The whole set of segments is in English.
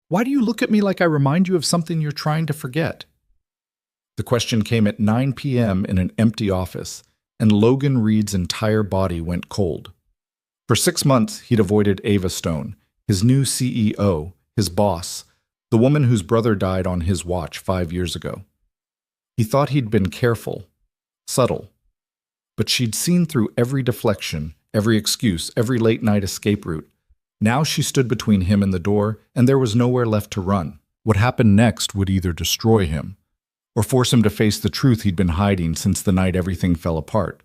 Why do you look at me like I remind you of something you're trying to forget? The question came at 9 p.m. in an empty office, and Logan Reed's entire body went cold. For 6 months, he'd avoided Ava Stone, his new CEO, his boss, the woman whose brother died on his watch 5 years ago. He thought he'd been careful, subtle, but she'd seen through every deflection, every excuse, every late-night escape route. Now she stood between him and the door, and there was nowhere left to run. What happened next would either destroy him or force him to face the truth he'd been hiding since the night everything fell apart.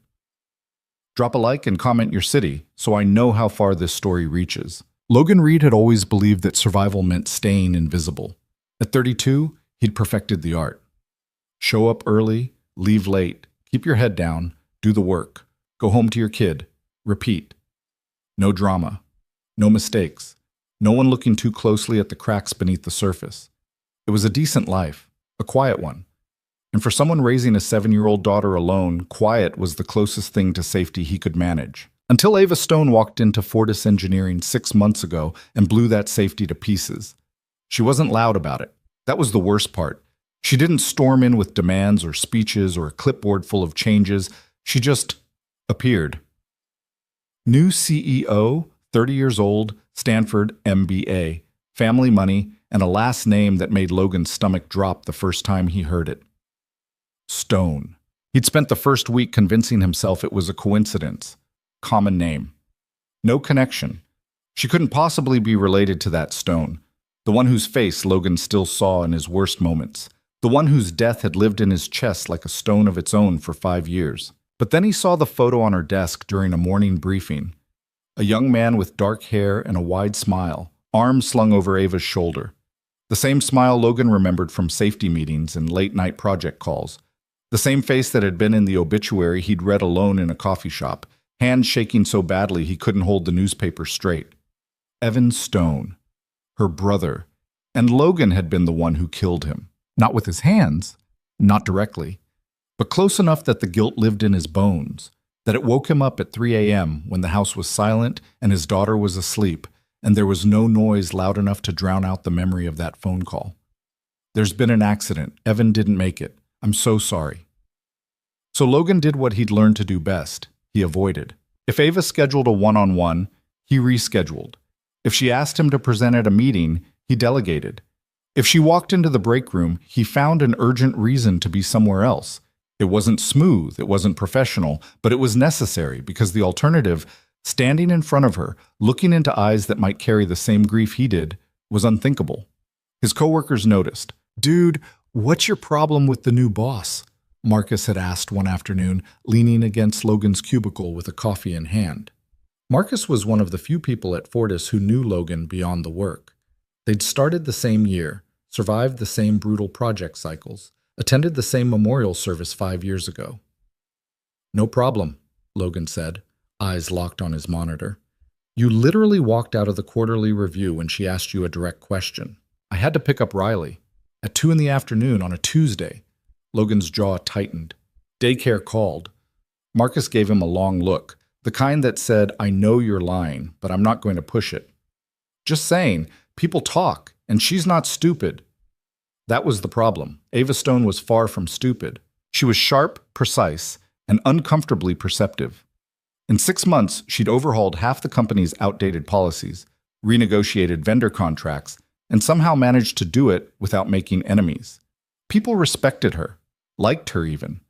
Drop a like and comment your city so I know how far this story reaches. Logan Reed had always believed that survival meant staying invisible. At 32, he'd perfected the art. Show up early, leave late, keep your head down, do the work, go home to your kid, repeat. No drama, no mistakes, no one looking too closely at the cracks beneath the surface. It was a decent life, a quiet one. And for someone raising a 7-year-old daughter alone, quiet was the closest thing to safety he could manage. Until Ava Stone walked into Fortis Engineering 6 months ago and blew that safety to pieces. She wasn't loud about it. That was the worst part. She didn't storm in with demands or speeches or a clipboard full of changes. She just appeared. New CEO, 30 years old, Stanford MBA, family money, and a last name that made Logan's stomach drop the first time he heard it. Stone. He'd spent the first week convincing himself it was a coincidence. Common name. No connection. She couldn't possibly be related to that Stone, the one whose face Logan still saw in his worst moments, the one whose death had lived in his chest like a stone of its own for 5 years. But then he saw the photo on her desk during a morning briefing. A young man with dark hair and a wide smile, arms slung over Ava's shoulder. The same smile Logan remembered from safety meetings and late-night project calls. The same face that had been in the obituary he'd read alone in a coffee shop, hands shaking so badly he couldn't hold the newspaper straight. Evan Stone, her brother, and Logan had been the one who killed him. Not with his hands, not directly, but close enough that the guilt lived in his bones, that it woke him up at 3 a.m. when the house was silent and his daughter was asleep, and there was no noise loud enough to drown out the memory of that phone call. There's been an accident. Evan didn't make it. I'm so sorry. So Logan did what he'd learned to do best. He avoided. If Ava scheduled a one-on-one, he rescheduled. If she asked him to present at a meeting, he delegated. If she walked into the break room, he found an urgent reason to be somewhere else. It wasn't smooth, it wasn't professional, but it was necessary because the alternative, standing in front of her, looking into eyes that might carry the same grief he did, was unthinkable. His coworkers noticed. "Dude, what's your problem with the new boss?" Marcus had asked one afternoon, leaning against Logan's cubicle with a coffee in hand. Marcus was one of the few people at Fortis who knew Logan beyond the work. They'd started the same year, survived the same brutal project cycles, attended the same memorial service 5 years ago. "No problem," Logan said, eyes locked on his monitor. "You literally walked out of the quarterly review when she asked you a direct question. I had to pick up Riley. At 2 in the afternoon on a Tuesday." Logan's jaw tightened. Daycare called. Marcus gave him a long look, the kind that said, "I know you're lying, but I'm not going to push it." "Just saying, people talk, and she's not stupid." That was the problem. Ava Stone was far from stupid. She was sharp, precise, and uncomfortably perceptive. In 6 months, she'd overhauled half the company's outdated policies, renegotiated vendor contracts, and somehow managed to do it without making enemies. People respected her, liked her even.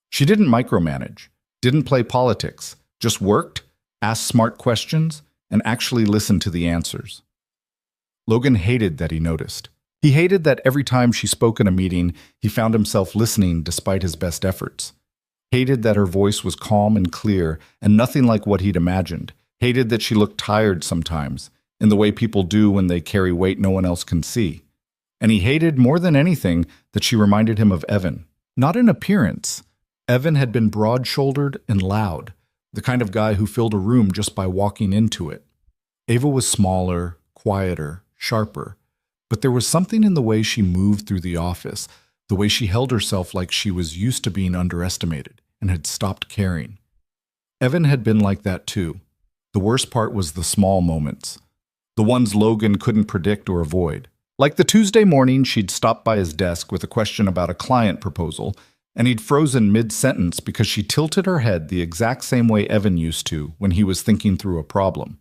She didn't micromanage, didn't play politics, just worked, asked smart questions, and actually listened to the answers. Logan hated that he noticed. He hated that every time she spoke in a meeting, he found himself listening despite his best efforts. Hated that her voice was calm and clear and nothing like what he'd imagined. Hated that she looked tired sometimes, in the way people do when they carry weight no one else can see. And he hated more than anything that she reminded him of Evan. Not in appearance. Evan had been broad-shouldered and loud, the kind of guy who filled a room just by walking into it. Ava was smaller, quieter, sharper, but there was something in the way she moved through the office, the way she held herself like she was used to being underestimated and had stopped caring. Evan had been like that too. The worst part was the small moments, the ones Logan couldn't predict or avoid. Like the Tuesday morning she'd stopped by his desk with a question about a client proposal, and he'd frozen mid-sentence because she tilted her head the exact same way Evan used to when he was thinking through a problem.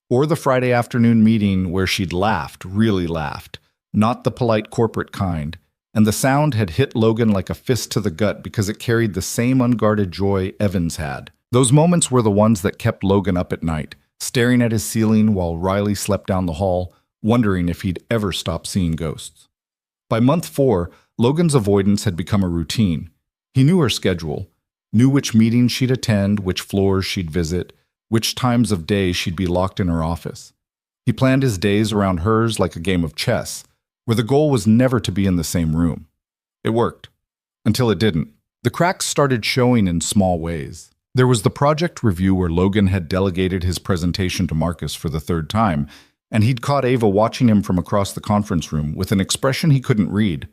Or the Friday afternoon meeting where she'd laughed, really laughed, not the polite corporate kind, and the sound had hit Logan like a fist to the gut because it carried the same unguarded joy Evans had. Those moments were the ones that kept Logan up at night, staring at his ceiling while Riley slept down the hall, wondering if he'd ever stop seeing ghosts. By month 4, Logan's avoidance had become a routine. He knew her schedule, knew which meetings she'd attend, which floors she'd visit, which times of day she'd be locked in her office. He planned his days around hers like a game of chess, where the goal was never to be in the same room. It worked. Until it didn't. The cracks started showing in small ways. There was the project review where Logan had delegated his presentation to Marcus for the 3rd time, and he'd caught Ava watching him from across the conference room with an expression he couldn't read.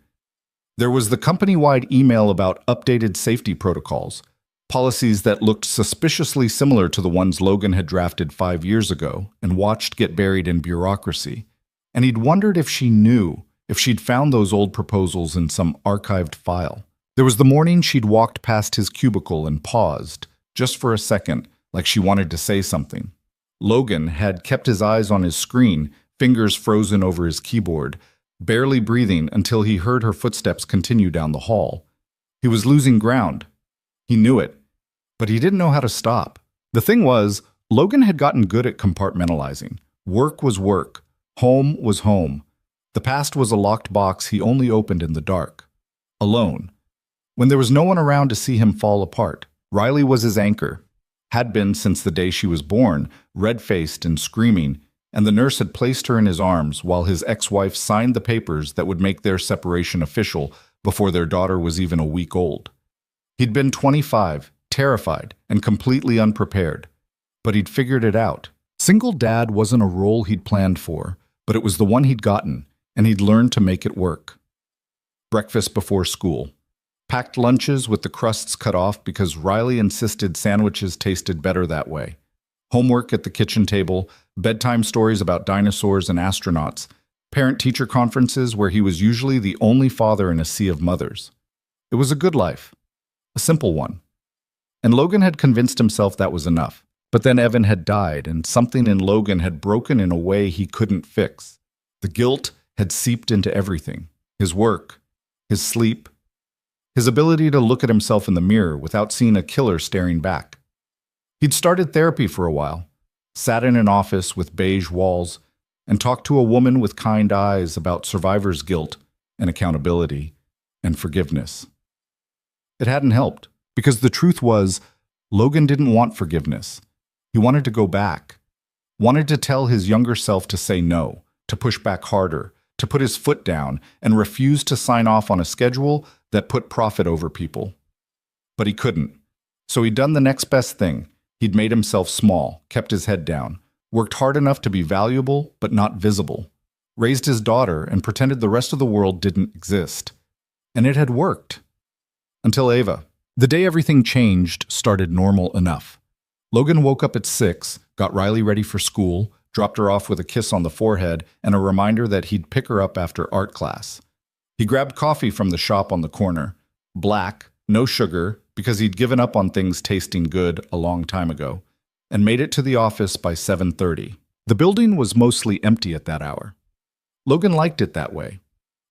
There was the company-wide email about updated safety protocols, policies that looked suspiciously similar to the ones Logan had drafted 5 years ago and watched get buried in bureaucracy. And he'd wondered if she knew, if she'd found those old proposals in some archived file. There was the morning she'd walked past his cubicle and paused, just for a second, like she wanted to say something. Logan had kept his eyes on his screen, fingers frozen over his keyboard, barely breathing until he heard her footsteps continue down the hall. He was losing ground. He knew it, but he didn't know how to stop. The thing was, Logan had gotten good at compartmentalizing. Work was work. Home was home. The past was a locked box he only opened in the dark. Alone. When there was no one around to see him fall apart, Riley was his anchor. Had been since the day she was born, red-faced and screaming, and the nurse had placed her in his arms while his ex-wife signed the papers that would make their separation official before their daughter was even a week old. He'd been 25, terrified, and completely unprepared. But he'd figured it out. Single dad wasn't a role he'd planned for, but it was the one he'd gotten, and he'd learned to make it work. Breakfast before school. Packed lunches with the crusts cut off because Riley insisted sandwiches tasted better that way. Homework at the kitchen table, bedtime stories about dinosaurs and astronauts, parent-teacher conferences where he was usually the only father in a sea of mothers. It was a good life. A simple one. And Logan had convinced himself that was enough. But then Evan had died, and something in Logan had broken in a way he couldn't fix. The guilt had seeped into everything. His work, his sleep, his ability to look at himself in the mirror without seeing a killer staring back. He'd started therapy for a while, sat in an office with beige walls, and talked to a woman with kind eyes about survivor's guilt and accountability and forgiveness. It hadn't helped, because the truth was, Logan didn't want forgiveness. He wanted to go back, wanted to tell his younger self to say no, to push back harder, to put his foot down, and refuse to sign off on a schedule that put profit over people. But he couldn't. So he'd done the next best thing. He'd made himself small, kept his head down, worked hard enough to be valuable but not visible, raised his daughter and pretended the rest of the world didn't exist. And it had worked. Until Ava. The day everything changed started normal enough. Logan woke up at 6, got Riley ready for school, dropped her off with a kiss on the forehead and a reminder that he'd pick her up after art class. He grabbed coffee from the shop on the corner. Black, no sugar, because he'd given up on things tasting good a long time ago, and made it to the office by 7:30. The building was mostly empty at that hour. Logan liked it that way.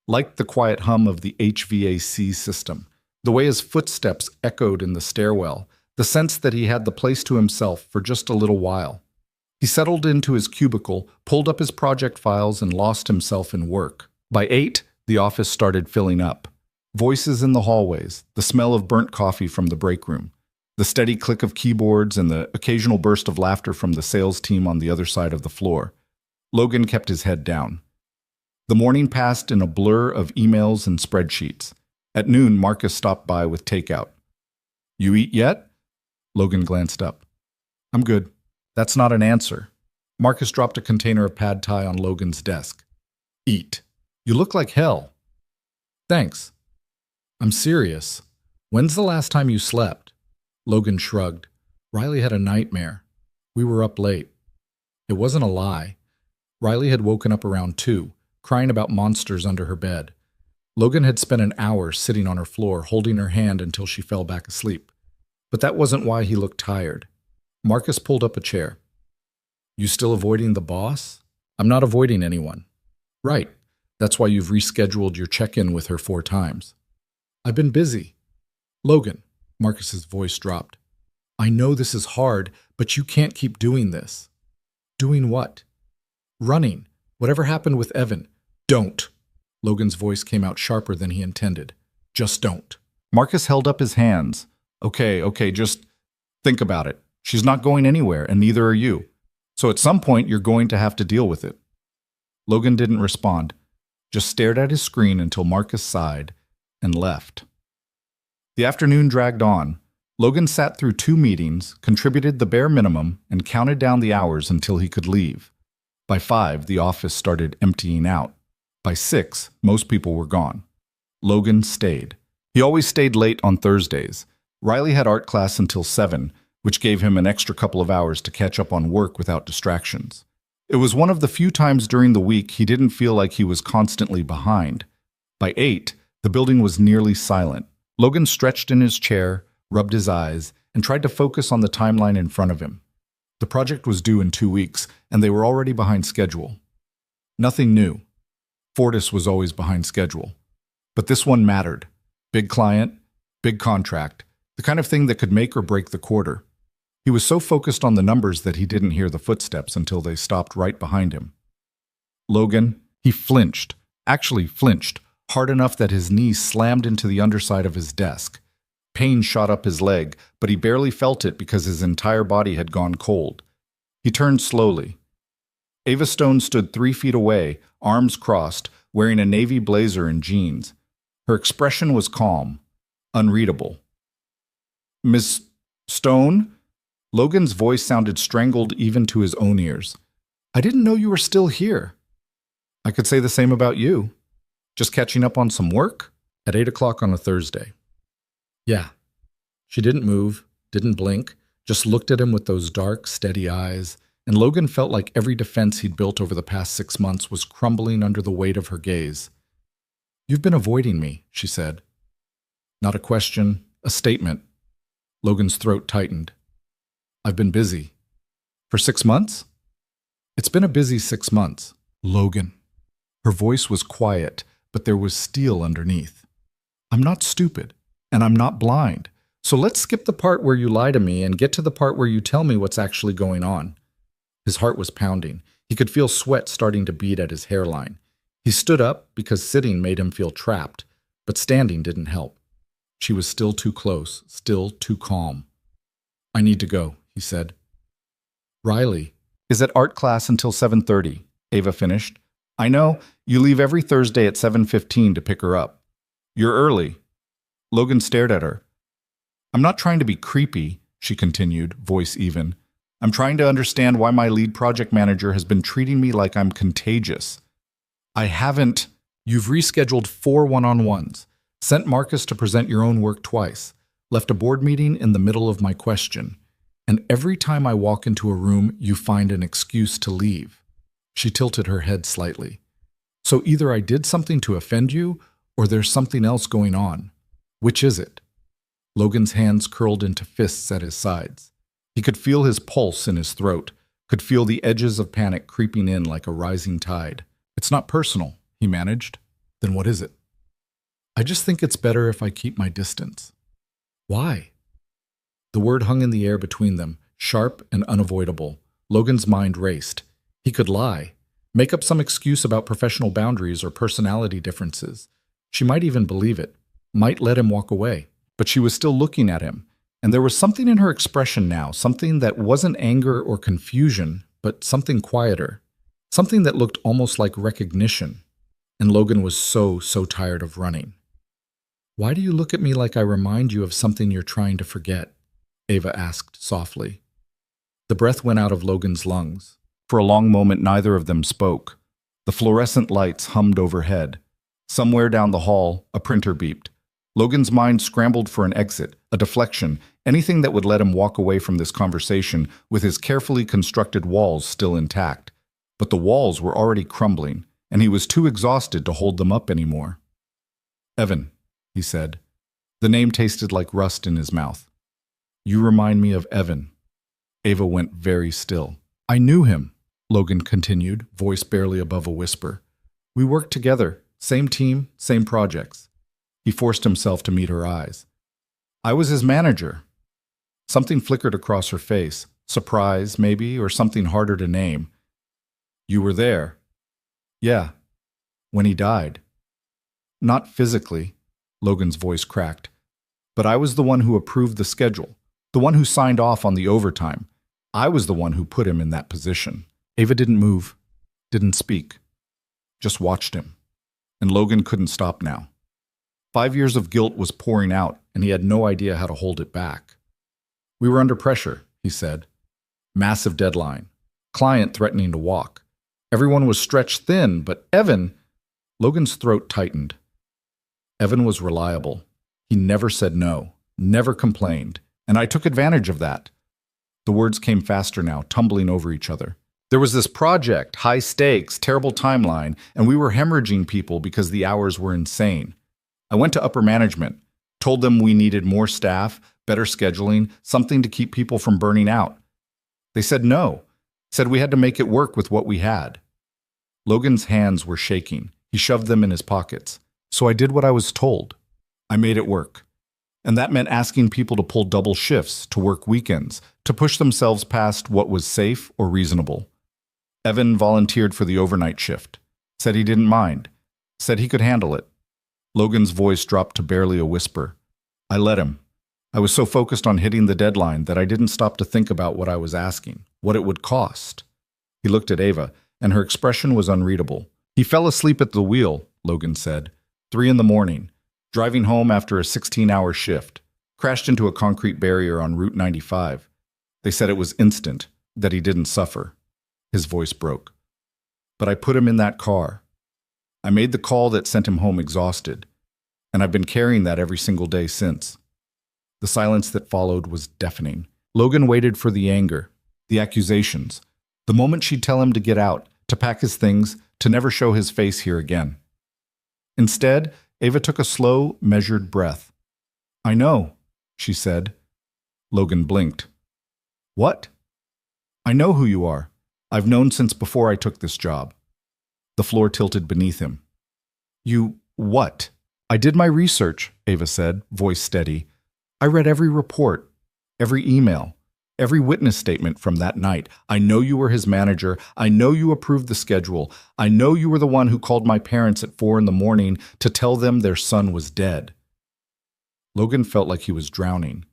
Liked the quiet hum of the HVAC system, the way his footsteps echoed in the stairwell, the sense that he had the place to himself for just a little while. He settled into his cubicle, pulled up his project files, and lost himself in work. By 8, the office started filling up. Voices in the hallways, the smell of burnt coffee from the break room, the steady click of keyboards, and the occasional burst of laughter from the sales team on the other side of the floor. Logan kept his head down. The morning passed in a blur of emails and spreadsheets. At noon, Marcus stopped by with takeout. "You eat yet?" Logan glanced up. "I'm good." That's not an answer. Marcus dropped a container of pad thai on Logan's desk. "Eat. You look like hell." "Thanks." "I'm serious. When's the last time you slept?" Logan shrugged. "Riley had a nightmare. We were up late." It wasn't a lie. Riley had woken up around 2, crying about monsters under her bed. Logan had spent an hour sitting on her floor, holding her hand until she fell back asleep. But that wasn't why he looked tired. Marcus pulled up a chair. You still avoiding the boss? I'm not avoiding anyone. Right. That's why you've rescheduled your check-in with her 4 times. I've been busy. Logan, Marcus's voice dropped. I know this is hard, but you can't keep doing this. Doing what? Running. Whatever happened with Evan? Don't. Logan's voice came out sharper than he intended. Just don't. Marcus held up his hands. Okay, just think about it. She's not going anywhere, and neither are you. So at some point, you're going to have to deal with it. Logan didn't respond, just stared at his screen until Marcus sighed and left. The afternoon dragged on. Logan sat through 2 meetings, contributed the bare minimum, and counted down the hours until he could leave. By 5, the office started emptying out. By 6, most people were gone. Logan stayed. He always stayed late on Thursdays. Riley had art class until 7, which gave him an extra couple of hours to catch up on work without distractions. It was one of the few times during the week he didn't feel like he was constantly behind. By 8, the building was nearly silent. Logan stretched in his chair, rubbed his eyes, and tried to focus on the timeline in front of him. The project was due in 2 weeks, and they were already behind schedule. Nothing new. Fortis was always behind schedule. But this one mattered. Big client, big contract, the kind of thing that could make or break the quarter. He was so focused on the numbers that he didn't hear the footsteps until they stopped right behind him. Logan, he flinched, hard enough that his knee slammed into the underside of his desk. Pain shot up his leg, but he barely felt it because his entire body had gone cold. He turned slowly. Ava Stone stood 3 feet away, arms crossed, wearing a navy blazer and jeans. Her expression was calm, unreadable. Miss Stone? Logan's voice sounded strangled even to his own ears. I didn't know you were still here. I could say the same about you. Just catching up on some work? At 8 o'clock on a Thursday. Yeah. She didn't move, didn't blink, just looked at him with those dark, steady eyes, and Logan felt like every defense he'd built over the past 6 months was crumbling under the weight of her gaze. You've been avoiding me, she said. Not a question, a statement. Logan's throat tightened. I've been busy. For 6 months? It's been a busy 6 months. Logan. Her voice was quiet, but there was steel underneath. I'm not stupid, and I'm not blind. So let's skip the part where you lie to me and get to the part where you tell me what's actually going on. His heart was pounding. He could feel sweat starting to bead at his hairline. He stood up because sitting made him feel trapped, but standing didn't help. She was still too close, still too calm. I need to go, he said. Riley is at art class until 7:30, Ava finished. I know, you leave every Thursday at 7:15 to pick her up. You're early. Logan stared at her. I'm not trying to be creepy, she continued, voice even. I'm trying to understand why my lead project manager has been treating me like I'm contagious. I haven't. You've rescheduled 4 one-on-ones, sent Marcus to present your own work twice, left a board meeting in the middle of my question, and every time I walk into a room, you find an excuse to leave. She tilted her head slightly. So either I did something to offend you, or there's something else going on. Which is it? Logan's hands curled into fists at his sides. He could feel his pulse in his throat, could feel the edges of panic creeping in like a rising tide. It's not personal, he managed. Then what is it? I just think it's better if I keep my distance. Why? The word hung in the air between them, sharp and unavoidable. Logan's mind raced. He could lie, make up some excuse about professional boundaries or personality differences. She might even believe it, might let him walk away. But she was still looking at him, and there was something in her expression now, something that wasn't anger or confusion, but something quieter, something that looked almost like recognition. And Logan was so tired of running. Why do you look at me like I remind you of something you're trying to forget? Ava asked softly. The breath went out of Logan's lungs. For a long moment, neither of them spoke. The fluorescent lights hummed overhead. Somewhere down the hall, a printer beeped. Logan's mind scrambled for an exit, a deflection, anything that would let him walk away from this conversation with his carefully constructed walls still intact. But the walls were already crumbling. and he was too exhausted to hold them up anymore. "Evan," he said. The name tasted like rust in his mouth. "You remind me of Evan." Ava went very still. "I knew him," Logan continued, voice barely above a whisper. "We worked together, same team, same projects." He forced himself to meet her eyes. "I was his manager." Something flickered across her face, surprise, maybe, or something harder to name. "You were there?" "Yeah, when he died." "Not physically," Logan's voice cracked, "but I was the one who approved the schedule, the one who signed off on the overtime. I was the one who put him in that position." Ava didn't move, didn't speak, just watched him. And Logan couldn't stop now. 5 years of guilt was pouring out, and he had no idea how to hold it back. "We were under pressure," he said. "Massive deadline. Client threatening to walk. Everyone was stretched thin, but Evan—" Logan's throat tightened. Evan was reliable. He never said no, never complained, and I took advantage of that. The words came faster now, tumbling over each other. There was this project, high stakes, terrible timeline, and we were hemorrhaging people because the hours were insane. I went to upper management, told them we needed more staff, better scheduling, something to keep people from burning out. They said no, said we had to make it work with what we had. Logan's hands were shaking. He shoved them in his pockets. So I did what I was told. I made it work. And that meant asking people to pull double shifts, to work weekends, to push themselves past what was safe or reasonable. Evan volunteered for the overnight shift, said he didn't mind, said he could handle it. Logan's voice dropped to barely a whisper. I let him. I was so focused on hitting the deadline that I didn't stop to think about what I was asking, what it would cost. He looked at Ava, and her expression was unreadable. He fell asleep at the wheel, Logan said. 3 a.m, driving home after a 16-hour shift. Crashed into a concrete barrier on Route 95. They said it was instant, that he didn't suffer. His voice broke. But I put him in that car. I made the call that sent him home exhausted, and I've been carrying that every single day since. The silence that followed was deafening. Logan waited for the anger, the accusations, the moment she'd tell him to get out, to pack his things, to never show his face here again. Instead, Ava took a slow, measured breath. I know, she said. Logan blinked. What? I know who you are. I've known since before I took this job. The floor tilted beneath him. You what? I did my research, Ava said, voice steady. I read every report, every email, every witness statement from that night. I know you were his manager. I know you approved the schedule. I know you were the one who called my parents at 4 a.m. to tell them their son was dead. Logan felt like he was drowning.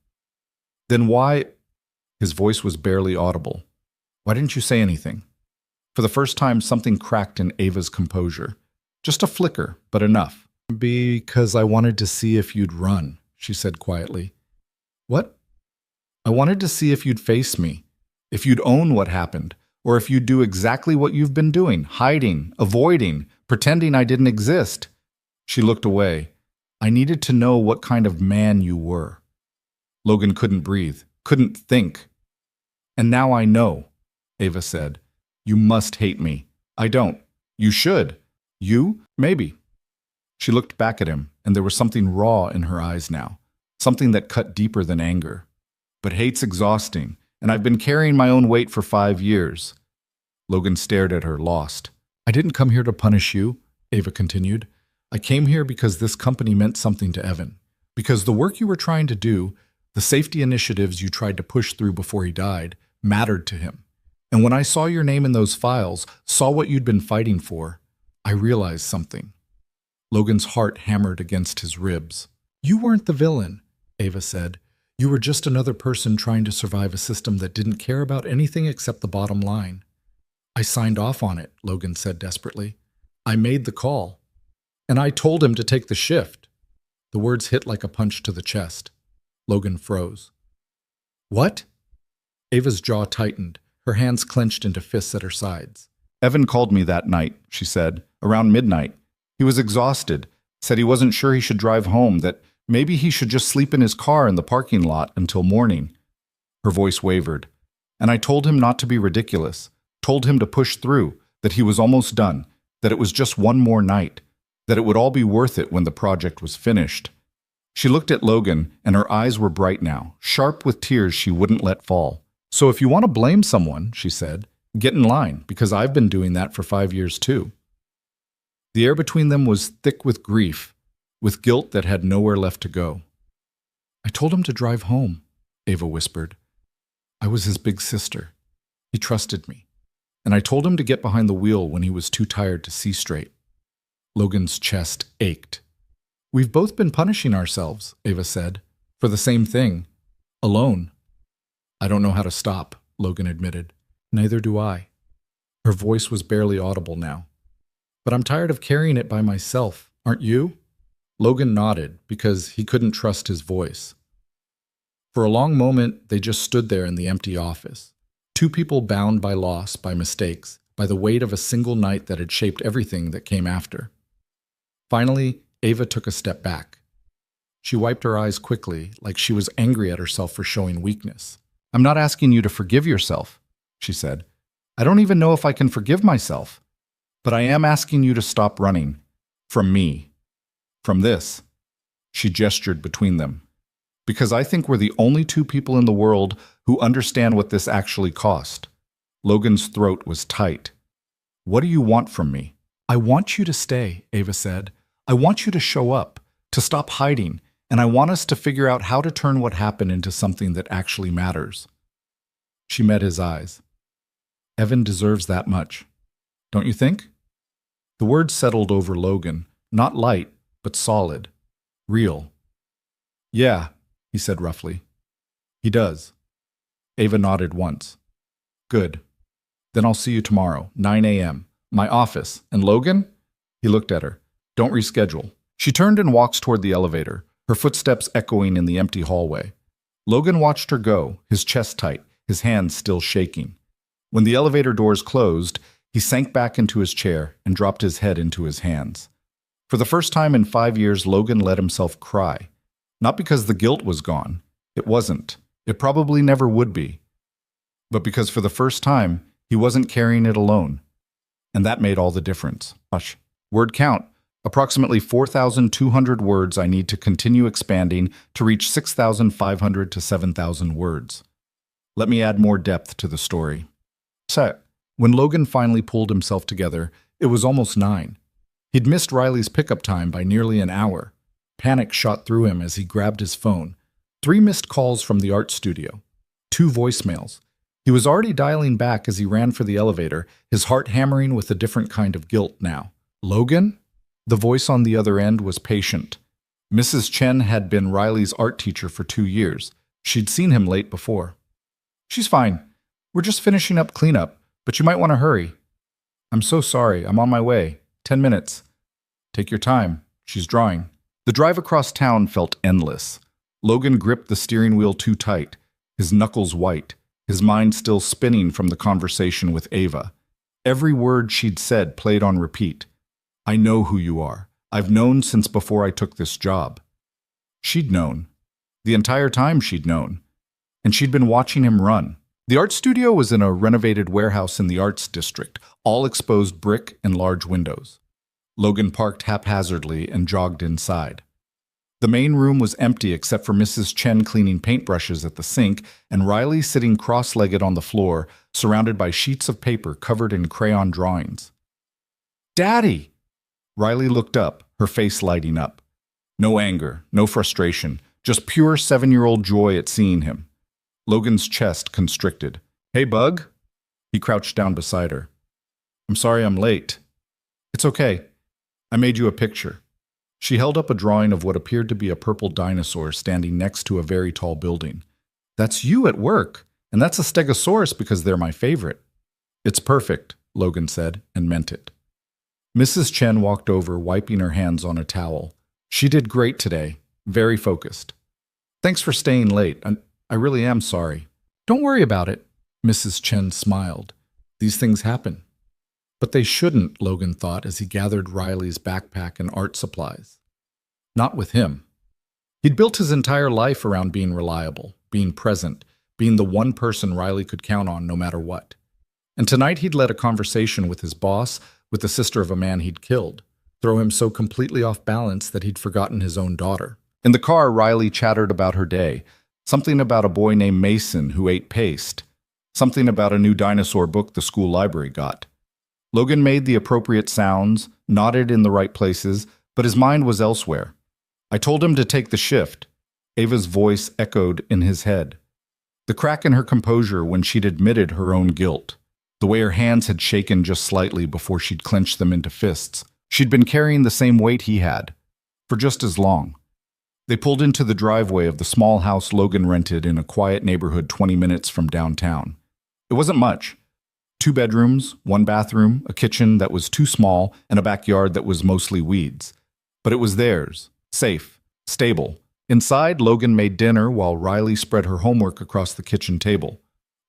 Then why? His voice was barely audible. Why didn't you say anything? For the first time, something cracked in Ava's composure. Just a flicker, but enough. Because I wanted to see if you'd run, she said quietly. What? I wanted to see if you'd face me, if you'd own what happened, or if you'd do exactly what you've been doing, hiding, avoiding, pretending I didn't exist. She looked away. I needed to know what kind of man you were. Logan couldn't breathe, couldn't think. And now I know, Ava said. You must hate me. I don't. You should. You? Maybe. She looked back at him, and there was something raw in her eyes now, something that cut deeper than anger. But hate's exhausting, and I've been carrying my own weight for 5 years. Logan stared at her, lost. I didn't come here to punish you, Ava continued. I came here because this company meant something to Evan. Because the work you were trying to do, the safety initiatives you tried to push through before he died, mattered to him. And when I saw your name in those files, saw what you'd been fighting for, I realized something. Logan's heart hammered against his ribs. You weren't the villain, Ava said. You were just another person trying to survive a system that didn't care about anything except the bottom line. I signed off on it, Logan said desperately. I made the call. And I told him to take the shift. The words hit like a punch to the chest. Logan froze. What? Ava's jaw tightened, her hands clenched into fists at her sides. Evan called me that night, she said, around midnight. He was exhausted, said he wasn't sure he should drive home, that maybe he should just sleep in his car in the parking lot until morning. Her voice wavered. And I told him not to be ridiculous, told him to push through, that he was almost done, that it was just one more night, that it would all be worth it when the project was finished. She looked at Logan, and her eyes were bright now, sharp with tears she wouldn't let fall. "So if you want to blame someone," she said, "get in line, because I've been doing that for 5 years too." The air between them was thick with grief, with guilt that had nowhere left to go. "I told him to drive home," Ava whispered. "I was his big sister. He trusted me. And I told him to get behind the wheel when he was too tired to see straight." Logan's chest ached. "We've both been punishing ourselves," Ava said, "for the same thing. Alone." "I don't know how to stop," Logan admitted. "Neither do I." Her voice was barely audible now. "But I'm tired of carrying it by myself, aren't you?" Logan nodded because he couldn't trust his voice. For a long moment, they just stood there in the empty office. Two people bound by loss, by mistakes, by the weight of a single night that had shaped everything that came after. Finally, Ava took a step back. She wiped her eyes quickly, like she was angry at herself for showing weakness. "I'm not asking you to forgive yourself," she said. "I don't even know if I can forgive myself. But I am asking you to stop running. From me. From this." She gestured between them. "Because I think we're the only two people in the world who understand what this actually cost." Logan's throat was tight. "What do you want from me?" "I want you to stay," Ava said. "I want you to show up, to stop hiding, and I want us to figure out how to turn what happened into something that actually matters." She met his eyes. "Evan deserves that much. Don't you think?" The words settled over Logan, not light, but solid, real. "Yeah," he said roughly. "He does." Ava nodded once. "Good. Then I'll see you tomorrow, 9 a.m., my office. And Logan?" He looked at her. "Don't reschedule." She turned and walked toward the elevator, her footsteps echoing in the empty hallway. Logan watched her go, his chest tight, his hands still shaking. When the elevator doors closed, he sank back into his chair and dropped his head into his hands. For the first time in 5 years, Logan let himself cry. Not because the guilt was gone. It wasn't. It probably never would be. But because for the first time, he wasn't carrying it alone. And that made all the difference. Hush. Word count. Approximately 4,200 words I need to continue expanding to reach 6,500 to 7,000 words. Let me add more depth to the story. So, when Logan finally pulled himself together, it was almost 9. He'd missed Riley's pickup time by nearly an hour. Panic shot through him as he grabbed his phone. 3 missed calls from the art studio. 2 voicemails. He was already dialing back as he ran for the elevator, his heart hammering with a different kind of guilt now. "Logan?" The voice on the other end was patient. Mrs. Chen had been Riley's art teacher for 2 years. She'd seen him late before. "She's fine. We're just finishing up cleanup, but you might want to hurry." "I'm so sorry. I'm on my way. 10 minutes. "Take your time. She's drawing." The drive across town felt endless. Logan gripped the steering wheel too tight, his knuckles white, his mind still spinning from the conversation with Ava. Every word she'd said played on repeat. "I know who you are. I've known since before I took this job." She'd known. The entire time she'd known. And she'd been watching him run. The art studio was in a renovated warehouse in the arts district, all exposed brick and large windows. Logan parked haphazardly and jogged inside. The main room was empty except for Mrs. Chen cleaning paintbrushes at the sink and Riley sitting cross-legged on the floor, surrounded by sheets of paper covered in crayon drawings. "Daddy!" Riley looked up, her face lighting up. No anger, no frustration, just pure 7-year-old joy at seeing him. Logan's chest constricted. "Hey, Bug?" He crouched down beside her. "I'm sorry I'm late." "It's okay. I made you a picture." She held up a drawing of what appeared to be a purple dinosaur standing next to a very tall building. "That's you at work, and that's a stegosaurus because they're my favorite." "It's perfect," Logan said, and meant it. Mrs. Chen walked over, wiping her hands on a towel. "She did great today, very focused. Thanks for staying late. I really am sorry." "Don't worry about it," Mrs. Chen smiled. "These things happen." But they shouldn't, Logan thought as he gathered Riley's backpack and art supplies. Not with him. He'd built his entire life around being reliable, being present, being the one person Riley could count on no matter what. And tonight he'd led a conversation with his boss with the sister of a man he'd killed, throw him so completely off balance that he'd forgotten his own daughter. In the car, Riley chattered about her day, something about a boy named Mason who ate paste, something about a new dinosaur book the school library got. Logan made the appropriate sounds, nodded in the right places, but his mind was elsewhere. I told him to take the shift. Ava's voice echoed in his head. The crack in her composure when she'd admitted her own guilt. The way her hands had shaken just slightly before she'd clenched them into fists. She'd been carrying the same weight he had, for just as long. They pulled into the driveway of the small house Logan rented in a quiet neighborhood 20 minutes from downtown. It wasn't much. 2 bedrooms, 1 bathroom, a kitchen that was too small, and a backyard that was mostly weeds. But it was theirs, safe, stable. Inside, Logan made dinner while Riley spread her homework across the kitchen table.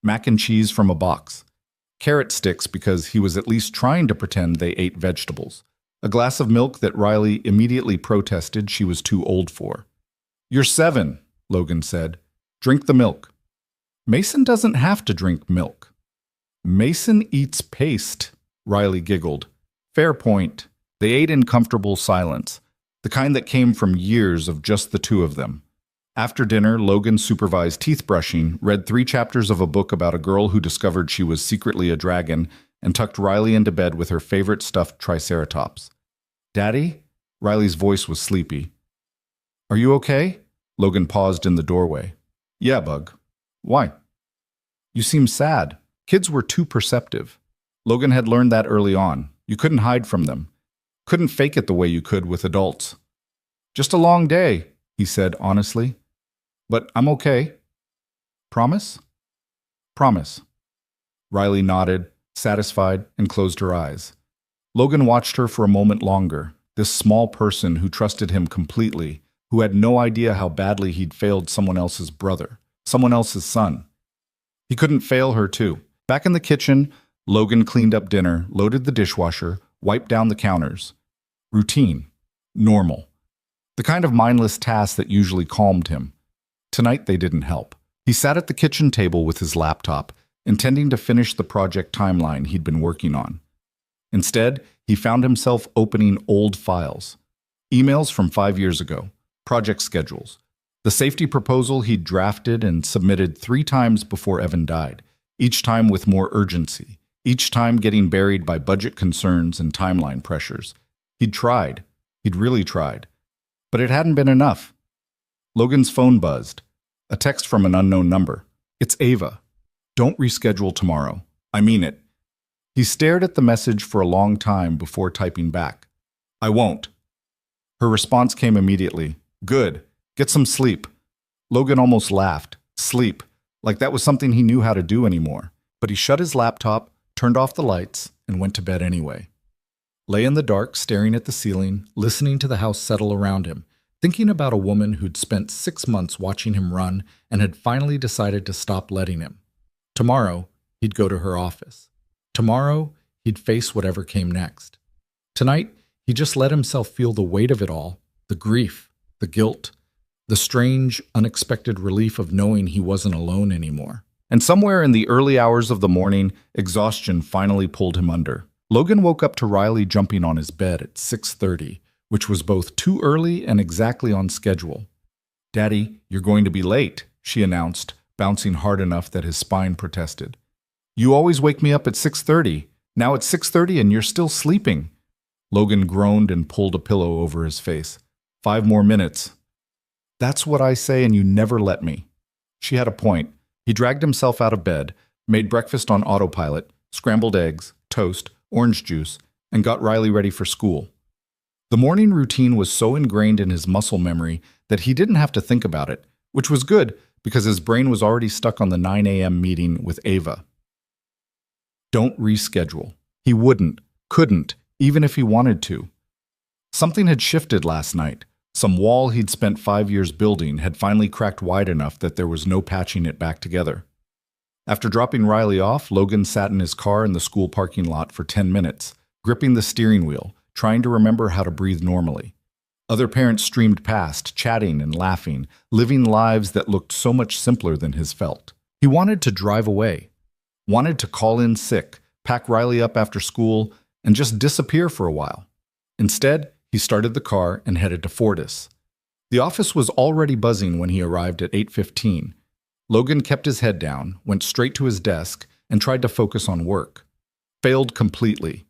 Mac and cheese from a box. Carrot sticks because he was at least trying to pretend they ate vegetables. A glass of milk that Riley immediately protested she was too old for. "You're 7, Logan said. "Drink the milk." "Mason doesn't have to drink milk." "Mason eats paste," Riley giggled. Fair point. They ate in comfortable silence, the kind that came from years of just the two of them. After dinner, Logan supervised teeth brushing, read 3 chapters of a book about a girl who discovered she was secretly a dragon, and tucked Riley into bed with her favorite stuffed triceratops. "Daddy?" Riley's voice was sleepy. "Are you okay?" Logan paused in the doorway. "Yeah, Bug." "Why?" "You seem sad." Kids were too perceptive. Logan had learned that early on. You couldn't hide from them. Couldn't fake it the way you could with adults. "Just a long day," he said honestly. "But I'm okay." "Promise?" "Promise." Riley nodded, satisfied, and closed her eyes. Logan watched her for a moment longer, this small person who trusted him completely, who had no idea how badly he'd failed someone else's brother, someone else's son. He couldn't fail her too. Back in the kitchen, Logan cleaned up dinner, loaded the dishwasher, wiped down the counters. Routine. Normal. The kind of mindless task that usually calmed him. Tonight they didn't help. He sat at the kitchen table with his laptop, intending to finish the project timeline he'd been working on. Instead, he found himself opening old files. Emails from 5 years ago. Project schedules. The safety proposal he'd drafted and submitted 3 times before Evan died, each time with more urgency, each time getting buried by budget concerns and timeline pressures. He'd tried. He'd really tried. But it hadn't been enough. Logan's phone buzzed. A text from an unknown number. "It's Ava. Don't reschedule tomorrow. I mean it." He stared at the message for a long time before typing back. "I won't." Her response came immediately. "Good. Get some sleep." Logan almost laughed. Sleep. Like that was something he knew how to do anymore. But he shut his laptop, turned off the lights, and went to bed anyway. Lay in the dark, staring at the ceiling, listening to the house settle around him, thinking about a woman who'd spent 6 months watching him run and had finally decided to stop letting him. Tomorrow, he'd go to her office. Tomorrow, he'd face whatever came next. Tonight, he just let himself feel the weight of it all, the grief, the guilt, the strange, unexpected relief of knowing he wasn't alone anymore. And somewhere in the early hours of the morning, exhaustion finally pulled him under. Logan woke up to Riley jumping on his bed at 6:30, which was both too early and exactly on schedule. "Daddy, you're going to be late," she announced, bouncing hard enough that his spine protested. "You always wake me up at 6:30. Now it's 6:30 and you're still sleeping." Logan groaned and pulled a pillow over his face. 5 more minutes. "That's what I say and you never let me." She had a point. He dragged himself out of bed, made breakfast on autopilot, scrambled eggs, toast, orange juice, and got Riley ready for school. The morning routine was so ingrained in his muscle memory that he didn't have to think about it, which was good because his brain was already stuck on the 9 a.m. meeting with Ava. Don't reschedule. He wouldn't, couldn't, even if he wanted to. Something had shifted last night. Some wall he'd spent 5 years building had finally cracked wide enough that there was no patching it back together. After dropping Riley off, Logan sat in his car in the school parking lot for 10 minutes, gripping the steering wheel, trying to remember how to breathe normally. Other parents streamed past, chatting and laughing, living lives that looked so much simpler than his felt. He wanted to drive away, wanted to call in sick, pack Riley up after school, and just disappear for a while. Instead, he started the car and headed to Fortis. The office was already buzzing when he arrived at 8:15. Logan kept his head down, went straight to his desk, and tried to focus on work. Failed completely.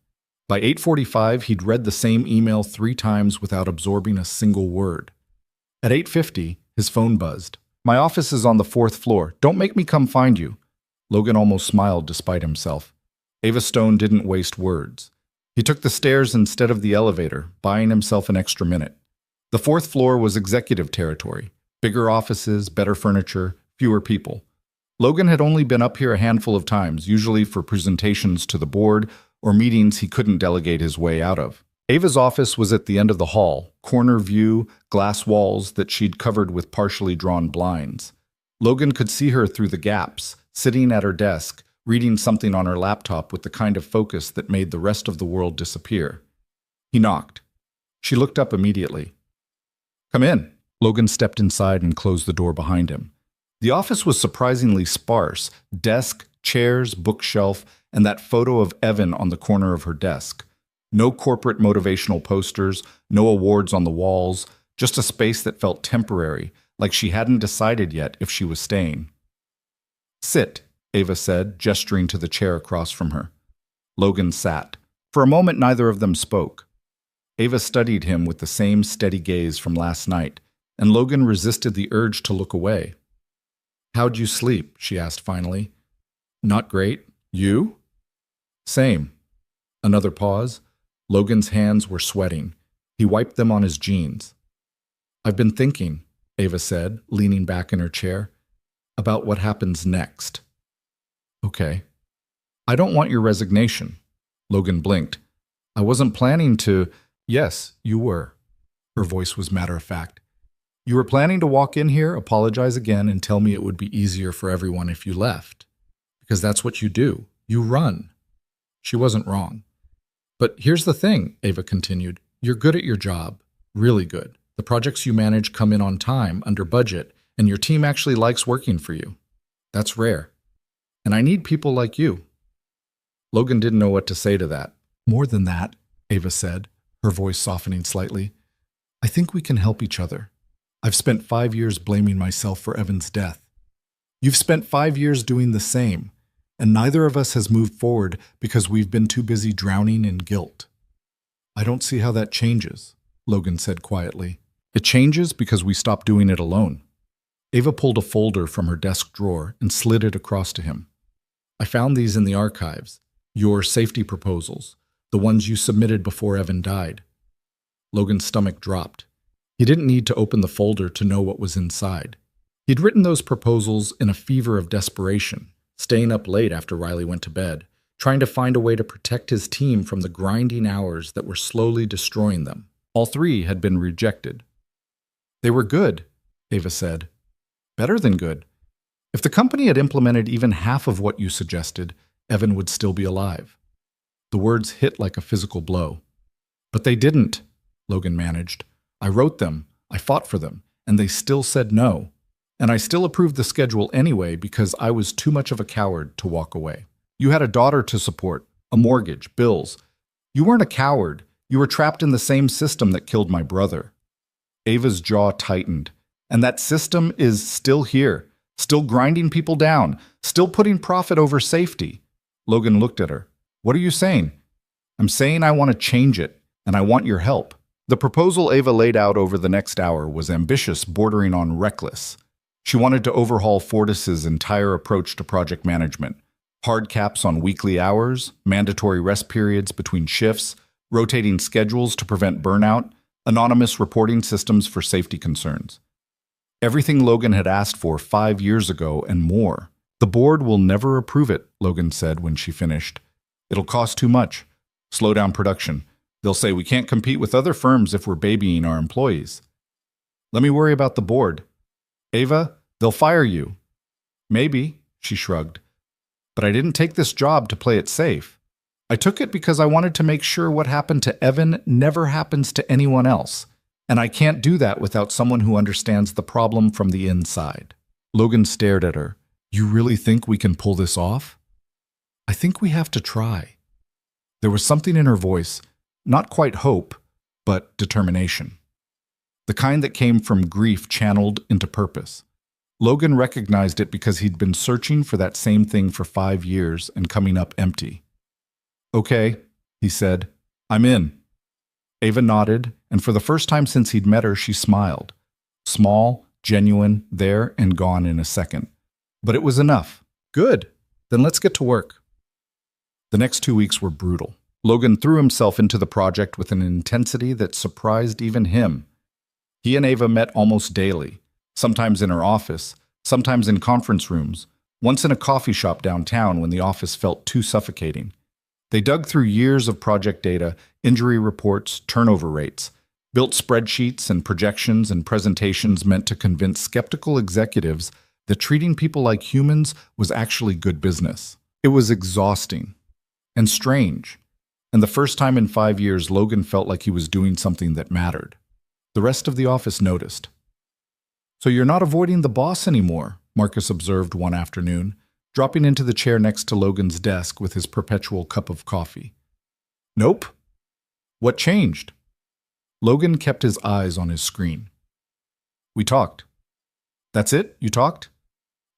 By 8:45, he'd read the same email 3 times without absorbing a single word. At 8:50, his phone buzzed. "My office is on the 4th floor. Don't make me come find you." Logan almost smiled despite himself. Ava Stone didn't waste words. He took the stairs instead of the elevator, buying himself an extra minute. The 4th floor was executive territory. Bigger offices, better furniture, fewer people. Logan had only been up here a handful of times, usually for presentations to the board or meetings he couldn't delegate his way out of. Ava's office was at the end of the hall, corner view, glass walls that she'd covered with partially drawn blinds. Logan could see her through the gaps, sitting at her desk, reading something on her laptop with the kind of focus that made the rest of the world disappear. He knocked. She looked up immediately. "Come in." Logan stepped inside and closed the door behind him. The office was surprisingly sparse: desk, chairs, bookshelf, and that photo of Evan on the corner of her desk. No corporate motivational posters, no awards on the walls, just a space that felt temporary, like she hadn't decided yet if she was staying. "Sit," Ava said, gesturing to the chair across from her. Logan sat. For a moment, neither of them spoke. Ava studied him with the same steady gaze from last night, and Logan resisted the urge to look away. "How'd you sleep?" she asked finally. "Not great. You?" "Same." Another pause. Logan's hands were sweating. He wiped them on his jeans. "I've been thinking," Ava said, leaning back in her chair, "about what happens next." "Okay." "I don't want your resignation." Logan blinked. "I wasn't planning to—" "Yes, you were." Her voice was matter-of-fact. "You were planning to walk in here, apologize again, and tell me it would be easier for everyone if you left. Because that's what you do. You run." She wasn't wrong. "But here's the thing," Ava continued. "You're good at your job. Really good. The projects you manage come in on time, under budget, and your team actually likes working for you. That's rare. And I need people like you." Logan didn't know what to say to that. "More than that," Ava said, her voice softening slightly, "I think we can help each other. I've spent 5 years blaming myself for Evan's death. You've spent 5 years doing the same, and neither of us has moved forward because we've been too busy drowning in guilt." "I don't see how that changes," Logan said quietly. "It changes because we stop doing it alone." Ava pulled a folder from her desk drawer and slid it across to him. "I found these in the archives. Your safety proposals, the ones you submitted before Evan died." Logan's stomach dropped. He didn't need to open the folder to know what was inside. He'd written those proposals in a fever of desperation, staying up late after Riley went to bed, trying to find a way to protect his team from the grinding hours that were slowly destroying them. All 3 had been rejected. "They were good," Ava said. "Better than good. If the company had implemented even half of what you suggested, Evan would still be alive." The words hit like a physical blow. "But they didn't," Logan managed. "I wrote them, I fought for them, and they still said no. And I still approved the schedule anyway because I was too much of a coward to walk away. You had a daughter to support, a mortgage, bills. You weren't a coward. You were trapped in the same system that killed my brother." Ava's jaw tightened. "And that system is still here, still grinding people down, still putting profit over safety." Logan looked at her. "What are you saying?" "I'm saying I want to change it, and I want your help." The proposal Ava laid out over the next hour was ambitious, bordering on reckless. She wanted to overhaul Fortis's entire approach to project management. Hard caps on weekly hours, mandatory rest periods between shifts, rotating schedules to prevent burnout, anonymous reporting systems for safety concerns. Everything Logan had asked for 5 years ago and more. "The board will never approve it," Logan said when she finished. "It'll cost too much. Slow down production. They'll say we can't compete with other firms if we're babying our employees." "Let me worry about the board." "Ava, they'll fire you." "Maybe," she shrugged. "But I didn't take this job to play it safe. I took it because I wanted to make sure what happened to Evan never happens to anyone else. And I can't do that without someone who understands the problem from the inside." Logan stared at her. "You really think we can pull this off?" "I think we have to try." There was something in her voice, not quite hope, but determination. The kind that came from grief channeled into purpose. Logan recognized it because he'd been searching for that same thing for 5 years and coming up empty. "Okay," he said, "I'm in." Ava nodded, and for the first time since he'd met her, she smiled. Small, genuine, there and gone in a second. But it was enough. "Good. Then let's get to work." The next 2 weeks were brutal. Logan threw himself into the project with an intensity that surprised even him. He and Ava met almost daily, sometimes in her office, sometimes in conference rooms, once in a coffee shop downtown when the office felt too suffocating. They dug through years of project data, injury reports, turnover rates, built spreadsheets and projections and presentations meant to convince skeptical executives that treating people like humans was actually good business. It was exhausting and strange, and the first time in 5 years Logan felt like he was doing something that mattered. The rest of the office noticed. "So you're not avoiding the boss anymore," Marcus observed one afternoon, dropping into the chair next to Logan's desk with his perpetual cup of coffee. "Nope." "What changed?" Logan kept his eyes on his screen. "We talked." "That's it? You talked?"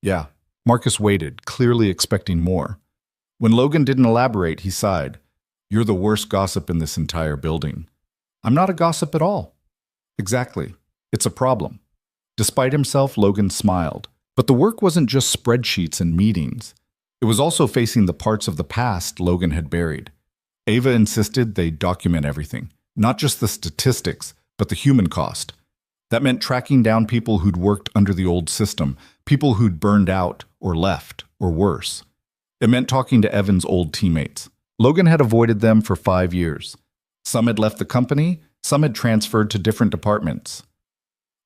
"Yeah." Marcus waited, clearly expecting more. When Logan didn't elaborate, he sighed. "You're the worst gossip in this entire building." "I'm not a gossip at all." "Exactly. It's a problem." Despite himself, Logan smiled. But the work wasn't just spreadsheets and meetings. It was also facing the parts of the past Logan had buried. Ava insisted they document everything, not just the statistics, but the human cost. That meant tracking down people who'd worked under the old system, people who'd burned out or left, or worse. It meant talking to Evan's old teammates. Logan had avoided them for 5 years. Some had left the company, some had transferred to different departments.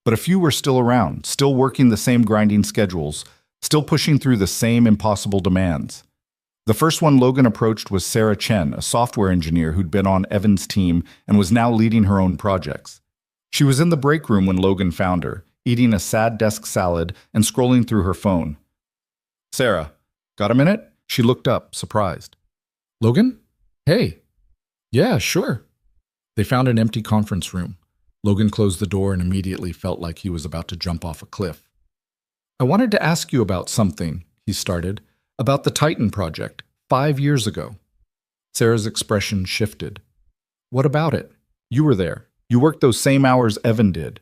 But a few were still around, still working the same grinding schedules, still pushing through the same impossible demands. The first one Logan approached was Sarah Chen, a software engineer who'd been on Evan's team and was now leading her own projects. She was in the break room when Logan found her, eating a sad desk salad and scrolling through her phone. "Sarah, got a minute?" She looked up, surprised. "Logan? Hey." "Yeah, sure." They found an empty conference room. Logan closed the door and immediately felt like he was about to jump off a cliff. "I wanted to ask you about something," he started, "about the Titan project, 5 years ago." Sarah's expression shifted. "What about it? You were there. You worked those same hours Evan did."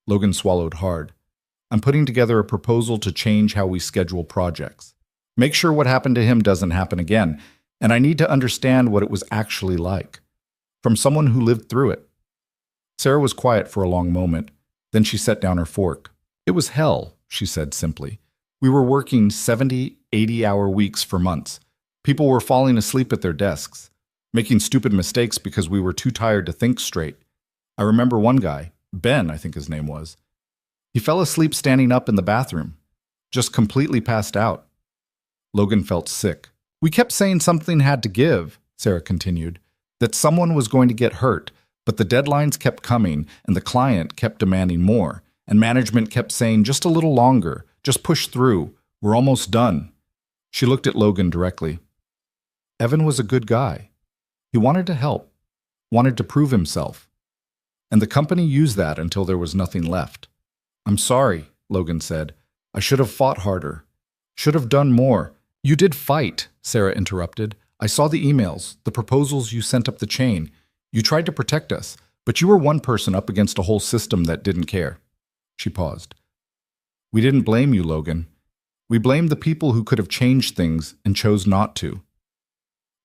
Logan swallowed hard. "I'm putting together a proposal to change how we schedule projects. Make sure what happened to him doesn't happen again, and I need to understand what it was actually like. From someone who lived through it." Sarah was quiet for a long moment. Then she set down her fork. "It was hell," she said simply. "We were working 70, 80-hour weeks for months. People were falling asleep at their desks, making stupid mistakes because we were too tired to think straight. I remember one guy, Ben, I think his name was. He fell asleep standing up in the bathroom, just completely passed out." Logan felt sick. "We kept saying something had to give," Sarah continued, "that someone was going to get hurt. But the deadlines kept coming, and the client kept demanding more, and management kept saying, just a little longer, just push through, we're almost done." She looked at Logan directly. Evan was a good guy. He wanted to help, wanted to prove himself. And the company used that until there was nothing left. "I'm sorry," Logan said. "I should have fought harder. Should have done more." "You did fight," Sarah interrupted. "I saw the emails, the proposals you sent up the chain. You tried to protect us, but you were one person up against a whole system that didn't care." She paused. "We didn't blame you, Logan. We blamed the people who could have changed things and chose not to."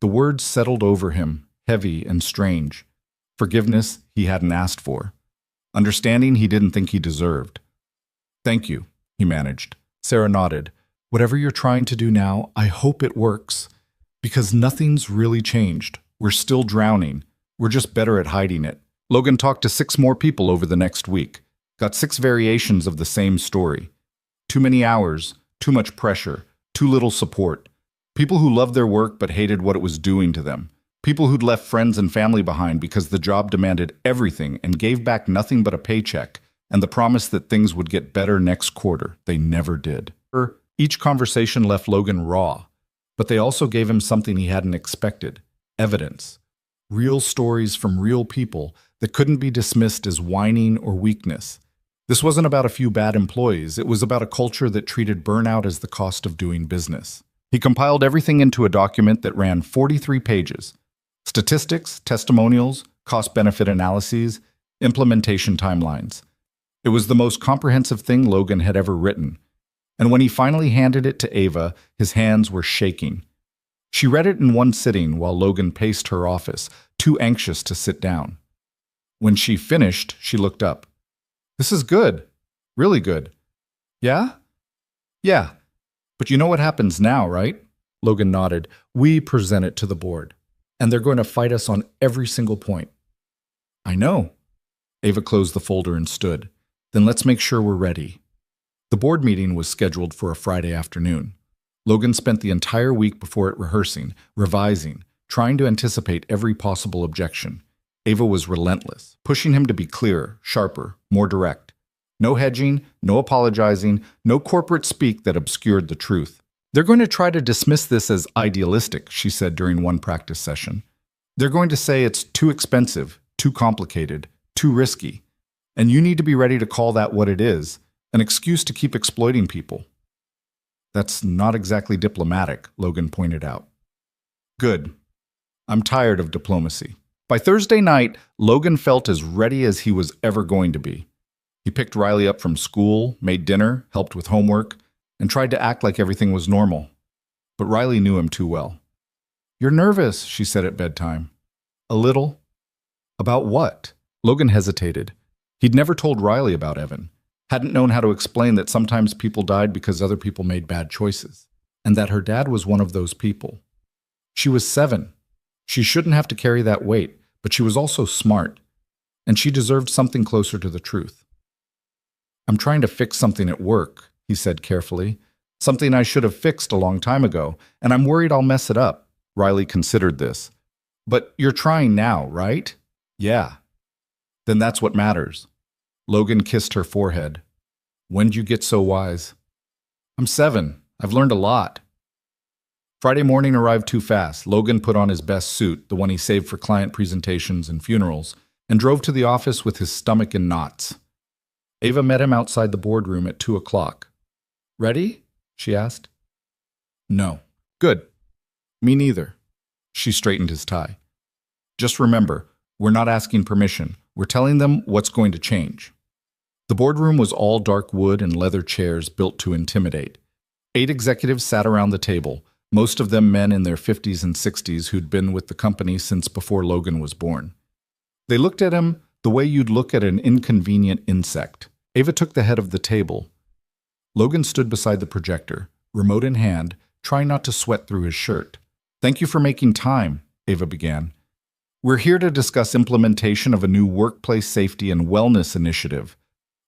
The words settled over him, heavy and strange. Forgiveness he hadn't asked for. Understanding he didn't think he deserved. "Thank you," he managed. Sarah nodded. "Whatever you're trying to do now, I hope it works. Because nothing's really changed. We're still drowning. We're just better at hiding it." Logan talked to 6 more people over the next week. Got 6 variations of the same story. Too many hours, too much pressure, too little support. People who loved their work but hated what it was doing to them. People who'd left friends and family behind because the job demanded everything and gave back nothing but a paycheck and the promise that things would get better next quarter. They never did. Each conversation left Logan raw, but they also gave him something he hadn't expected. evidence, real stories from real people that couldn't be dismissed as whining or weakness. This wasn't about a few bad employees. It was about a culture that treated burnout as the cost of doing business. He compiled everything into a document that ran 43 pages. Statistics, testimonials, cost-benefit analyses, implementation timelines. It was the most comprehensive thing Logan had ever written. And when he finally handed it to Ava, his hands were shaking. She read it in one sitting while Logan paced her office, too anxious to sit down. When she finished, she looked up. "This is good. Really good." "Yeah?" "Yeah. But you know what happens now, right?" Logan nodded. "We present it to the board, and they're going to fight us on every single point." "I know." Ava closed the folder and stood. "Then let's make sure we're ready." The board meeting was scheduled for a Friday afternoon. Logan spent the entire week before it rehearsing, revising, trying to anticipate every possible objection. Ava was relentless, pushing him to be clearer, sharper, more direct. No hedging, no apologizing, no corporate speak that obscured the truth. "They're going to try to dismiss this as idealistic," she said during one practice session. "They're going to say it's too expensive, too complicated, too risky. And you need to be ready to call that what it is, an excuse to keep exploiting people." "That's not exactly diplomatic," Logan pointed out. "Good. I'm tired of diplomacy." By Thursday night, Logan felt as ready as he was ever going to be. He picked Riley up from school, made dinner, helped with homework, and tried to act like everything was normal. But Riley knew him too well. "You're nervous," she said at bedtime. "A little." "About what?" Logan hesitated. He'd never told Riley about Evan, hadn't known how to explain that sometimes people died because other people made bad choices, and that her dad was one of those people. She was 7. She shouldn't have to carry that weight, but she was also smart, and she deserved something closer to the truth. "I'm trying to fix something at work," he said carefully. "Something I should have fixed a long time ago, and I'm worried I'll mess it up." Riley considered this. "But you're trying now, right?" "Yeah." "Then that's what matters." Logan kissed her forehead. "When'd you get so wise?" "I'm 7. I've learned a lot." Friday morning arrived too fast. Logan put on his best suit, the one he saved for client presentations and funerals, and drove to the office with his stomach in knots. Ava met him outside the boardroom at 2 o'clock. "Ready?" she asked. "No." "Good. Me neither." She straightened his tie. "Just remember, we're not asking permission. We're telling them what's going to change." The boardroom was all dark wood and leather chairs built to intimidate. 8 executives sat around the table, most of them men in their 50s and 60s who'd been with the company since before Logan was born. They looked at him the way you'd look at an inconvenient insect. Ava took the head of the table. Logan stood beside the projector, remote in hand, trying not to sweat through his shirt. "Thank you for making time," Ava began. "We're here to discuss implementation of a new workplace safety and wellness initiative.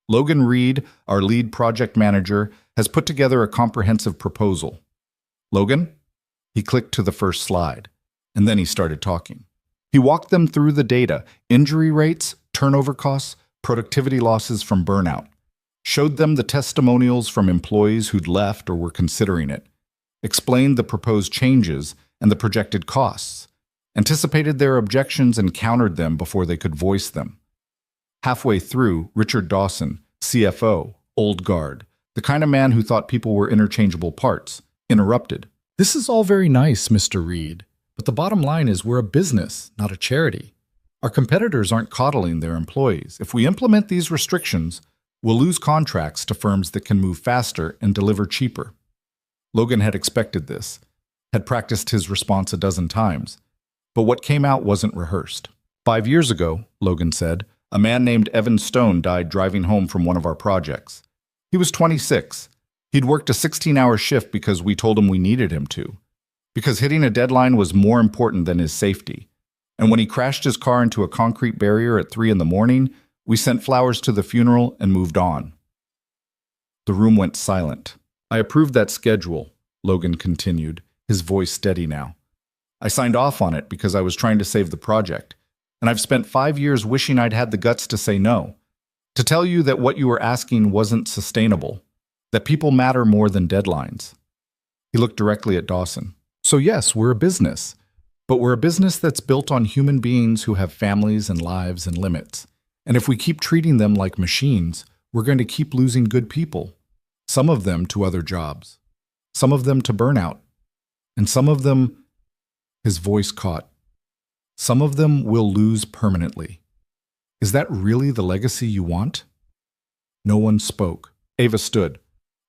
Logan Reed, our lead project manager, has put together a comprehensive proposal." "Logan?" He clicked to the first slide, and then he started talking. He walked them through the data, injury rates, turnover costs, productivity losses from burnout, showed them the testimonials from employees who'd left or were considering it, explained the proposed changes and the projected costs, anticipated their objections and countered them before they could voice them. Halfway through, Richard Dawson, CFO, old guard, the kind of man who thought people were interchangeable parts, interrupted. "This is all very nice, Mr. Reed, but the bottom line is we're a business, not a charity. Our competitors aren't coddling their employees. If we implement these restrictions, we'll lose contracts to firms that can move faster and deliver cheaper." Logan had expected this, had practiced his response a dozen times, but what came out wasn't rehearsed. 5 years ago, Logan said, a man named Evan Stone died driving home from one of our projects. He was 26. He'd worked a 16-hour shift because we told him we needed him to, because hitting a deadline was more important than his safety. And when he crashed his car into a concrete barrier at 3 in the morning, we sent flowers to the funeral and moved on. The room went silent. "I approved that schedule," Logan continued, his voice steady now. "I signed off on it because I was trying to save the project, and I've spent 5 years wishing I'd had the guts to say no, to tell you that what you were asking wasn't sustainable, that people matter more than deadlines." He looked directly at Dawson. "So yes, we're a business, But we're a business that's built on human beings who have families and lives and limits. And if we keep treating them like machines, we're going to keep losing good people. Some of them to other jobs, some of them to burnout, and some of them, his voice caught, some of them will lose permanently. Is that really the legacy you want? No one spoke. Ava stood.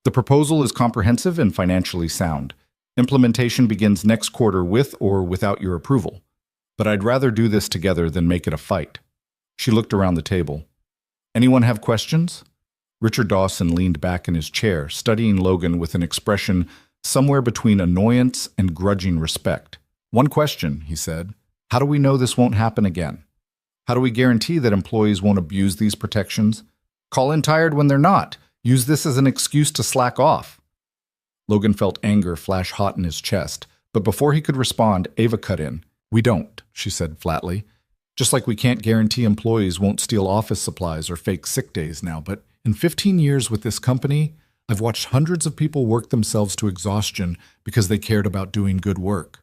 The proposal is comprehensive and financially sound. Implementation begins next quarter with or without your approval. But I'd rather do this together than make it a fight. She looked around the table. Anyone have questions? Richard Dawson leaned back in his chair, studying Logan with an expression somewhere between annoyance and grudging respect. One question, he said. How do we know this won't happen again? How do we guarantee that employees won't abuse these protections? Call in tired when they're not. Use this as an excuse to slack off. Logan felt anger flash hot in his chest, but before he could respond, Ava cut in. We don't, she said flatly. Just like we can't guarantee employees won't steal office supplies or fake sick days now, but in 15 years with this company, I've watched hundreds of people work themselves to exhaustion because they cared about doing good work.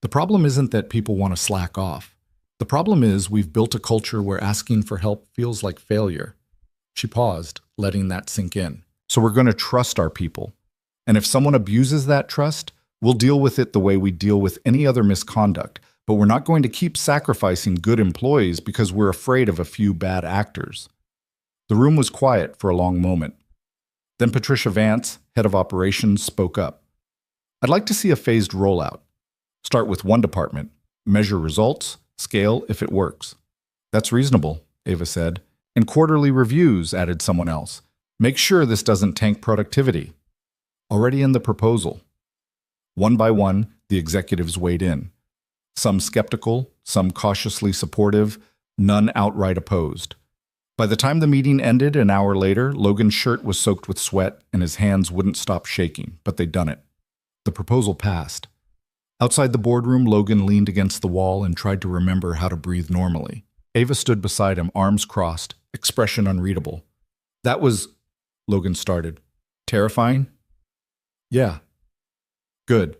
The problem isn't that people want to slack off. The problem is we've built a culture where asking for help feels like failure. She paused, letting that sink in. So we're going to trust our people. And if someone abuses that trust, we'll deal with it the way we deal with any other misconduct. But we're not going to keep sacrificing good employees because we're afraid of a few bad actors. The room was quiet for a long moment. Then Patricia Vance, head of operations, spoke up. I'd like to see a phased rollout. Start with one department, measure results, scale if it works. That's reasonable, Ava said. And quarterly reviews, added someone else. Make sure this doesn't tank productivity. Already in the proposal. One by one, the executives weighed in. Some skeptical, some cautiously supportive, none outright opposed. By the time the meeting ended an hour later, Logan's shirt was soaked with sweat and his hands wouldn't stop shaking, but they'd done it. The proposal passed. Outside the boardroom, Logan leaned against the wall and tried to remember how to breathe normally. Ava stood beside him, arms crossed, expression unreadable. That was, Logan started. Terrifying? Yeah. Good.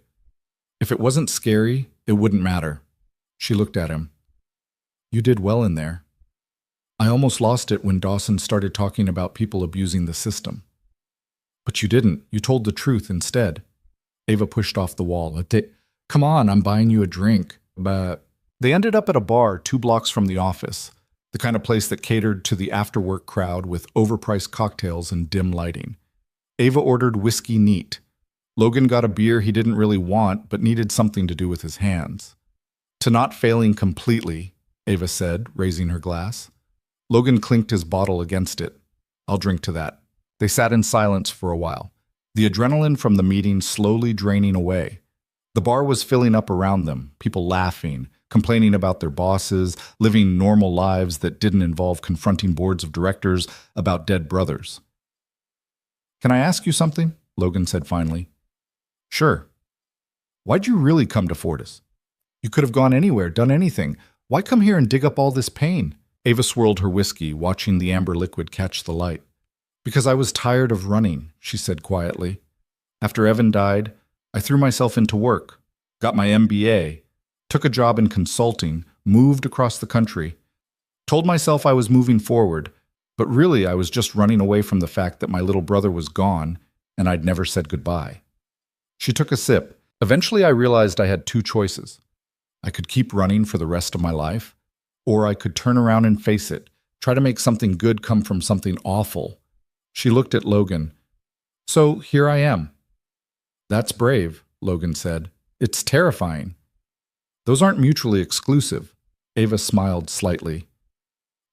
If it wasn't scary, it wouldn't matter. She looked at him. You did well in there. I almost lost it when Dawson started talking about people abusing the system. But you didn't. You told the truth instead. Ava pushed off the wall. Come on, I'm buying you a drink. But they ended up at a bar 2 blocks from the office, the kind of place that catered to the after-work crowd with overpriced cocktails and dim lighting. Ava ordered whiskey neat. Logan got a beer he didn't really want, but needed something to do with his hands. To not failing completely, Ava said, raising her glass. Logan clinked his bottle against it. I'll drink to that. They sat in silence for a while, the adrenaline from the meeting slowly draining away. The bar was filling up around them, people laughing, complaining about their bosses, living normal lives that didn't involve confronting boards of directors about dead brothers. Can I ask you something? Logan said finally. Sure. Why'd you really come to Fortis? You could have gone anywhere, done anything. Why come here and dig up all this pain? Ava swirled her whiskey, watching the amber liquid catch the light. Because I was tired of running, she said quietly. After Evan died, I threw myself into work, got my MBA, took a job in consulting, moved across the country. Told myself I was moving forward, but really I was just running away from the fact that my little brother was gone and I'd never said goodbye. She took a sip. Eventually I realized I had 2 choices. I could keep running for the rest of my life, or I could turn around and face it, try to make something good come from something awful. She looked at Logan. So here I am. That's brave, Logan said. It's terrifying. Those aren't mutually exclusive. Ava smiled slightly.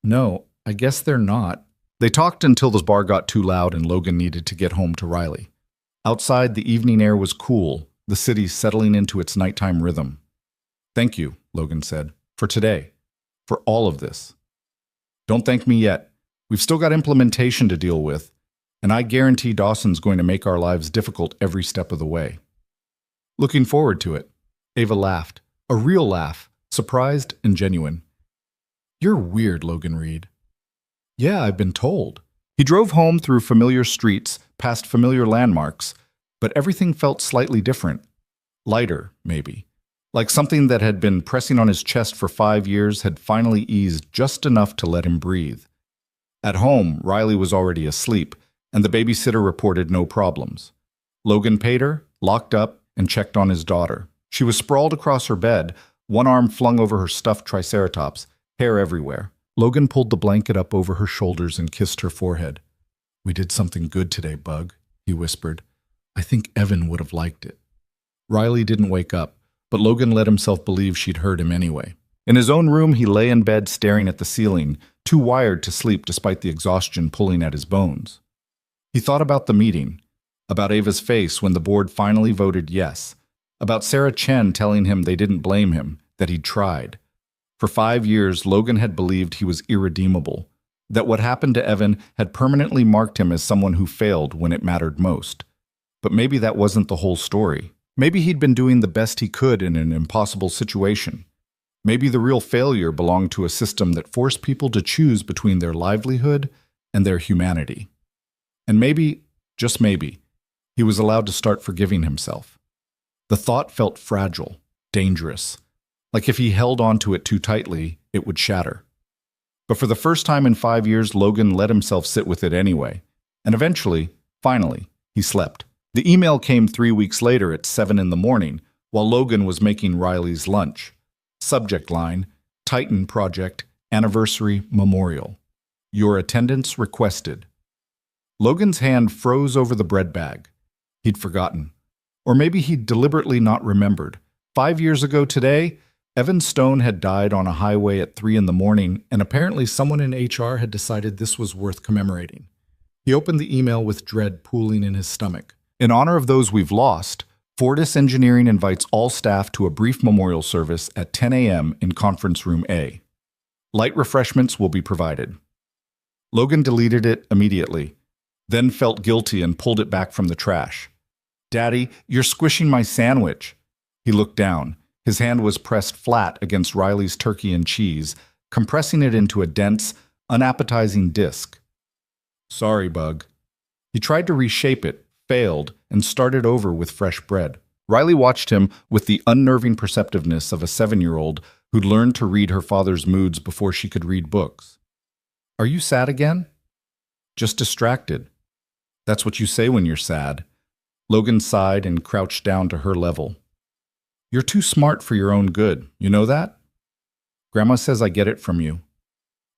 No, I guess they're not. They talked until the bar got too loud and Logan needed to get home to Riley. Outside, the evening air was cool, the city settling into its nighttime rhythm. Thank you, Logan said, for today, for all of this. Don't thank me yet. We've still got implementation to deal with, and I guarantee Dawson's going to make our lives difficult every step of the way. Looking forward to it. Ava laughed, a real laugh, surprised and genuine. You're weird, Logan Reed. Yeah, I've been told. He drove home through familiar streets, past familiar landmarks, but everything felt slightly different. Lighter, maybe. Like something that had been pressing on his chest for 5 years had finally eased just enough to let him breathe. At home, Riley was already asleep, and the babysitter reported no problems. Logan paid her, locked up, and checked on his daughter. She was sprawled across her bed, one arm flung over her stuffed triceratops, hair everywhere. Logan pulled the blanket up over her shoulders and kissed her forehead. "We did something good today, Bug," he whispered. "I think Evan would have liked it." Riley didn't wake up, but Logan let himself believe she'd heard him anyway. In his own room, he lay in bed staring at the ceiling, too wired to sleep despite the exhaustion pulling at his bones. He thought about the meeting, about Ava's face when the board finally voted yes, about Sarah Chen telling him they didn't blame him, that he'd tried. For 5 years, Logan had believed he was irredeemable, that what happened to Evan had permanently marked him as someone who failed when it mattered most. But maybe that wasn't the whole story. Maybe he'd been doing the best he could in an impossible situation. Maybe the real failure belonged to a system that forced people to choose between their livelihood and their humanity. And maybe, just maybe, he was allowed to start forgiving himself. The thought felt fragile, dangerous, like if he held onto it too tightly, it would shatter. But for the first time in 5 years, Logan let himself sit with it anyway. And eventually, finally, he slept. The email came 3 weeks later at 7 in the morning, while Logan was making Riley's lunch. Subject line, Titan Project, Anniversary Memorial. Your attendance requested. Logan's hand froze over the bread bag. He'd forgotten. Or maybe he'd deliberately not remembered. 5 years ago today, Evan Stone had died on a highway at 3 in the morning, and apparently someone in HR had decided this was worth commemorating. He opened the email with dread pooling in his stomach. In honor of those we've lost, Fortis Engineering invites all staff to a brief memorial service at 10 a.m. in Conference Room A. Light refreshments will be provided. Logan deleted it immediately, then felt guilty and pulled it back from the trash. "Daddy, you're squishing my sandwich." He looked down. His hand was pressed flat against Riley's turkey and cheese, compressing it into a dense, unappetizing disc. "Sorry, Bug." He tried to reshape it, failed, and started over with fresh bread. Riley watched him with the unnerving perceptiveness of a 7-year-old who'd learned to read her father's moods before she could read books. "Are you sad again?" "Just distracted." "That's what you say when you're sad." Logan sighed and crouched down to her level. "You're too smart for your own good, you know that?" "Grandma says I get it from you."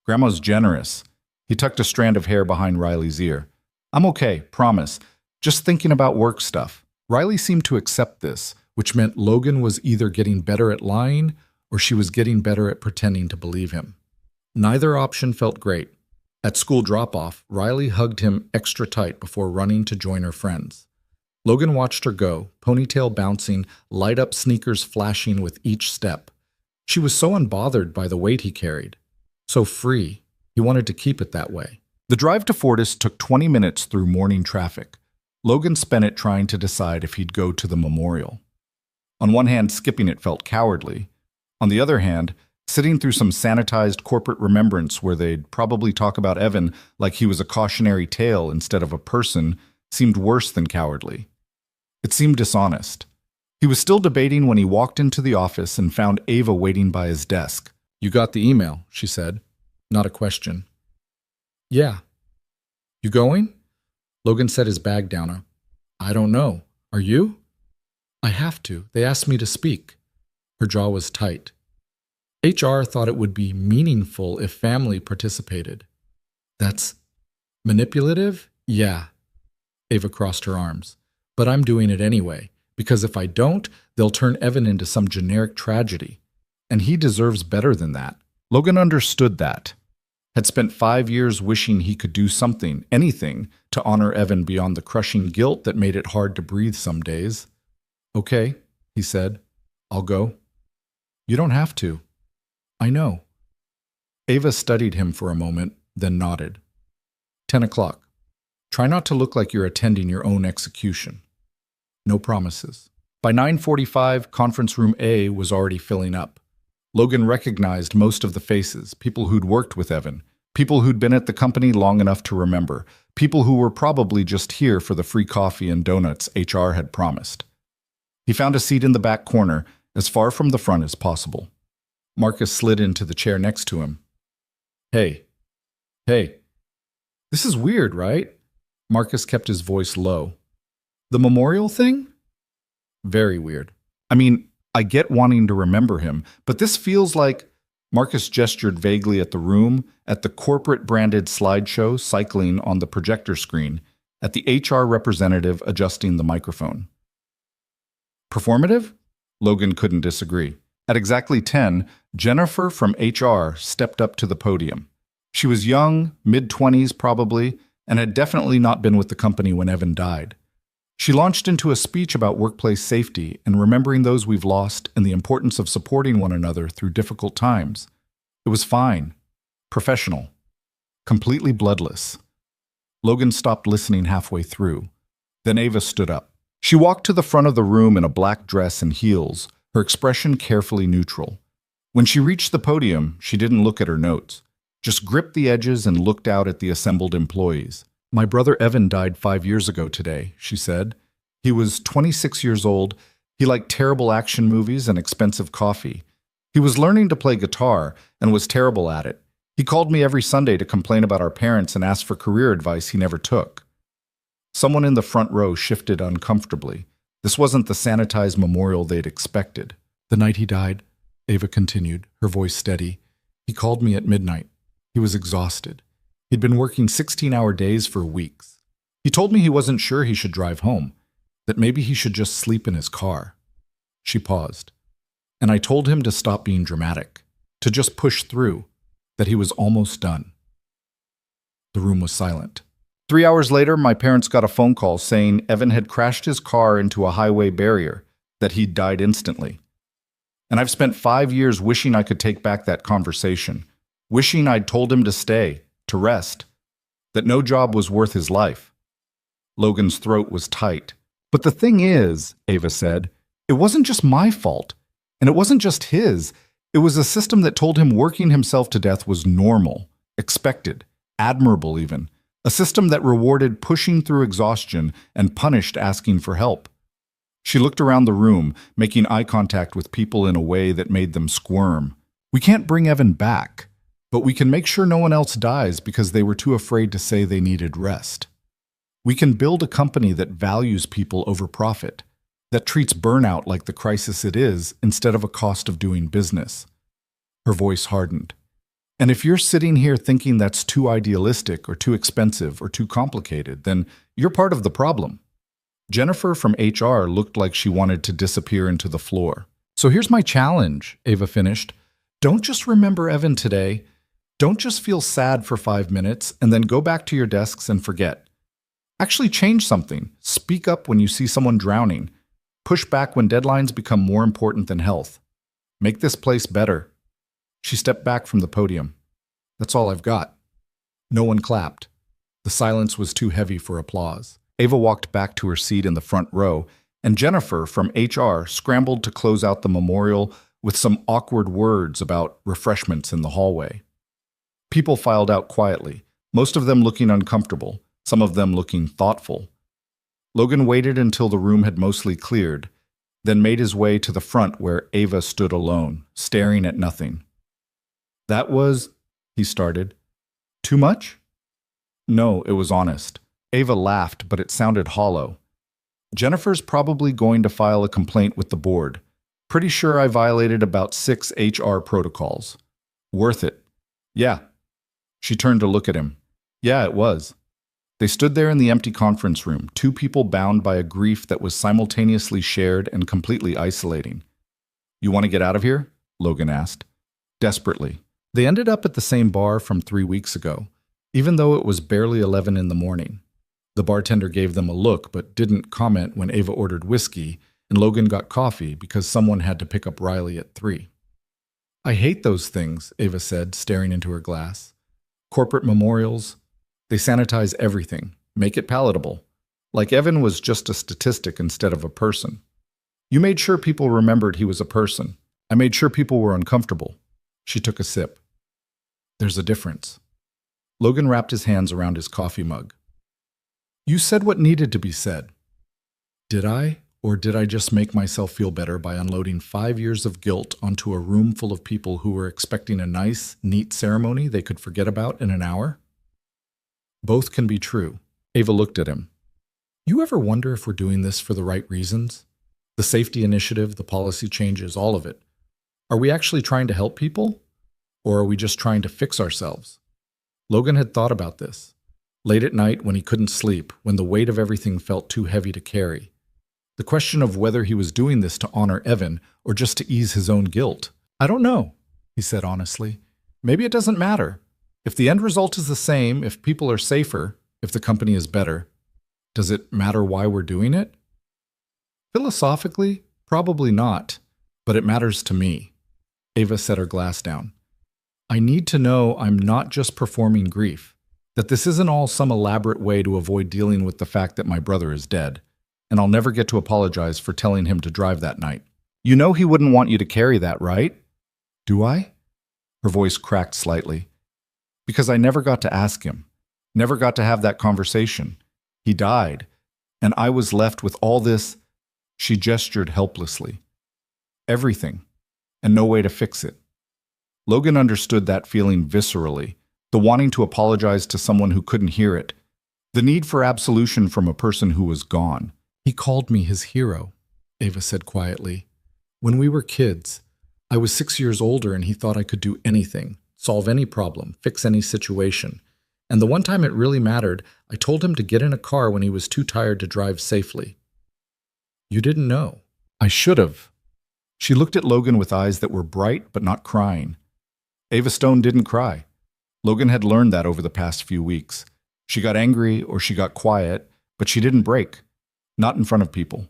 "Grandma's generous." He tucked a strand of hair behind Riley's ear. "I'm okay, promise. Just thinking about work stuff." Riley seemed to accept this, which meant Logan was either getting better at lying or she was getting better at pretending to believe him. Neither option felt great. At school drop-off, Riley hugged him extra tight before running to join her friends. Logan watched her go, ponytail bouncing, light-up sneakers flashing with each step. She was so unbothered by the weight he carried. So free. He wanted to keep it that way. The drive to Fortis took 20 minutes through morning traffic. Logan spent it trying to decide if he'd go to the memorial. On one hand, skipping it felt cowardly. On the other hand, sitting through some sanitized corporate remembrance where they'd probably talk about Evan like he was a cautionary tale instead of a person seemed worse than cowardly. It seemed dishonest. He was still debating when he walked into the office and found Ava waiting by his desk. "You got the email," she said. Not a question. "Yeah." "You going?" Logan set his bag down. "I don't know. Are you?" "I have to. They asked me to speak." Her jaw was tight. HR thought it would be meaningful if family participated. "That's manipulative?" "Yeah." Ava crossed her arms. "But I'm doing it anyway, because if I don't, they'll turn Evan into some generic tragedy. And he deserves better than that." Logan understood that. Had spent 5 years wishing he could do something, anything, to honor Evan beyond the crushing guilt that made it hard to breathe some days. "Okay," he said. "I'll go." "You don't have to." "I know." Ava studied him for a moment, then nodded. 10 o'clock. Try not to look like you're attending your own execution. No promises. By 9:45, Conference Room A was already filling up. Logan recognized most of the faces, people who'd worked with Evan, people who'd been at the company long enough to remember, people who were probably just here for the free coffee and donuts HR had promised. He found a seat in the back corner, as far from the front as possible. Marcus slid into the chair next to him. Hey. This is weird, right? Marcus kept his voice low. The memorial thing? Very weird. I mean, I get wanting to remember him, but this feels like... Marcus gestured vaguely at the room, at the corporate-branded slideshow cycling on the projector screen, at the HR representative adjusting the microphone. Performative? Logan couldn't disagree. At exactly 10, Jennifer from HR stepped up to the podium. She was young, mid-20s probably, and had definitely not been with the company when Evan died. She launched into a speech about workplace safety and remembering those we've lost and the importance of supporting one another through difficult times. It was fine, professional, completely bloodless. Logan stopped listening halfway through. Then Ava stood up. She walked to the front of the room in a black dress and heels, her expression carefully neutral. When she reached the podium, she didn't look at her notes, just gripped the edges and looked out at the assembled employees. My brother Evan died 5 years ago today, she said. He was 26 years old. He liked terrible action movies and expensive coffee. He was learning to play guitar and was terrible at it. He called me every Sunday to complain about our parents and ask for career advice he never took. Someone in the front row shifted uncomfortably. This wasn't the sanitized memorial they'd expected. The night he died, Ava continued, her voice steady, he called me at midnight. He was exhausted. He'd been working 16-hour days for weeks. He told me he wasn't sure he should drive home, that maybe he should just sleep in his car. She paused. And I told him to stop being dramatic, to just push through, that he was almost done. The room was silent. 3 hours later, my parents got a phone call saying Evan had crashed his car into a highway barrier, that he'd died instantly. And I've spent 5 years wishing I could take back that conversation, wishing I'd told him to stay, to rest, that no job was worth his life. Logan's throat was tight. But the thing is, Ava said, it wasn't just my fault, and it wasn't just his. It was a system that told him working himself to death was normal, expected, admirable even. A system that rewarded pushing through exhaustion and punished asking for help. She looked around the room, making eye contact with people in a way that made them squirm. We can't bring Evan back, but we can make sure no one else dies because they were too afraid to say they needed rest. We can build a company that values people over profit, that treats burnout like the crisis it is instead of a cost of doing business. Her voice hardened. And if you're sitting here thinking that's too idealistic or too expensive or too complicated, then you're part of the problem. Jennifer from HR looked like she wanted to disappear into the floor. So here's my challenge, Ava finished. Don't just remember Evan today. Don't just feel sad for 5 minutes and then go back to your desks and forget. Actually change something. Speak up when you see someone drowning. Push back when deadlines become more important than health. Make this place better. She stepped back from the podium. That's all I've got. No one clapped. The silence was too heavy for applause. Ava walked back to her seat in the front row, and Jennifer from HR scrambled to close out the memorial with some awkward words about refreshments in the hallway. People filed out quietly, most of them looking uncomfortable, some of them looking thoughtful. Logan waited until the room had mostly cleared, then made his way to the front where Ava stood alone, staring at nothing. That was, he started. Too much? No, it was honest. Ava laughed, but it sounded hollow. Jennifer's probably going to file a complaint with the board. Pretty sure I violated about 6 HR protocols. Worth it. Yeah. She turned to look at him. Yeah, it was. They stood there in the empty conference room, two people bound by a grief that was simultaneously shared and completely isolating. You want to get out of here? Logan asked. Desperately. They ended up at the same bar from 3 weeks ago, even though it was barely 11 in the morning. The bartender gave them a look but didn't comment when Ava ordered whiskey and Logan got coffee because someone had to pick up Riley at 3. I hate those things, Ava said, staring into her glass. Corporate memorials, they sanitize everything, make it palatable. Like Evan was just a statistic instead of a person. You made sure people remembered he was a person. I made sure people were uncomfortable. She took a sip. There's a difference. Logan wrapped his hands around his coffee mug. You said what needed to be said. Did I? Or did I just make myself feel better by unloading 5 years of guilt onto a room full of people who were expecting a nice, neat ceremony they could forget about in an hour? Both can be true. Ava looked at him. You ever wonder if we're doing this for the right reasons? The safety initiative, the policy changes, all of it. Are we actually trying to help people? Or are we just trying to fix ourselves? Logan had thought about this. Late at night when he couldn't sleep, when the weight of everything felt too heavy to carry. The question of whether he was doing this to honor Evan or just to ease his own guilt. I don't know, he said honestly. Maybe it doesn't matter. If the end result is the same, if people are safer, if the company is better, does it matter why we're doing it? Philosophically, probably not, but it matters to me. Ava set her glass down. I need to know I'm not just performing grief, that this isn't all some elaborate way to avoid dealing with the fact that my brother is dead, and I'll never get to apologize for telling him to drive that night. You know he wouldn't want you to carry that, right? Do I? Her voice cracked slightly. Because I never got to ask him, never got to have that conversation. He died, and I was left with all this. She gestured helplessly. Everything, and no way to fix it. Logan understood that feeling viscerally, the wanting to apologize to someone who couldn't hear it, the need for absolution from a person who was gone. He called me his hero, Ava said quietly. When we were kids, I was 6 years older and he thought I could do anything, solve any problem, fix any situation. And the one time it really mattered, I told him to get in a car when he was too tired to drive safely. You didn't know. I should have. She looked at Logan with eyes that were bright but not crying. Ava Stone didn't cry. Logan had learned that over the past few weeks. She got angry or she got quiet, but she didn't break. Not in front of people.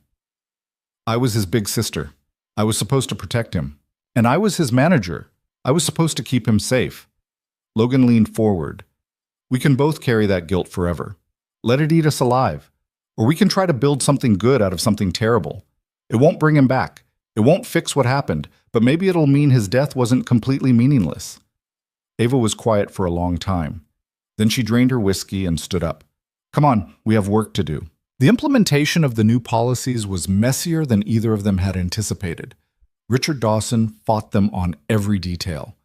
I was his big sister. I was supposed to protect him. And I was his manager. I was supposed to keep him safe. Logan leaned forward. We can both carry that guilt forever. Let it eat us alive. Or we can try to build something good out of something terrible. It won't bring him back. It won't fix what happened, but maybe it'll mean his death wasn't completely meaningless. Ava was quiet for a long time. Then she drained her whiskey and stood up. Come on, we have work to do. The implementation of the new policies was messier than either of them had anticipated. Richard Dawson fought them on every detail.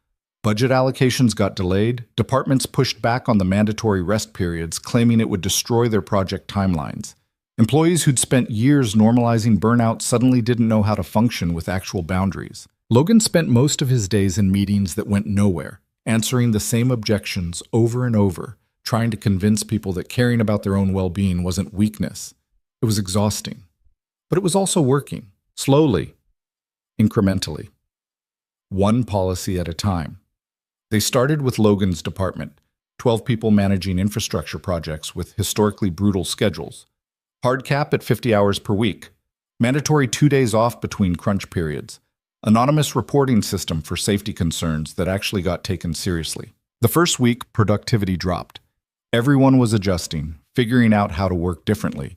Budget allocations got delayed, departments pushed back on the mandatory rest periods, claiming it would destroy their project timelines. Employees who'd spent years normalizing burnout suddenly didn't know how to function with actual boundaries. Logan spent most of his days in meetings that went nowhere, answering the same objections over and over, trying to convince people that caring about their own well-being wasn't weakness. It was exhausting. But it was also working, slowly, incrementally. One policy at a time. They started with Logan's department, 12 people managing infrastructure projects with historically brutal schedules. Hard cap at 50 hours per week. Mandatory 2 days off between crunch periods. Anonymous reporting system for safety concerns that actually got taken seriously. The first week, productivity dropped. Everyone was adjusting, figuring out how to work differently.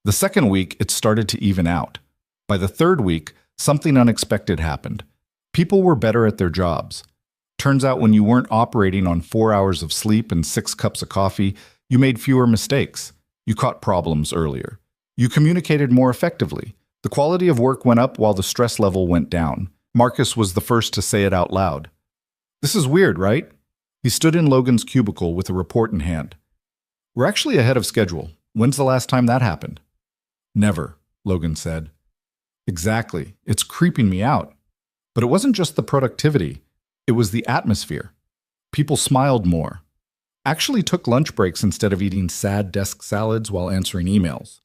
The second week, it started to even out. By the third week, something unexpected happened. People were better at their jobs. Turns out when you weren't operating on 4 hours of sleep and 6 cups of coffee, you made fewer mistakes. You caught problems earlier. You communicated more effectively. The quality of work went up while the stress level went down. Marcus was the first to say it out loud. This is weird, right? He stood in Logan's cubicle with a report in hand. We're actually ahead of schedule. When's the last time that happened? Never, Logan said. Exactly. It's creeping me out. But it wasn't just the productivity. It was the atmosphere. People smiled more. Actually took lunch breaks instead of eating sad desk salads while answering emails.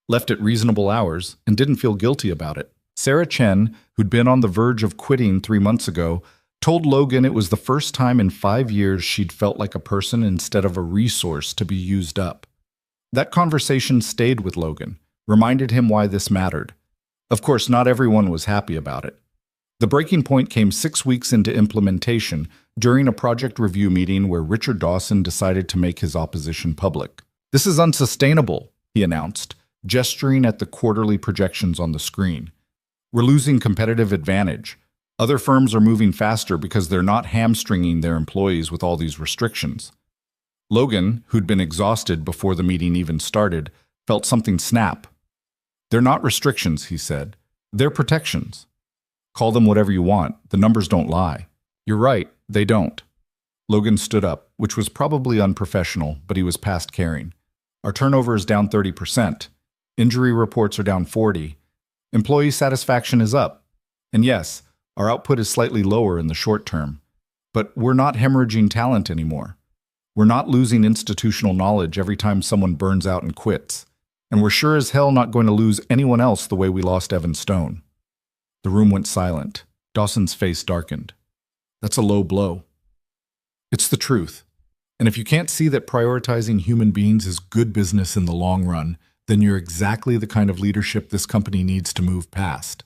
Left at reasonable hours and didn't feel guilty about it. Sarah Chen, who'd been on the verge of quitting 3 months ago, told Logan it was the first time in 5 years she'd felt like a person instead of a resource to be used up. That conversation stayed with Logan, reminded him why this mattered. Of course, not everyone was happy about it. The breaking point came 6 weeks into implementation during a project review meeting where Richard Dawson decided to make his opposition public. This is unsustainable, he announced, gesturing at the quarterly projections on the screen. We're losing competitive advantage. Other firms are moving faster because they're not hamstringing their employees with all these restrictions. Logan, who'd been exhausted before the meeting even started, felt something snap. They're not restrictions, he said. They're protections. Call them whatever you want. The numbers don't lie. You're right, they don't. Logan stood up, which was probably unprofessional, but he was past caring. Our turnover is down 30%. Injury reports are down 40%. Employee satisfaction is up. And yes, our output is slightly lower in the short term. But we're not hemorrhaging talent anymore. We're not losing institutional knowledge every time someone burns out and quits. And we're sure as hell not going to lose anyone else the way we lost Evan Stone. The room went silent. Dawson's face darkened. That's a low blow. It's the truth. And if you can't see that prioritizing human beings is good business in the long run, then you're exactly the kind of leadership this company needs to move past.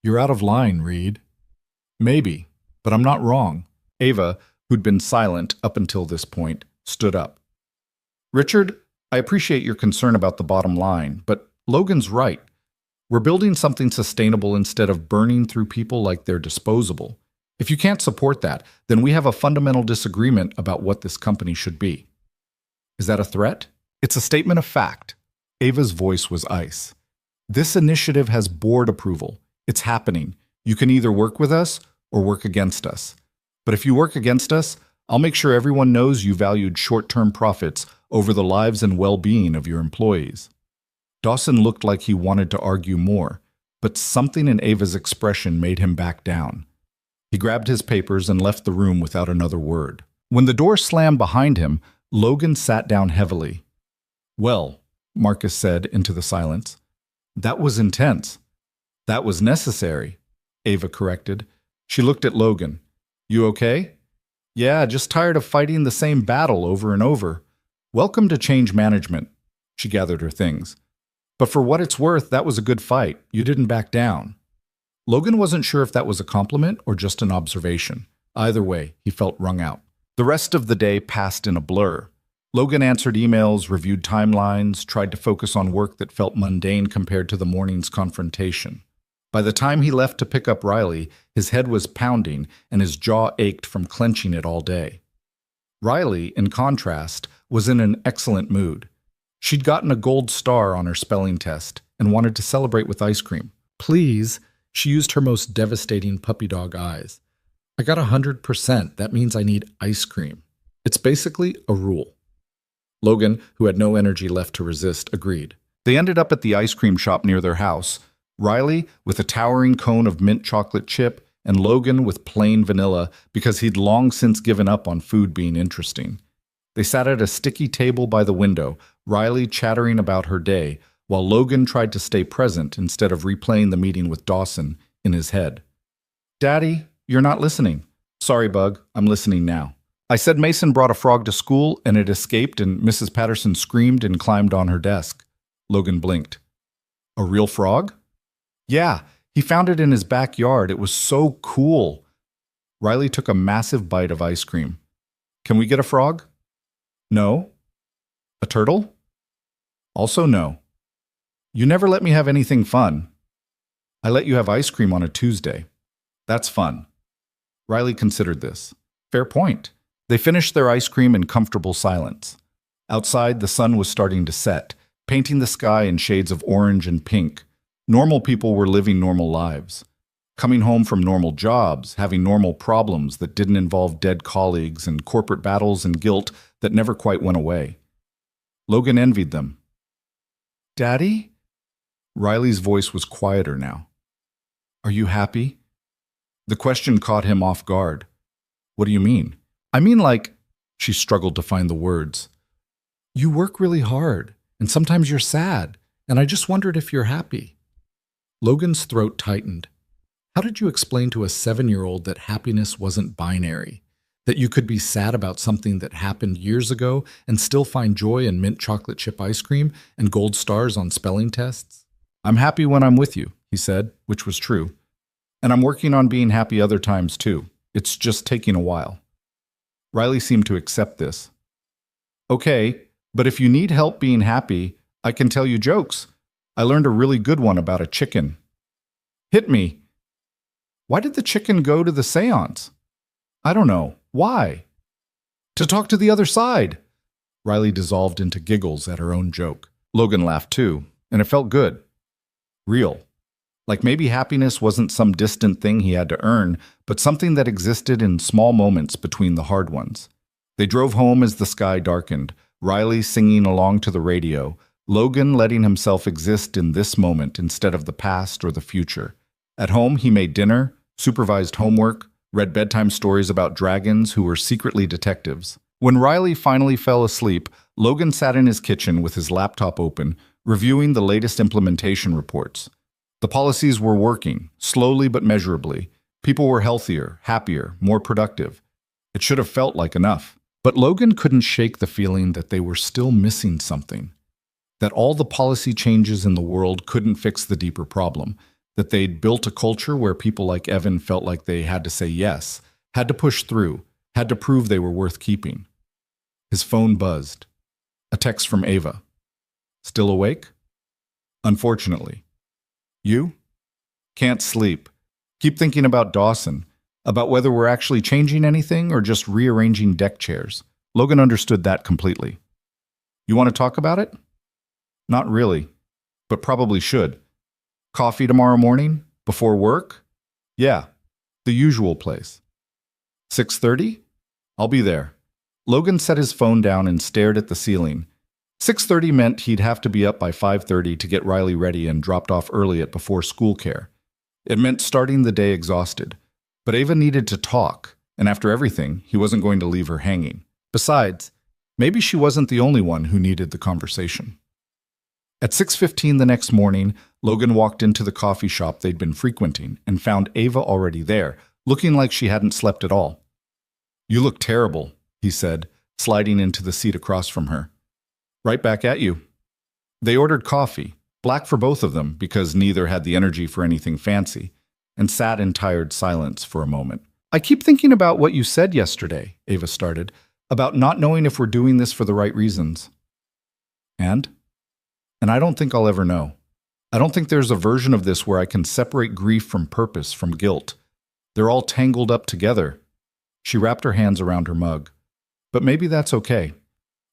You're out of line, Reed. Maybe, but I'm not wrong. Ava, who'd been silent up until this point, stood up. Richard, I appreciate your concern about the bottom line, but Logan's right. We're building something sustainable instead of burning through people like they're disposable. If you can't support that, then we have a fundamental disagreement about what this company should be. Is that a threat? It's a statement of fact. Ava's voice was ice. This initiative has board approval. It's happening. You can either work with us or work against us. But if you work against us, I'll make sure everyone knows you valued short-term profits over the lives and well-being of your employees. Dawson looked like he wanted to argue more, but something in Ava's expression made him back down. He grabbed his papers and left the room without another word. When the door slammed behind him, Logan sat down heavily. Well, Marcus said into the silence, that was intense. That was necessary, Ava corrected. She looked at Logan. You okay? Yeah, just tired of fighting the same battle over and over. Welcome to change management. She gathered her things. But for what it's worth, that was a good fight. You didn't back down. Logan wasn't sure if that was a compliment or just an observation. Either way, he felt wrung out. The rest of the day passed in a blur. Logan answered emails, reviewed timelines, tried to focus on work that felt mundane compared to the morning's confrontation. By the time he left to pick up Riley, his head was pounding and his jaw ached from clenching it all day. Riley, in contrast, was in an excellent mood. She'd gotten a gold star on her spelling test and wanted to celebrate with ice cream. Please, she used her most devastating puppy dog eyes. I got 100%. That means I need ice cream. It's basically a rule. Logan, who had no energy left to resist, agreed. They ended up at the ice cream shop near their house. Riley with a towering cone of mint chocolate chip, and Logan with plain vanilla because he'd long since given up on food being interesting. They sat at a sticky table by the window, Riley chattering about her day, while Logan tried to stay present instead of replaying the meeting with Dawson in his head. Daddy, you're not listening. Sorry, Bug, I'm listening now. I said Mason brought a frog to school and it escaped and Mrs. Patterson screamed and climbed on her desk. Logan blinked. A real frog? Yeah, he found it in his backyard. It was so cool. Riley took a massive bite of ice cream. Can we get a frog? No. A turtle? Also no. You never let me have anything fun. I let you have ice cream on a Tuesday. That's fun. Riley considered this. Fair point. They finished their ice cream in comfortable silence. Outside, the sun was starting to set, painting the sky in shades of orange and pink. Normal people were living normal lives. Coming home from normal jobs, having normal problems that didn't involve dead colleagues and corporate battles and guilt that never quite went away. Logan envied them. Daddy? Riley's voice was quieter now. Are you happy? The question caught him off guard. What do you mean? I mean like, she struggled to find the words. You work really hard, and sometimes you're sad, and I just wondered if you're happy. Logan's throat tightened. How did you explain to a 7-year-old that happiness wasn't binary? That you could be sad about something that happened years ago and still find joy in mint chocolate chip ice cream and gold stars on spelling tests? I'm happy when I'm with you, he said, which was true. And I'm working on being happy other times too. It's just taking a while. Riley seemed to accept this. Okay, but if you need help being happy, I can tell you jokes. I learned a really good one about a chicken. Hit me. Why did the chicken go to the seance? I don't know. Why? To talk to the other side. Riley dissolved into giggles at her own joke. Logan laughed too, and it felt good. Real. Like maybe happiness wasn't some distant thing he had to earn, but something that existed in small moments between the hard ones. They drove home as the sky darkened, Riley singing along to the radio, Logan letting himself exist in this moment instead of the past or the future. At home, he made dinner, supervised homework, read bedtime stories about dragons who were secretly detectives. When Riley finally fell asleep, Logan sat in his kitchen with his laptop open, reviewing the latest implementation reports. The policies were working, slowly but measurably. People were healthier, happier, more productive. It should have felt like enough. But Logan couldn't shake the feeling that they were still missing something. That all the policy changes in the world couldn't fix the deeper problem. That they'd built a culture where people like Evan felt like they had to say yes, had to push through, had to prove they were worth keeping. His phone buzzed. A text from Ava. Still awake? Unfortunately. You? Can't sleep. Keep thinking about Dawson, about whether we're actually changing anything or just rearranging deck chairs. Logan understood that completely. You want to talk about it? Not really, but probably should. Coffee tomorrow morning? Before work? Yeah, the usual place. 6:30? I'll be there. Logan set his phone down and stared at the ceiling. 6:30 meant he'd have to be up by 5:30 to get Riley ready and dropped off early at before school care. It meant starting the day exhausted. But Ava needed to talk, and after everything, he wasn't going to leave her hanging. Besides, maybe she wasn't the only one who needed the conversation. At 6:15 the next morning, Logan walked into the coffee shop they'd been frequenting and found Ava already there, looking like she hadn't slept at all. You look terrible, he said, sliding into the seat across from her. Right back at you. They ordered coffee, black for both of them because neither had the energy for anything fancy, and sat in tired silence for a moment. I keep thinking about what you said yesterday, Ava started, about not knowing if we're doing this for the right reasons. And I don't think I'll ever know. I don't think there's a version of this where I can separate grief from purpose, from guilt. They're all tangled up together. She wrapped her hands around her mug. But maybe that's okay.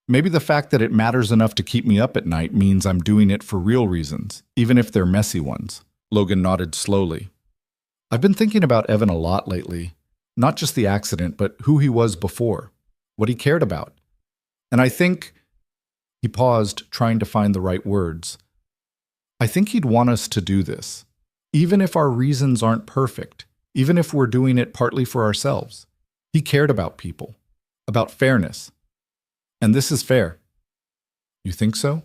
Maybe the fact that it matters enough to keep me up at night means I'm doing it for real reasons, even if they're messy ones. Logan nodded slowly. I've been thinking about Evan a lot lately. Not just the accident, but who he was before, what he cared about. And I think... He paused, trying to find the right words. I think he'd want us to do this, even if our reasons aren't perfect, even if we're doing it partly for ourselves. He cared about people, about fairness. And this is fair. You think so?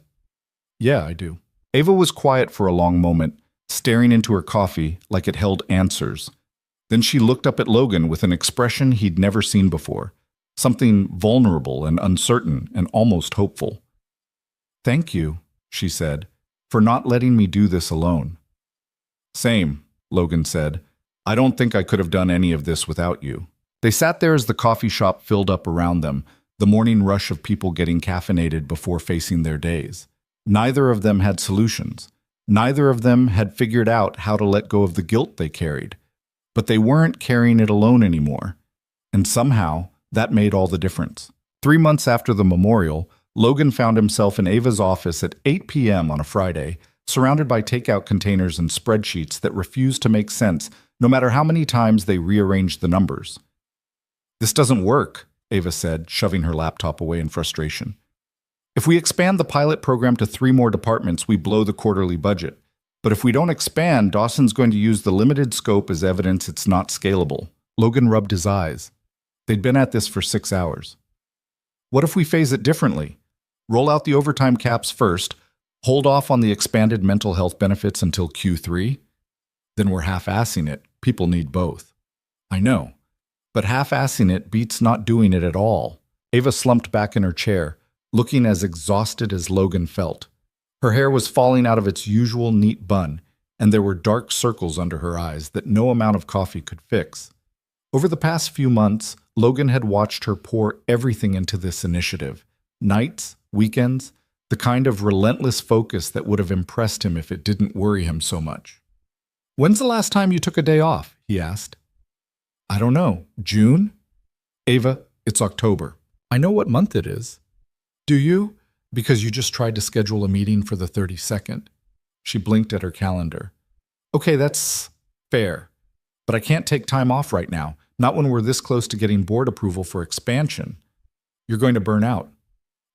Yeah, I do. Ava was quiet for a long moment, staring into her coffee like it held answers. Then she looked up at Logan with an expression he'd never seen before, something vulnerable and uncertain and almost hopeful. Thank you, she said, for not letting me do this alone. Same, Logan said. I don't think I could have done any of this without you. They sat there as the coffee shop filled up around them, the morning rush of people getting caffeinated before facing their days. Neither of them had solutions. Neither of them had figured out how to let go of the guilt they carried. But they weren't carrying it alone anymore. And somehow, that made all the difference. 3 months after the memorial, Logan found himself in Ava's office at 8 p.m. on a Friday, surrounded by takeout containers and spreadsheets that refused to make sense, no matter how many times they rearranged the numbers. This doesn't work, Ava said, shoving her laptop away in frustration. If we expand the pilot program to 3 more departments, we blow the quarterly budget. But if we don't expand, Dawson's going to use the limited scope as evidence it's not scalable. Logan rubbed his eyes. They'd been at this for 6 hours. What if we phase it differently? Roll out the overtime caps first, hold off on the expanded mental health benefits until Q3? Then we're half-assing it. People need both. I know. But half-assing it beats not doing it at all. Ava slumped back in her chair, looking as exhausted as Logan felt. Her hair was falling out of its usual neat bun, and there were dark circles under her eyes that no amount of coffee could fix. Over the past few months, Logan had watched her pour everything into this initiative. Nights, weekends, the kind of relentless focus that would have impressed him if it didn't worry him so much. When's the last time you took a day off? He asked. I don't know. June? Ava, it's October. I know what month it is. Do you? Because you just tried to schedule a meeting for the 32nd. She blinked at her calendar. Okay, that's fair. But I can't take time off right now, not when we're this close to getting board approval for expansion. You're going to burn out.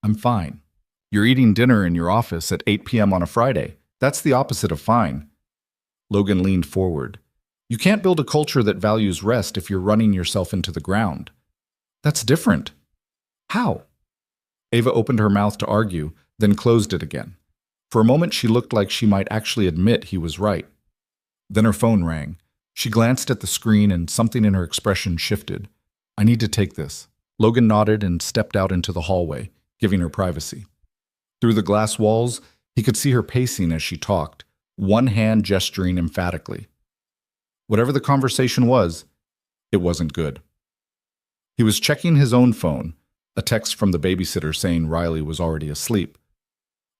I'm fine. You're eating dinner in your office at 8 p.m. on a Friday. That's the opposite of fine. Logan leaned forward. You can't build a culture that values rest if you're running yourself into the ground. That's different. How? Ava opened her mouth to argue, then closed it again. For a moment, she looked like she might actually admit he was right. Then her phone rang. She glanced at the screen and something in her expression shifted. I need to take this. Logan nodded and stepped out into the hallway, giving her privacy. Through the glass walls, he could see her pacing as she talked, one hand gesturing emphatically. Whatever the conversation was, it wasn't good. He was checking his own phone, a text from the babysitter saying Riley was already asleep,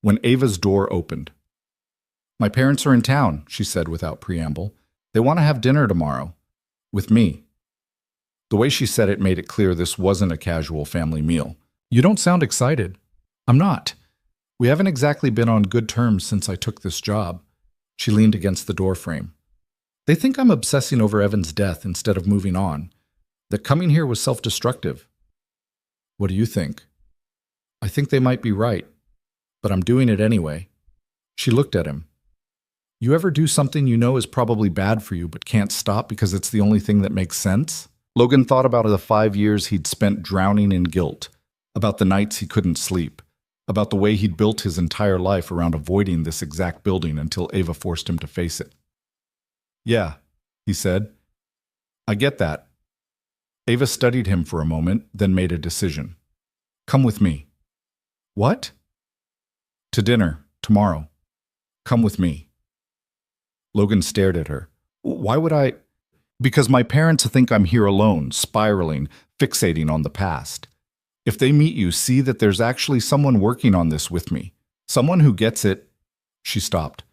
when Ava's door opened. My parents are in town, she said without preamble. They want to have dinner tomorrow. With me. The way she said it made it clear this wasn't a casual family meal. You don't sound excited. I'm not. We haven't exactly been on good terms since I took this job. She leaned against the doorframe. They think I'm obsessing over Evan's death instead of moving on. That coming here was self-destructive. What do you think? I think they might be right, but I'm doing it anyway. She looked at him. You ever do something you know is probably bad for you but can't stop because it's the only thing that makes sense? Logan thought about the 5 years he'd spent drowning in guilt, about the nights he couldn't sleep, about the way he'd built his entire life around avoiding this exact building until Ava forced him to face it. Yeah, he said. I get that. Ava studied him for a moment, then made a decision. Come with me. What? To dinner, tomorrow. Come with me. Logan stared at her. Why would I? Because my parents think I'm here alone, spiraling, fixating on the past. If they meet you, see that there's actually someone working on this with me. Someone who gets it. She stopped.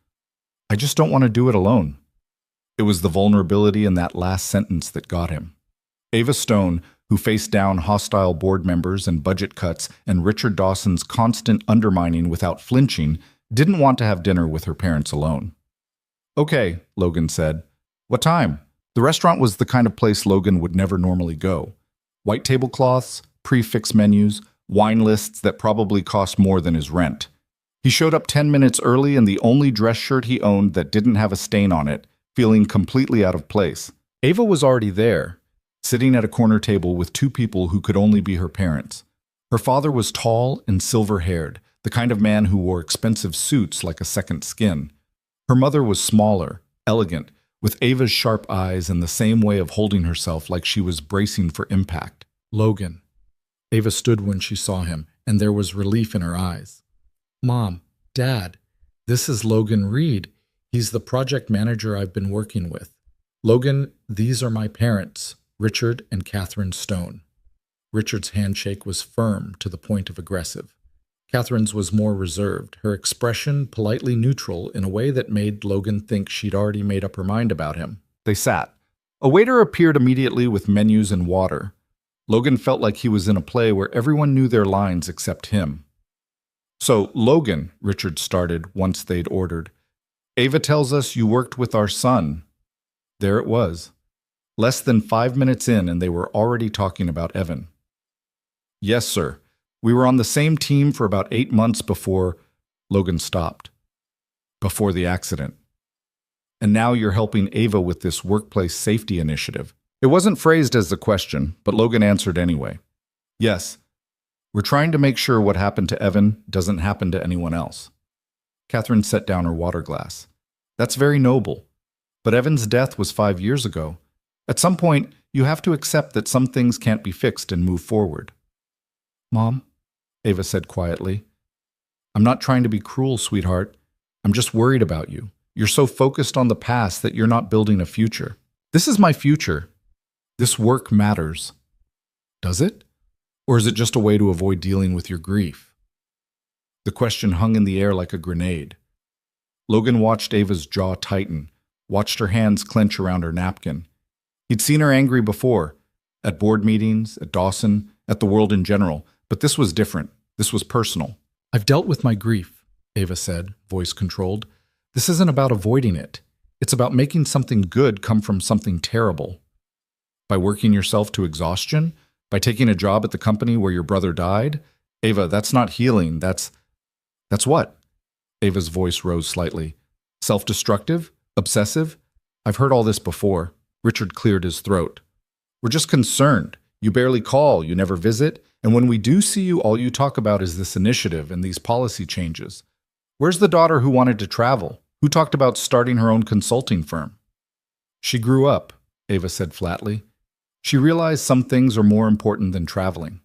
I just don't want to do it alone. It was the vulnerability in that last sentence that got him. Ava Stone, who faced down hostile board members and budget cuts and Richard Dawson's constant undermining without flinching, didn't want to have dinner with her parents alone. Okay, Logan said. What time? The restaurant was the kind of place Logan would never normally go. White tablecloths, prefix menus, wine lists that probably cost more than his rent. He showed up 10 minutes early in the only dress shirt he owned that didn't have a stain on it, feeling completely out of place. Ava was already there, sitting at a corner table with two people who could only be her parents. Her father was tall and silver-haired, the kind of man who wore expensive suits like a second skin. Her mother was smaller, elegant, with Ava's sharp eyes and the same way of holding herself like she was bracing for impact. Logan. Ava stood when she saw him, and there was relief in her eyes. Mom, Dad, this is Logan Reed. He's the project manager I've been working with. Logan, these are my parents, Richard and Catherine Stone. Richard's handshake was firm to the point of aggressive. Catherine's was more reserved, her expression politely neutral in a way that made Logan think she'd already made up her mind about him. They sat. A waiter appeared immediately with menus and water. Logan felt like he was in a play where everyone knew their lines except him. So, Logan, Richard started once they'd ordered. Ava tells us you worked with our son. There it was. Less than 5 minutes in and they were already talking about Evan. Yes, sir. We were on the same team for about 8 months before Logan stopped. Before the accident. And now you're helping Ava with this workplace safety initiative. It wasn't phrased as a question, but Logan answered anyway. Yes, we're trying to make sure what happened to Evan doesn't happen to anyone else. Catherine set down her water glass. That's very noble. But Evan's death was 5 years ago. At some point, you have to accept that some things can't be fixed and move forward. Mom, Ava said quietly, I'm not trying to be cruel, sweetheart. I'm just worried about you. You're so focused on the past that you're not building a future. This is my future. This work matters. Does it? Or is it just a way to avoid dealing with your grief? The question hung in the air like a grenade. Logan watched Ava's jaw tighten, watched her hands clench around her napkin. He'd seen her angry before, at board meetings, at Dawson, at the world in general, but this was different. This was personal. I've dealt with my grief, Ava said, voice controlled. This isn't about avoiding it. It's about making something good come from something terrible. By working yourself to exhaustion? By taking a job at the company where your brother died? Ava, that's not healing. That's what? Ava's voice rose slightly. Self-destructive? Obsessive? I've heard all this before. Richard cleared his throat. We're just concerned. You barely call, you never visit, and when we do see you, all you talk about is this initiative and these policy changes. Where's the daughter who wanted to travel? Who talked about starting her own consulting firm? She grew up, Ava said flatly. She realized some things are more important than traveling.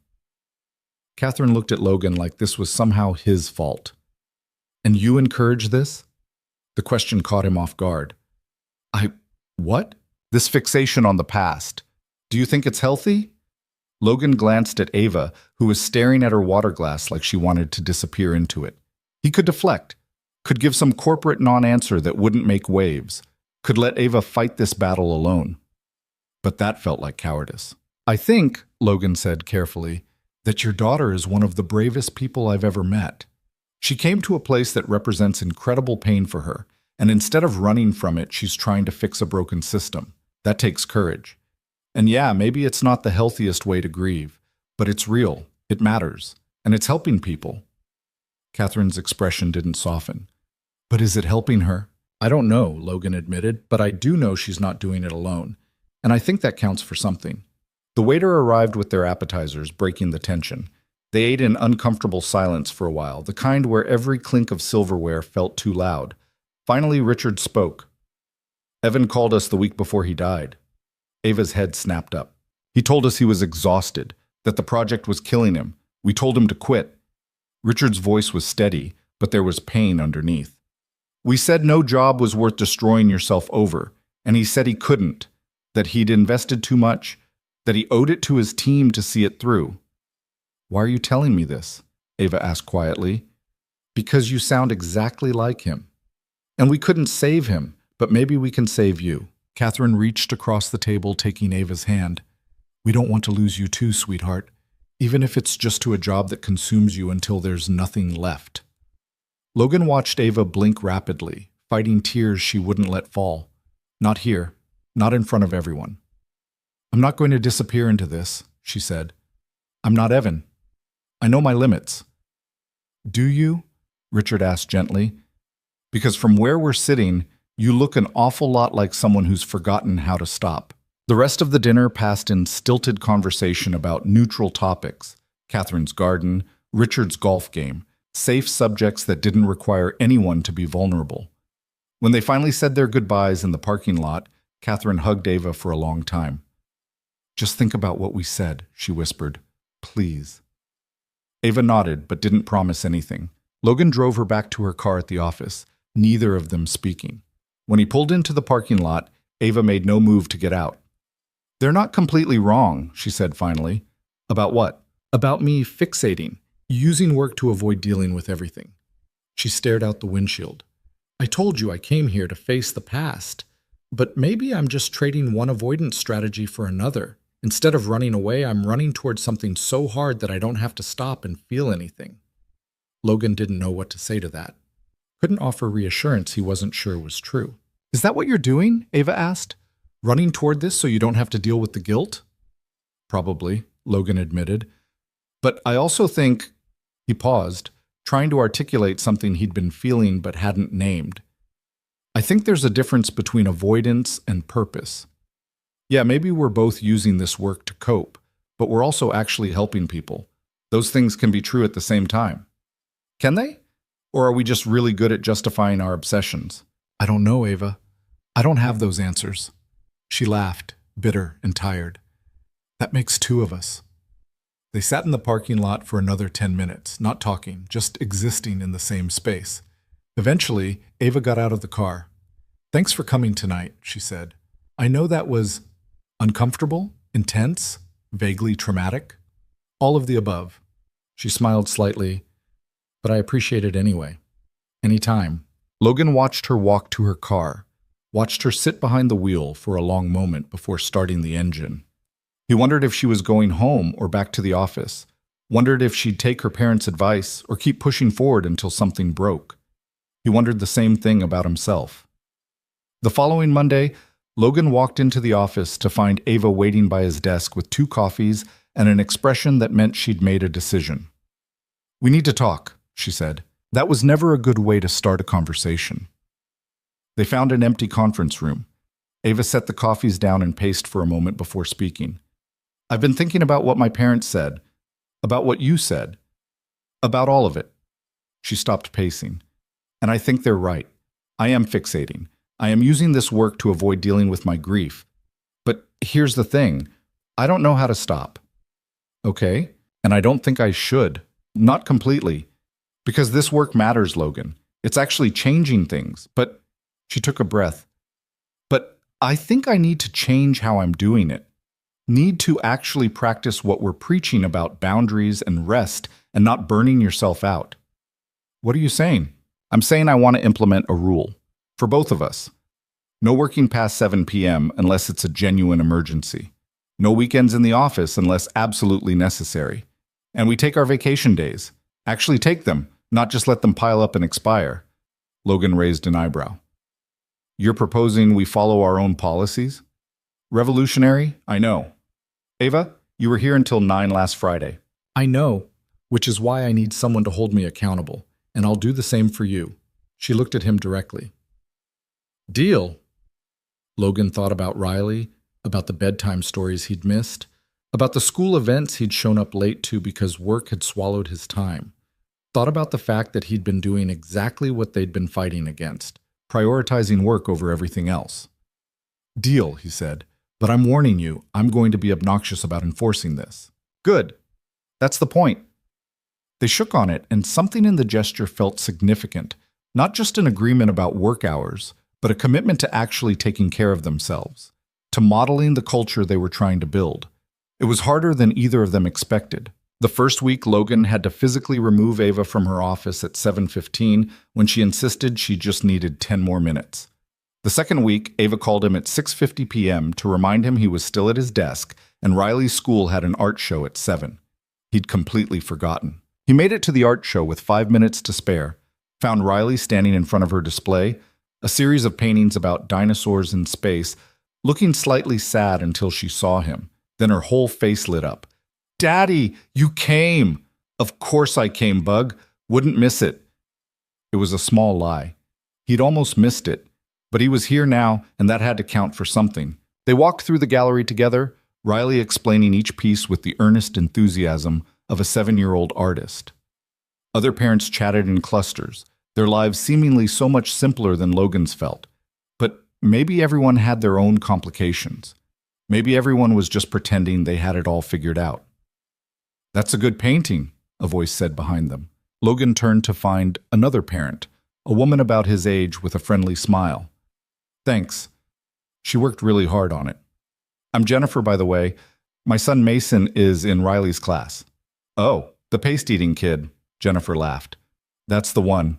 Catherine looked at Logan like this was somehow his fault. And you encourage this? The question caught him off guard. What? This fixation on the past. Do you think it's healthy? Logan glanced at Ava, who was staring at her water glass like she wanted to disappear into it. He could deflect, could give some corporate non-answer that wouldn't make waves, could let Ava fight this battle alone. But that felt like cowardice. I think, Logan said carefully, that your daughter is one of the bravest people I've ever met. She came to a place that represents incredible pain for her, and instead of running from it, she's trying to fix a broken system. That takes courage. And yeah, maybe it's not the healthiest way to grieve, but it's real, it matters, and it's helping people. Catherine's expression didn't soften. But is it helping her? I don't know, Logan admitted, but I do know she's not doing it alone, and I think that counts for something. The waiter arrived with their appetizers, breaking the tension. They ate in uncomfortable silence for a while, the kind where every clink of silverware felt too loud. Finally, Richard spoke. Evan called us the week before he died. Ava's head snapped up. He told us he was exhausted, that the project was killing him. We told him to quit. Richard's voice was steady, but there was pain underneath. We said no job was worth destroying yourself over, and he said he couldn't, that he'd invested too much, that he owed it to his team to see it through. Why are you telling me this? Ava asked quietly. Because you sound exactly like him. And we couldn't save him, but maybe we can save you. Catherine reached across the table, taking Ava's hand. We don't want to lose you too, sweetheart, even if it's just to a job that consumes you until there's nothing left. Logan watched Ava blink rapidly, fighting tears she wouldn't let fall. Not here, not in front of everyone. I'm not going to disappear into this, she said. I'm not Evan. I know my limits. Do you? Richard asked gently. Because from where we're sitting, you look an awful lot like someone who's forgotten how to stop. The rest of the dinner passed in stilted conversation about neutral topics, Catherine's garden, Richard's golf game, safe subjects that didn't require anyone to be vulnerable. When they finally said their goodbyes in the parking lot, Catherine hugged Ava for a long time. Just think about what we said, she whispered. Please. Ava nodded, but didn't promise anything. Logan drove her back to her car at the office, neither of them speaking. When he pulled into the parking lot, Ava made no move to get out. They're not completely wrong, she said finally. About what? About me fixating, using work to avoid dealing with everything. She stared out the windshield. I told you I came here to face the past, but maybe I'm just trading one avoidance strategy for another. Instead of running away, I'm running towards something so hard that I don't have to stop and feel anything. Logan didn't know what to say to that. Couldn't offer reassurance he wasn't sure was true. Is that what you're doing? Ava asked. Running toward this so you don't have to deal with the guilt? Probably, Logan admitted. But I also think, he paused, trying to articulate something he'd been feeling but hadn't named. I think there's a difference between avoidance and purpose. Yeah, maybe we're both using this work to cope, but we're also actually helping people. Those things can be true at the same time. Can they? Or are we just really good at justifying our obsessions? I don't know, Ava. I don't have those answers. She laughed, bitter and tired. That makes two of us. They sat in the parking lot for another 10 minutes, not talking, just existing in the same space. Eventually, Ava got out of the car. Thanks for coming tonight, she said. I know that was uncomfortable, intense, vaguely traumatic. All of the above. She smiled slightly, but I appreciate it anyway. Anytime. Logan watched her walk to her car, watched her sit behind the wheel for a long moment before starting the engine. He wondered if she was going home or back to the office, wondered if she'd take her parents' advice or keep pushing forward until something broke. He wondered the same thing about himself. The following Monday, Logan walked into the office to find Ava waiting by his desk with 2 coffees and an expression that meant she'd made a decision. "We need to talk," she said. That was never a good way to start a conversation. They found an empty conference room. Ava set the coffees down and paced for a moment before speaking. "I've been thinking about what my parents said, about what you said, about all of it." She stopped pacing. "And I think they're right. I am fixating. I am using this work to avoid dealing with my grief. But here's the thing. I don't know how to stop." "Okay. And I don't think I should. Not completely. Because this work matters, Logan. It's actually changing things. But," she took a breath, "but I think I need to change how I'm doing it. Need to actually practice what we're preaching about boundaries and rest and not burning yourself out." "What are you saying?" "I'm saying I want to implement a rule. For both of us. No working past 7 p.m. unless it's a genuine emergency. No weekends in the office unless absolutely necessary. And we take our vacation days. Actually take them, not just let them pile up and expire." Logan raised an eyebrow. "You're proposing we follow our own policies? Revolutionary, I know. Ava, you were here until 9 last Friday." "I know, which is why I need someone to hold me accountable, and I'll do the same for you." She looked at him directly. "Deal." Logan thought about Riley, about the bedtime stories he'd missed, about the school events he'd shown up late to because work had swallowed his time. Thought about the fact that he'd been doing exactly what they'd been fighting against, prioritizing work over everything else. "Deal," he said, "but I'm warning you, I'm going to be obnoxious about enforcing this." "Good. That's the point." They shook on it, and something in the gesture felt significant, not just an agreement about work hours, but a commitment to actually taking care of themselves, to modeling the culture they were trying to build. It was harder than either of them expected. The first week, Logan had to physically remove Ava from her office at 7:15 when she insisted she just needed 10 more minutes. The second week, Ava called him at 6:50 p.m. to remind him he was still at his desk and Riley's school had an art show at 7. He'd completely forgotten. He made it to the art show with 5 minutes to spare, found Riley standing in front of her display, a series of paintings about dinosaurs in space, looking slightly sad until she saw him. Then her whole face lit up. "Daddy, you came!" "Of course I came, Bug. Wouldn't miss it." It was a small lie. He'd almost missed it, but he was here now, and that had to count for something. They walked through the gallery together, Riley explaining each piece with the earnest enthusiasm of a 7-year-old artist. Other parents chatted in clusters, their lives seemingly so much simpler than Logan's felt. But maybe everyone had their own complications. Maybe everyone was just pretending they had it all figured out. "That's a good painting," a voice said behind them. Logan turned to find another parent, a woman about his age with a friendly smile. "Thanks. She worked really hard on it." "I'm Jennifer, by the way. My son Mason is in Riley's class." "Oh, the paste-eating kid," Jennifer laughed. "That's the one.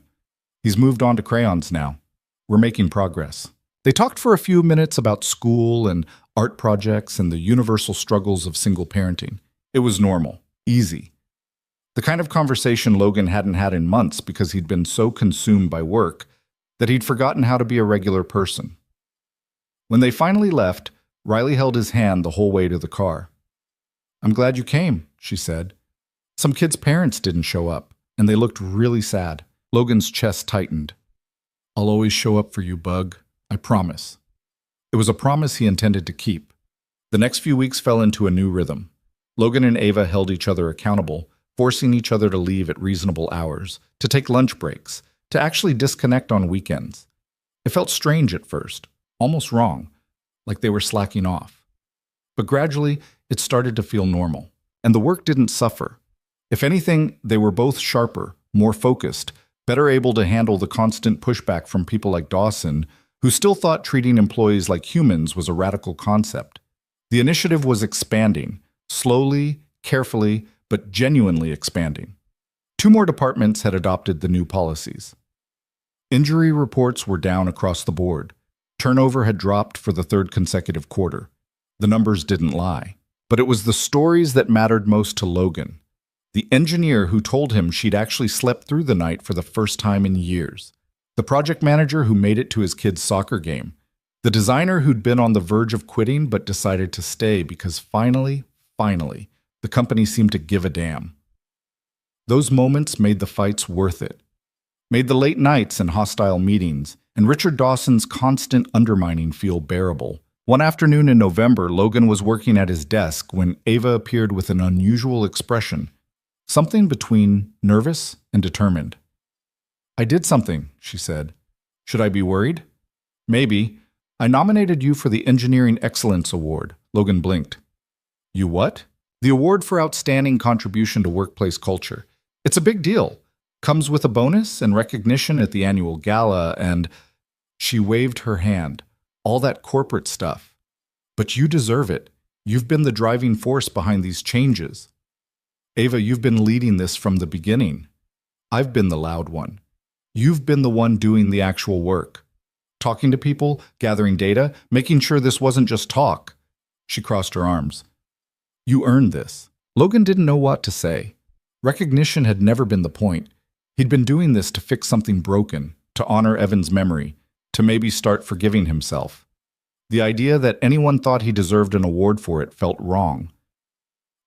He's moved on to crayons now. We're making progress." They talked for a few minutes about school and art projects and the universal struggles of single parenting. It was normal, easy. The kind of conversation Logan hadn't had in months because he'd been so consumed by work that he'd forgotten how to be a regular person. When they finally left, Riley held his hand the whole way to the car. "I'm glad you came," she said. "Some kids' parents didn't show up, and they looked really sad." Logan's chest tightened. "I'll always show up for you, Bug. I promise." It was a promise he intended to keep. The next few weeks fell into a new rhythm. Logan and Ava held each other accountable, forcing each other to leave at reasonable hours, to take lunch breaks, to actually disconnect on weekends. It felt strange at first, almost wrong, like they were slacking off. But gradually, it started to feel normal, and the work didn't suffer. If anything, they were both sharper, more focused, better able to handle the constant pushback from people like Dawson, who still thought treating employees like humans was a radical concept. The initiative was expanding, slowly, carefully, but genuinely expanding. 2 more departments had adopted the new policies. Injury reports were down across the board. Turnover had dropped for the 3rd consecutive quarter. The numbers didn't lie. But it was the stories that mattered most to Logan. The engineer who told him she'd actually slept through the night for the first time in years. The project manager who made it to his kid's soccer game. The designer who'd been on the verge of quitting but decided to stay because finally, the company seemed to give a damn. Those moments made the fights worth it, made the late nights and hostile meetings, and Richard Dawson's constant undermining feel bearable. One afternoon in November, Logan was working at his desk when Ava appeared with an unusual expression, something between nervous and determined. "I did something," she said. "Should I be worried?" "Maybe. I nominated you for the Engineering Excellence Award." Logan blinked. "You what?" "The award for outstanding contribution to workplace culture. It's a big deal. Comes with a bonus and recognition at the annual gala and—" She waved her hand. "All that corporate stuff. But you deserve it. You've been the driving force behind these changes. Ava, you've been leading this from the beginning. I've been the loud one. You've been the one doing the actual work. Talking to people, gathering data, making sure this wasn't just talk." She crossed her arms. "You earned this." Logan didn't know what to say. Recognition had never been the point. He'd been doing this to fix something broken, to honor Evan's memory, to maybe start forgiving himself. The idea that anyone thought he deserved an award for it felt wrong.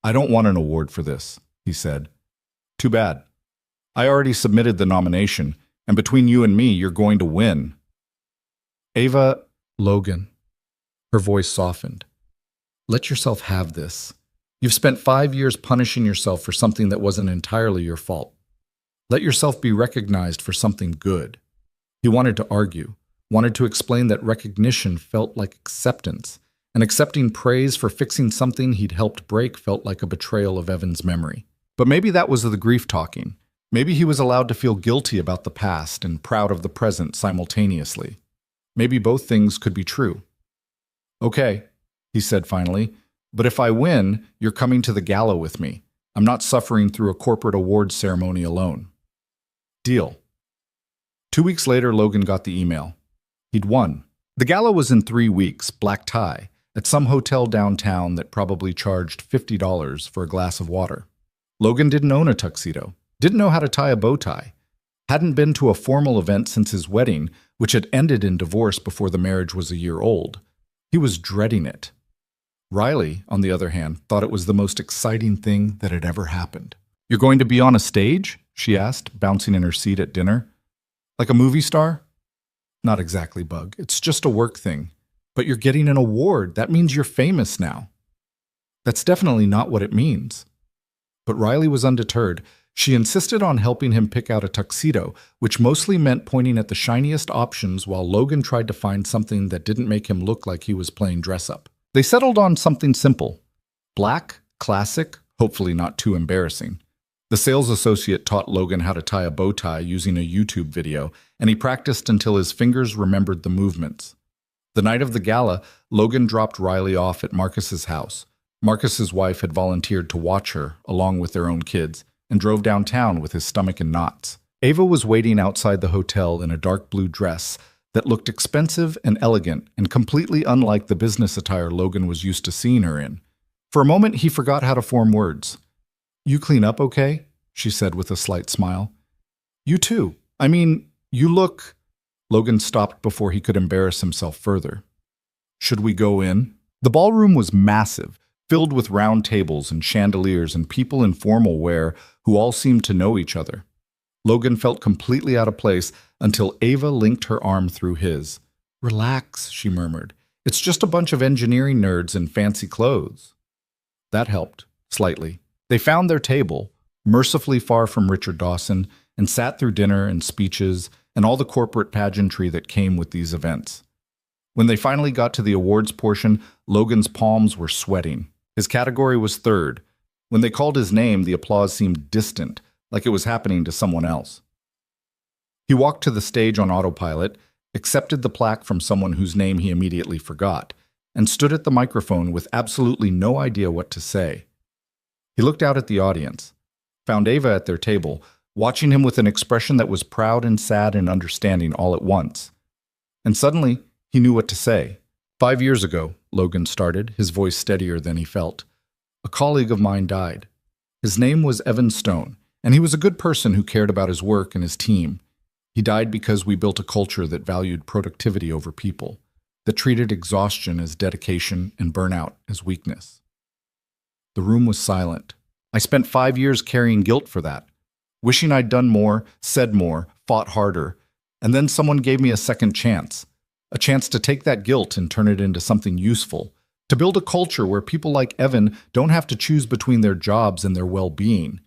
"I don't want an award for this," he said. "Too bad. I already submitted the nomination, and between you and me, you're going to win." "Ava," Logan. Her voice softened. "Let yourself have this. You've spent 5 years punishing yourself for something that wasn't entirely your fault. Let yourself be recognized for something good." He wanted to argue, wanted to explain that recognition felt like acceptance, and accepting praise for fixing something he'd helped break felt like a betrayal of Evan's memory. But maybe that was the grief talking. Maybe he was allowed to feel guilty about the past and proud of the present simultaneously. Maybe both things could be true. "Okay," he said finally, "but if I win, you're coming to the gala with me. I'm not suffering through a corporate awards ceremony alone." "Deal." 2 weeks later, Logan got the email. He'd won. The gala was in 3 weeks, black tie, at some hotel downtown that probably charged $50 for a glass of water. Logan didn't own a tuxedo, didn't know how to tie a bow tie, hadn't been to a formal event since his wedding, which had ended in divorce before the marriage was a year old. He was dreading it. Riley, on the other hand, thought it was the most exciting thing that had ever happened. "You're going to be on a stage?" she asked, bouncing in her seat at dinner. "Like a movie star?" "Not exactly, Bug. It's just a work thing. But you're getting an award. That means you're famous now." "That's definitely not what it means." But Riley was undeterred. She insisted on helping him pick out a tuxedo, which mostly meant pointing at the shiniest options while Logan tried to find something that didn't make him look like he was playing dress-up. They settled on something simple. Black, classic, hopefully not too embarrassing. The sales associate taught Logan how to tie a bow tie using a YouTube video, and he practiced until his fingers remembered the movements. The night of the gala, Logan dropped Riley off at Marcus's house. Marcus's wife had volunteered to watch her, along with their own kids, and drove downtown with his stomach in knots. Ava was waiting outside the hotel in a dark blue dress that looked expensive and elegant and completely unlike the business attire Logan was used to seeing her in. For a moment, he forgot how to form words. "You clean up okay?" she said with a slight smile. "You too. I mean, you look—" Logan stopped before he could embarrass himself further. "Should we go in?" The ballroom was massive, filled with round tables and chandeliers and people in formal wear who all seemed to know each other. Logan felt completely out of place until Ava linked her arm through his. "Relax," she murmured. "It's just a bunch of engineering nerds in fancy clothes." That helped, slightly. They found their table, mercifully far from Richard Dawson, and sat through dinner and speeches and all the corporate pageantry that came with these events. When they finally got to the awards portion, Logan's palms were sweating. His category was third. When they called his name, the applause seemed distant, like it was happening to someone else. He walked to the stage on autopilot, accepted the plaque from someone whose name he immediately forgot, and stood at the microphone with absolutely no idea what to say. He looked out at the audience, found Ava at their table, watching him with an expression that was proud and sad and understanding all at once. And suddenly, he knew what to say. 5 years ago, Logan started, his voice steadier than he felt. A colleague of mine died. His name was Evan Stone, and he was a good person who cared about his work and his team. He died because we built a culture that valued productivity over people, that treated exhaustion as dedication and burnout as weakness. The room was silent. I spent 5 years carrying guilt for that, wishing I'd done more, said more, fought harder, and then someone gave me a second chance, a chance to take that guilt and turn it into something useful, to build a culture where people like Evan don't have to choose between their jobs and their well-being.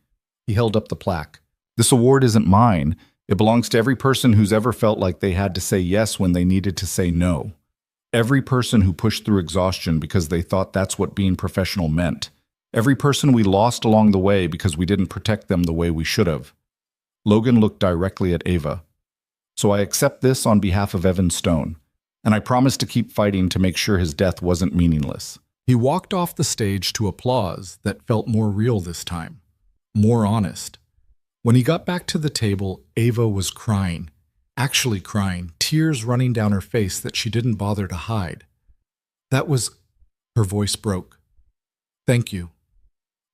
He held up the plaque. This award isn't mine. It belongs to every person who's ever felt like they had to say yes when they needed to say no. Every person who pushed through exhaustion because they thought that's what being professional meant. Every person we lost along the way because we didn't protect them the way we should have. Logan looked directly at Ava. So I accept this on behalf of Evan Stone, and I promise to keep fighting to make sure his death wasn't meaningless. He walked off the stage to applause that felt more real this time, more honest. When he got back to the table, Ava was crying, actually crying, tears running down her face that she didn't bother to hide. Her voice broke. Thank you.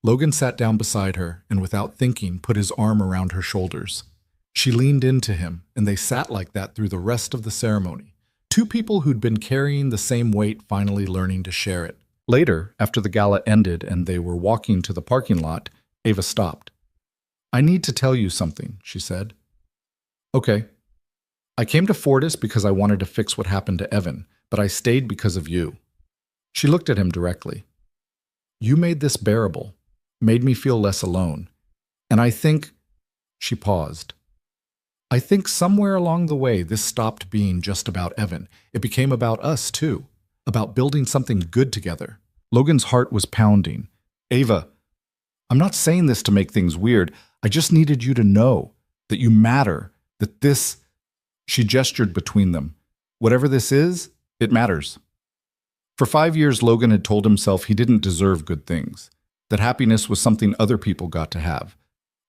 Logan sat down beside her and without thinking put his arm around her shoulders. She leaned into him, and they sat like that through the rest of the ceremony. Two people who'd been carrying the same weight finally learning to share it. Later, after the gala ended and they were walking to the parking lot, Ava stopped. I need to tell you something, she said. Okay. I came to Fortis because I wanted to fix what happened to Evan, but I stayed because of you. She looked at him directly. You made this bearable, made me feel less alone. And I think, she paused. I think somewhere along the way this stopped being just about Evan. It became about us too, about building something good together. Logan's heart was pounding. Ava, I'm not saying this to make things weird. I just needed you to know that you matter, that this, she gestured between them. Whatever this is, it matters. For 5 years, Logan had told himself he didn't deserve good things, that happiness was something other people got to have.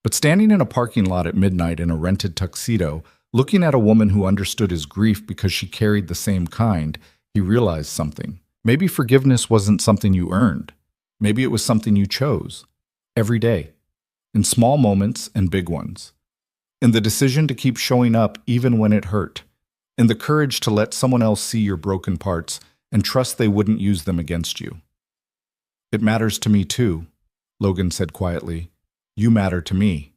But standing in a parking lot at midnight in a rented tuxedo, looking at a woman who understood his grief because she carried the same kind, he realized something. Maybe forgiveness wasn't something you earned. Maybe it was something you chose. Every day. In small moments and big ones. In the decision to keep showing up even when it hurt. In the courage to let someone else see your broken parts and trust they wouldn't use them against you. It matters to me too, Logan said quietly. You matter to me.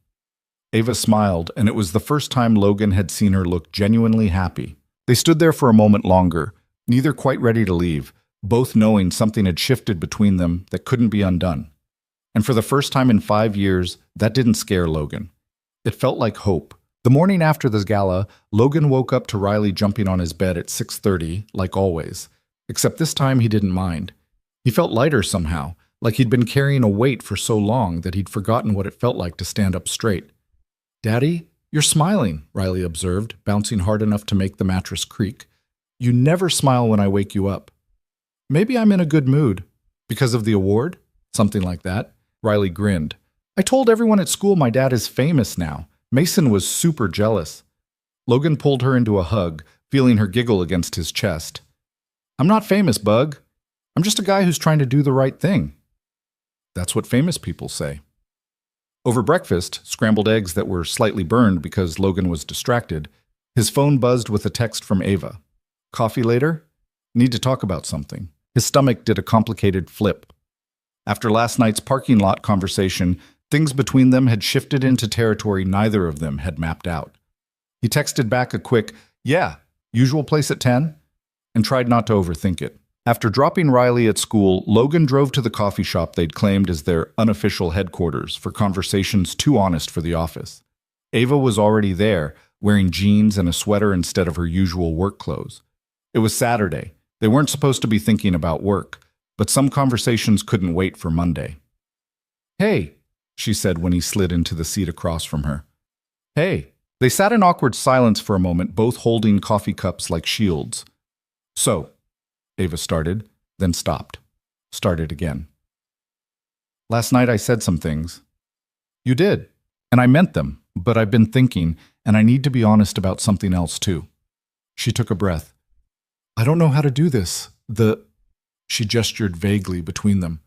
Ava smiled, and it was the first time Logan had seen her look genuinely happy. They stood there for a moment longer, neither quite ready to leave, both knowing something had shifted between them that couldn't be undone. And for the first time in 5 years, that didn't scare Logan. It felt like hope. The morning after this gala, Logan woke up to Riley jumping on his bed at 6:30, like always. Except this time he didn't mind. He felt lighter somehow, like he'd been carrying a weight for so long that he'd forgotten what it felt like to stand up straight. Daddy, you're smiling, Riley observed, bouncing hard enough to make the mattress creak. You never smile when I wake you up. Maybe I'm in a good mood. Because of the award? Something like that. Riley grinned. I told everyone at school my dad is famous now. Mason was super jealous. Logan pulled her into a hug, feeling her giggle against his chest. I'm not famous, Bug. I'm just a guy who's trying to do the right thing. That's what famous people say. Over breakfast, scrambled eggs that were slightly burned because Logan was distracted, his phone buzzed with a text from Ava. Coffee later? Need to talk about something. His stomach did a complicated flip. After last night's parking lot conversation, things between them had shifted into territory neither of them had mapped out. He texted back a quick, yeah, usual place at 10, and tried not to overthink it. After dropping Riley at school, Logan drove to the coffee shop they'd claimed as their unofficial headquarters for conversations too honest for the office. Ava was already there, wearing jeans and a sweater instead of her usual work clothes. It was Saturday. They weren't supposed to be thinking about work, but some conversations couldn't wait for Monday. Hey, she said when he slid into the seat across from her. Hey. They sat in awkward silence for a moment, both holding coffee cups like shields. So, Ava started, then stopped. Started again. Last night I said some things. You did, and I meant them, but I've been thinking, and I need to be honest about something else too. She took a breath. I don't know how to do this. She gestured vaguely between them.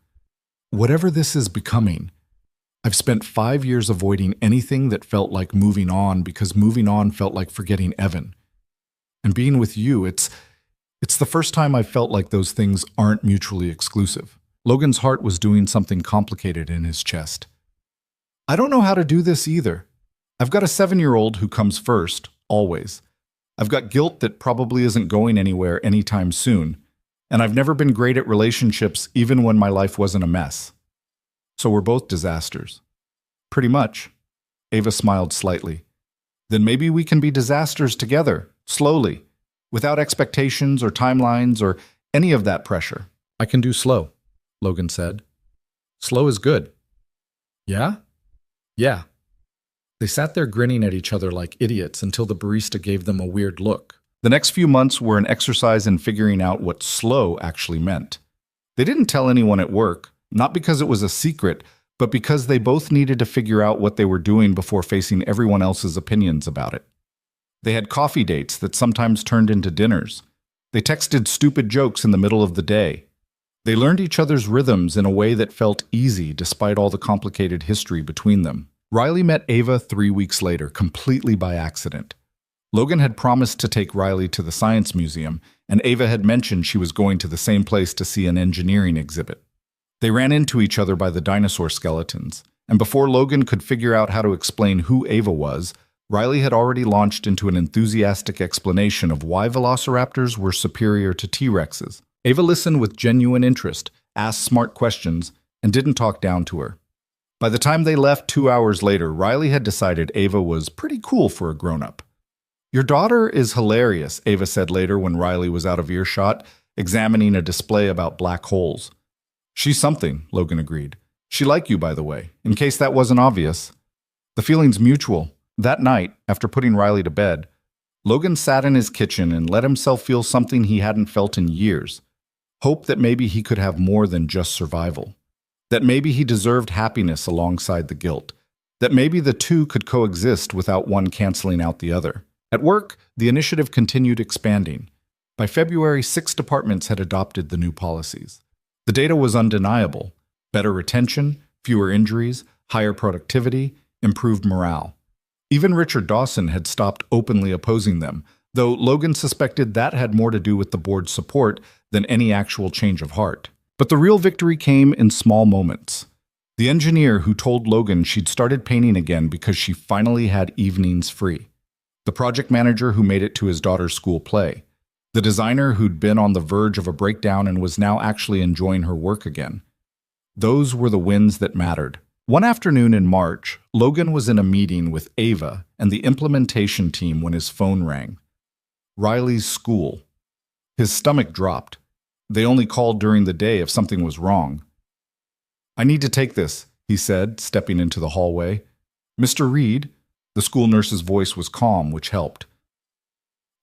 Whatever this is becoming, I've spent 5 years avoiding anything that felt like moving on because moving on felt like forgetting Evan. And being with you, it's the first time I felt like those things aren't mutually exclusive. Logan's heart was doing something complicated in his chest. I don't know how to do this either. I've got a 7-year-old who comes first, always. I've got guilt that probably isn't going anywhere anytime soon. And I've never been great at relationships even when my life wasn't a mess. So we're both disasters. Pretty much. Ava smiled slightly. Then maybe we can be disasters together, slowly, without expectations or timelines or any of that pressure. I can do slow, Logan said. Slow is good. Yeah? Yeah. They sat there grinning at each other like idiots until the barista gave them a weird look. The next few months were an exercise in figuring out what slow actually meant. They didn't tell anyone at work, not because it was a secret, but because they both needed to figure out what they were doing before facing everyone else's opinions about it. They had coffee dates that sometimes turned into dinners. They texted stupid jokes in the middle of the day. They learned each other's rhythms in a way that felt easy despite all the complicated history between them. Riley met Ava 3 weeks later, completely by accident. Logan had promised to take Riley to the Science Museum, and Ava had mentioned she was going to the same place to see an engineering exhibit. They ran into each other by the dinosaur skeletons, and before Logan could figure out how to explain who Ava was, Riley had already launched into an enthusiastic explanation of why velociraptors were superior to T-Rexes. Ava listened with genuine interest, asked smart questions, and didn't talk down to her. By the time they left 2 hours later, Riley had decided Ava was pretty cool for a grown-up. Your daughter is hilarious, Ava said later when Riley was out of earshot, examining a display about black holes. She's something, Logan agreed. She liked you, by the way, in case that wasn't obvious. The feeling's mutual. That night, after putting Riley to bed, Logan sat in his kitchen and let himself feel something he hadn't felt in years. Hope that maybe he could have more than just survival. That maybe he deserved happiness alongside the guilt. That maybe the two could coexist without one canceling out the other. At work, the initiative continued expanding. By February, 6 departments had adopted the new policies. The data was undeniable. Better retention, fewer injuries, higher productivity, improved morale. Even Richard Dawson had stopped openly opposing them, though Logan suspected that had more to do with the board's support than any actual change of heart. But the real victory came in small moments. The engineer who told Logan she'd started painting again because she finally had evenings free. The project manager who made it to his daughter's school play. The designer who'd been on the verge of a breakdown and was now actually enjoying her work again. Those were the wins that mattered. One afternoon in March, Logan was in a meeting with Ava and the implementation team when his phone rang. Riley's school. His stomach dropped. They only called during the day if something was wrong. I need to take this, he said, stepping into the hallway. Mr. Reed? The school nurse's voice was calm, which helped.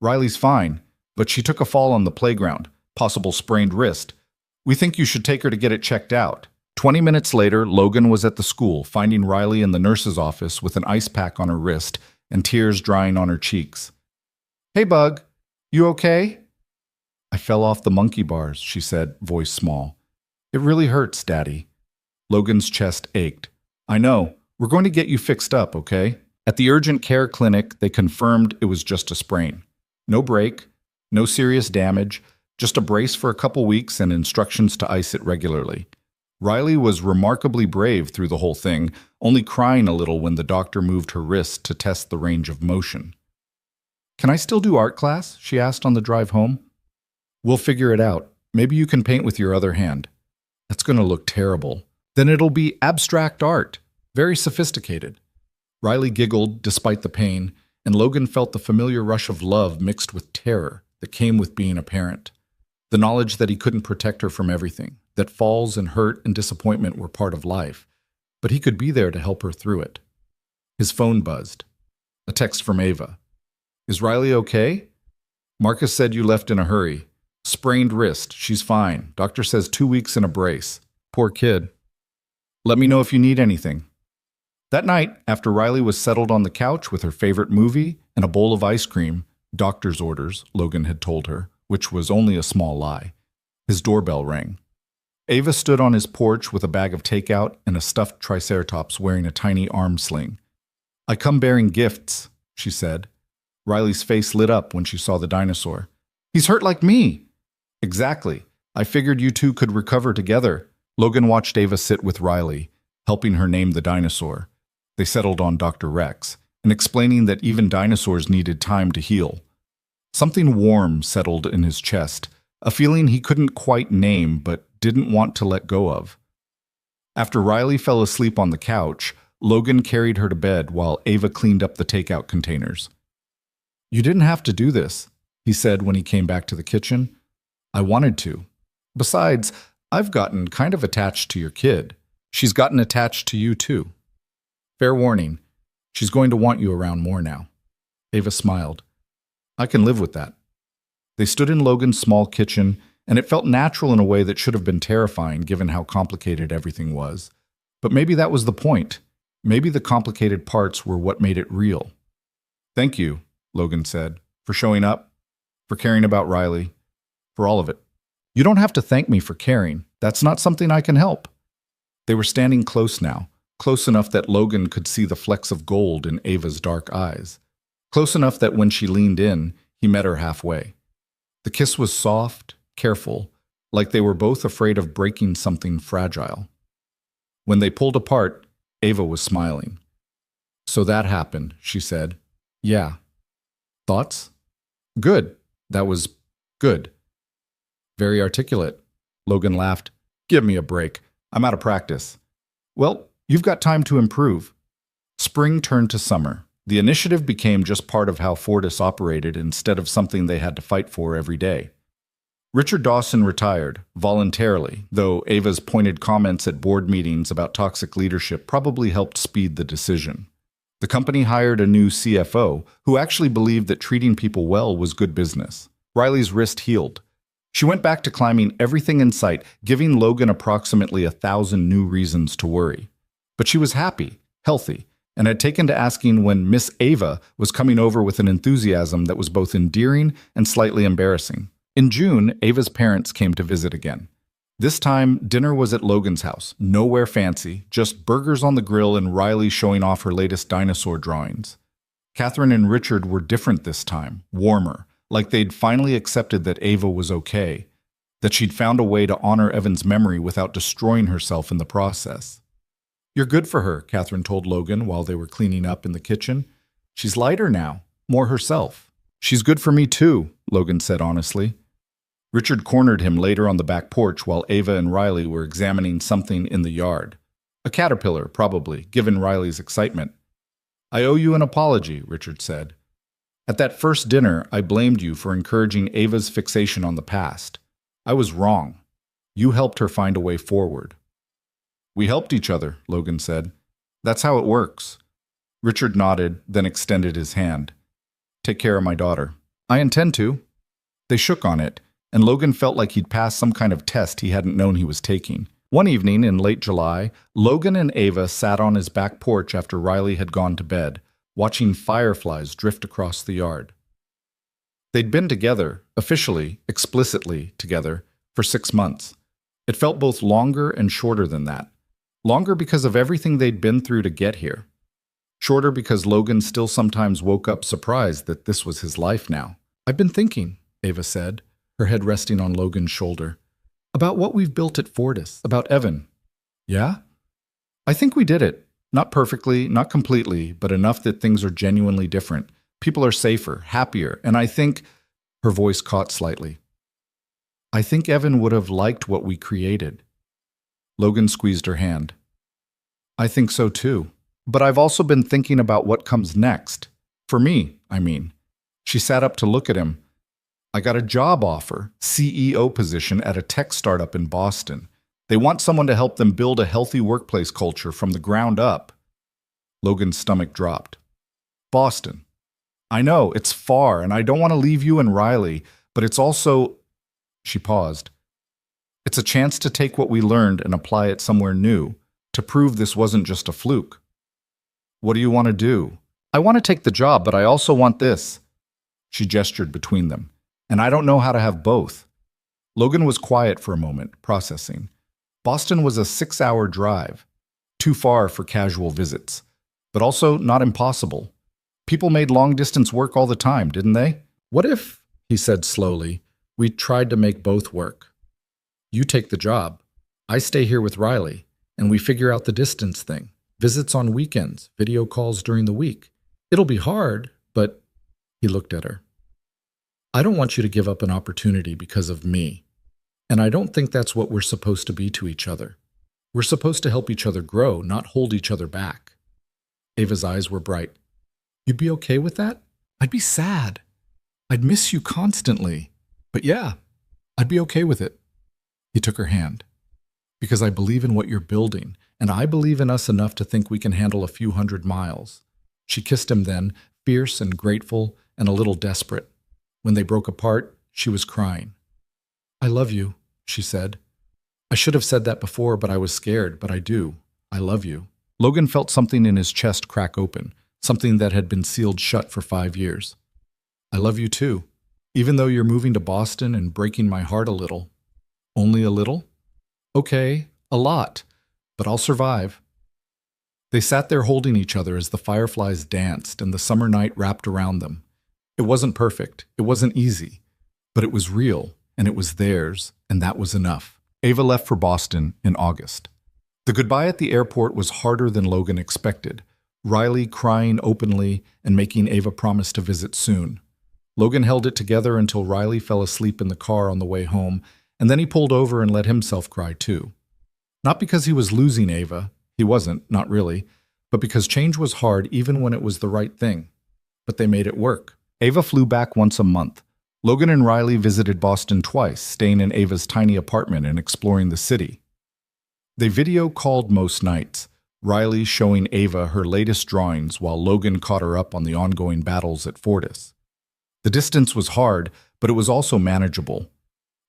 Riley's fine, but she took a fall on the playground, possible sprained wrist. We think you should take her to get it checked out. 20 minutes later, Logan was at the school, finding Riley in the nurse's office with an ice pack on her wrist and tears drying on her cheeks. Hey, Bug, you okay? I fell off the monkey bars, she said, voice small. It really hurts, Daddy. Logan's chest ached. I know. We're going to get you fixed up, okay? At the urgent care clinic, they confirmed it was just a sprain. No break, no serious damage, just a brace for a couple weeks and instructions to ice it regularly. Riley was remarkably brave through the whole thing, only crying a little when the doctor moved her wrist to test the range of motion. Can I still do art class? She asked on the drive home. We'll figure it out. Maybe you can paint with your other hand. That's going to look terrible. Then it'll be abstract art, very sophisticated. Riley giggled despite the pain, and Logan felt the familiar rush of love mixed with terror that came with being a parent. The knowledge that he couldn't protect her from everything, that falls and hurt and disappointment were part of life, but he could be there to help her through it. His phone buzzed. A text from Ava. Is Riley okay? Marcus said you left in a hurry. Sprained wrist. She's fine. Doctor says 2 weeks in a brace. Poor kid. Let me know if you need anything. That night, after Riley was settled on the couch with her favorite movie and a bowl of ice cream, doctor's orders, Logan had told her, which was only a small lie, his doorbell rang. Ava stood on his porch with a bag of takeout and a stuffed triceratops wearing a tiny arm sling. "I come bearing gifts," she said. Riley's face lit up when she saw the dinosaur. "He's hurt like me." "Exactly. I figured you two could recover together." Logan watched Ava sit with Riley, helping her name the dinosaur. They settled on Dr. Rex, and explaining that even dinosaurs needed time to heal. Something warm settled in his chest, a feeling he couldn't quite name but didn't want to let go of. After Riley fell asleep on the couch, Logan carried her to bed while Ava cleaned up the takeout containers. "You didn't have to do this," he said when he came back to the kitchen. "I wanted to. Besides, I've gotten kind of attached to your kid. She's gotten attached to you too. Fair warning, she's going to want you around more now." Ava smiled. "I can live with that." They stood in Logan's small kitchen, and it felt natural in a way that should have been terrifying given how complicated everything was. But maybe that was the point. Maybe the complicated parts were what made it real. "Thank you," Logan said, "for showing up, for caring about Riley, for all of it." "You don't have to thank me for caring. That's not something I can help." They were standing close now, close enough that Logan could see the flecks of gold in Ava's dark eyes. Close enough that when she leaned in, he met her halfway. The kiss was soft, careful, like they were both afraid of breaking something fragile. When they pulled apart, Ava was smiling. "So that happened," she said. "Yeah." "Thoughts?" "Good. That was good." "Very articulate." Logan laughed. "Give me a break. I'm out of practice." "Well, you've got time to improve." Spring turned to summer. The initiative became just part of how Fortis operated instead of something they had to fight for every day. Richard Dawson retired, voluntarily, though Ava's pointed comments at board meetings about toxic leadership probably helped speed the decision. The company hired a new CFO who actually believed that treating people well was good business. Riley's wrist healed. She went back to climbing everything in sight, giving Logan approximately 1,000 new reasons to worry. But she was happy, healthy, and had taken to asking when Miss Ava was coming over with an enthusiasm that was both endearing and slightly embarrassing. In June, Ava's parents came to visit again. This time, dinner was at Logan's house, nowhere fancy, just burgers on the grill and Riley showing off her latest dinosaur drawings. Catherine and Richard were different this time, warmer, like they'd finally accepted that Ava was okay, that she'd found a way to honor Evan's memory without destroying herself in the process. "You're good for her," Catherine told Logan while they were cleaning up in the kitchen. "She's lighter now, more herself." "She's good for me too," Logan said honestly. Richard cornered him later on the back porch while Ava and Riley were examining something in the yard. A caterpillar, probably, given Riley's excitement. "I owe you an apology," Richard said. "At that first dinner, I blamed you for encouraging Ava's fixation on the past. I was wrong. You helped her find a way forward." "We helped each other," Logan said. "That's how it works." Richard nodded, then extended his hand. "Take care of my daughter." "I intend to." They shook on it, and Logan felt like he'd passed some kind of test he hadn't known he was taking. One evening in late July, Logan and Ava sat on his back porch after Riley had gone to bed, watching fireflies drift across the yard. They'd been together, officially, explicitly together, for 6 months. It felt both longer and shorter than that. Longer because of everything they'd been through to get here. Shorter because Logan still sometimes woke up surprised that this was his life now. "I've been thinking," Ava said, her head resting on Logan's shoulder, "about what we've built at Fortis, about Evan." "Yeah?" "I think we did it. Not perfectly, not completely, but enough that things are genuinely different. People are safer, happier, and I think—" her voice caught slightly. "I think Evan would have liked what we created." Logan squeezed her hand. "I think so too. But I've also been thinking about what comes next. For me, I mean." She sat up to look at him. "I got a job offer, CEO position at a tech startup in Boston. They want someone to help them build a healthy workplace culture from the ground up." Logan's stomach dropped. "Boston. I know, it's far, and I don't want to leave you and Riley, but it's also—" She paused. "It's a chance to take what we learned and apply it somewhere new, to prove this wasn't just a fluke." "What do you want to do?" "I want to take the job, but I also want this." She gestured between them. "And I don't know how to have both." Logan was quiet for a moment, processing. Boston was a 6-hour drive, too far for casual visits, but also not impossible. People made long-distance work all the time, didn't they? What if, he said slowly, we tried to make both work? You take the job. I stay here with Riley, and we figure out the distance thing. Visits on weekends, video calls during the week. It'll be hard, but he looked at her. I don't want you to give up an opportunity because of me. And I don't think that's what we're supposed to be to each other. We're supposed to help each other grow, not hold each other back. Ava's eyes were bright. You'd be okay with that? I'd be sad. I'd miss you constantly. But yeah, I'd be okay with it. He took her hand. Because I believe in what you're building, and I believe in us enough to think we can handle a few 100 miles. She kissed him then, fierce and grateful and a little desperate. When they broke apart, she was crying. I love you, she said. I should have said that before, but I was scared, but I do. I love you. Logan felt something in his chest crack open, something that had been sealed shut for 5 years. I love you too, even though you're moving to Boston and breaking my heart a little. Only a little? Okay, a lot, but I'll survive. They sat there holding each other as the fireflies danced and the summer night wrapped around them. It wasn't perfect, it wasn't easy, but it was real, and it was theirs, and that was enough. Ava left for Boston in August. The goodbye at the airport was harder than Logan expected, Riley crying openly and making Ava promise to visit soon. Logan held it together until Riley fell asleep in the car on the way home, and then he pulled over and let himself cry too. Not because he was losing Ava, he wasn't, not really, but because change was hard even when it was the right thing. But they made it work. Ava flew back once a month. Logan and Riley visited Boston twice, staying in Ava's tiny apartment and exploring the city. They video called most nights, Riley showing Ava her latest drawings while Logan caught her up on the ongoing battles at Fortis. The distance was hard, but it was also manageable.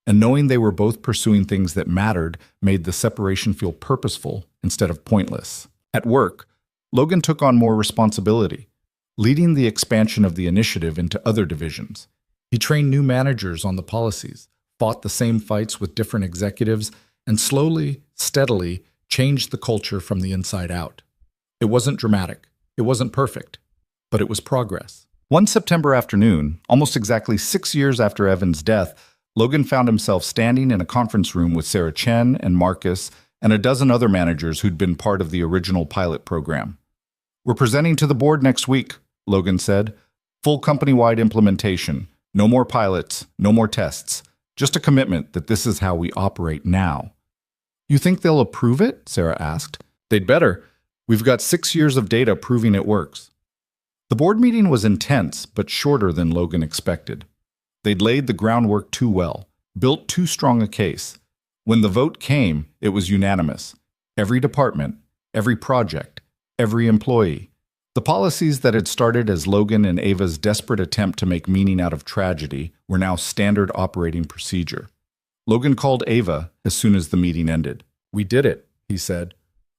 And knowing they were both pursuing things that mattered made the separation feel purposeful instead of pointless. At work, Logan took on more responsibility, leading the expansion of the initiative into other divisions. He trained new managers on the policies, fought the same fights with different executives, and slowly, steadily changed the culture from the inside out. It wasn't dramatic, it wasn't perfect, but it was progress. One September afternoon, almost exactly 6 years after Evan's death, Logan found himself standing in a conference room with Sarah Chen and Marcus and a dozen other managers who'd been part of the original pilot program. We're presenting to the board next week, Logan said. Full company-wide implementation. No more pilots, no more tests. Just a commitment that this is how we operate now. You think they'll approve it? Sarah asked. They'd better. We've got 6 years of data proving it works. The board meeting was intense, but shorter than Logan expected. They'd laid the groundwork too well, built too strong a case. When the vote came, it was unanimous. Every department, every project, every employee. The policies that had started as Logan and Ava's desperate attempt to make meaning out of tragedy were now standard operating procedure. Logan called Ava as soon as the meeting ended. We did it, he said.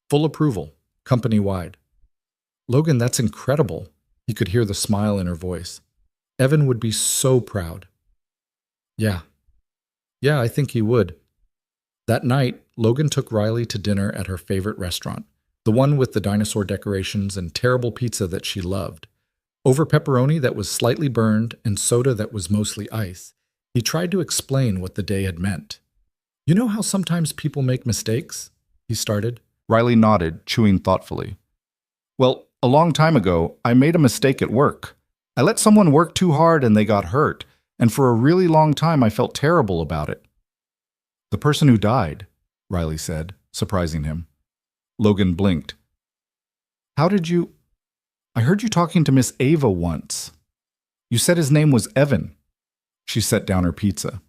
Full approval, company-wide. Logan, that's incredible. He could hear the smile in her voice. Evan would be so proud. Yeah, I think he would. That night, Logan took Riley to dinner at her favorite restaurant, the one with the dinosaur decorations and terrible pizza that she loved. Over pepperoni that was slightly burned and soda that was mostly ice, he tried to explain what the day had meant. You know how sometimes people make mistakes? He started. Riley nodded, chewing thoughtfully. Well, a long time ago, I made a mistake at work. I let someone work too hard and they got hurt, and for a really long time I felt terrible about it. The person who died, Riley said, surprising him. Logan blinked. How did you... I heard you talking to Miss Ava once. You said his name was Evan. She set down her pizza.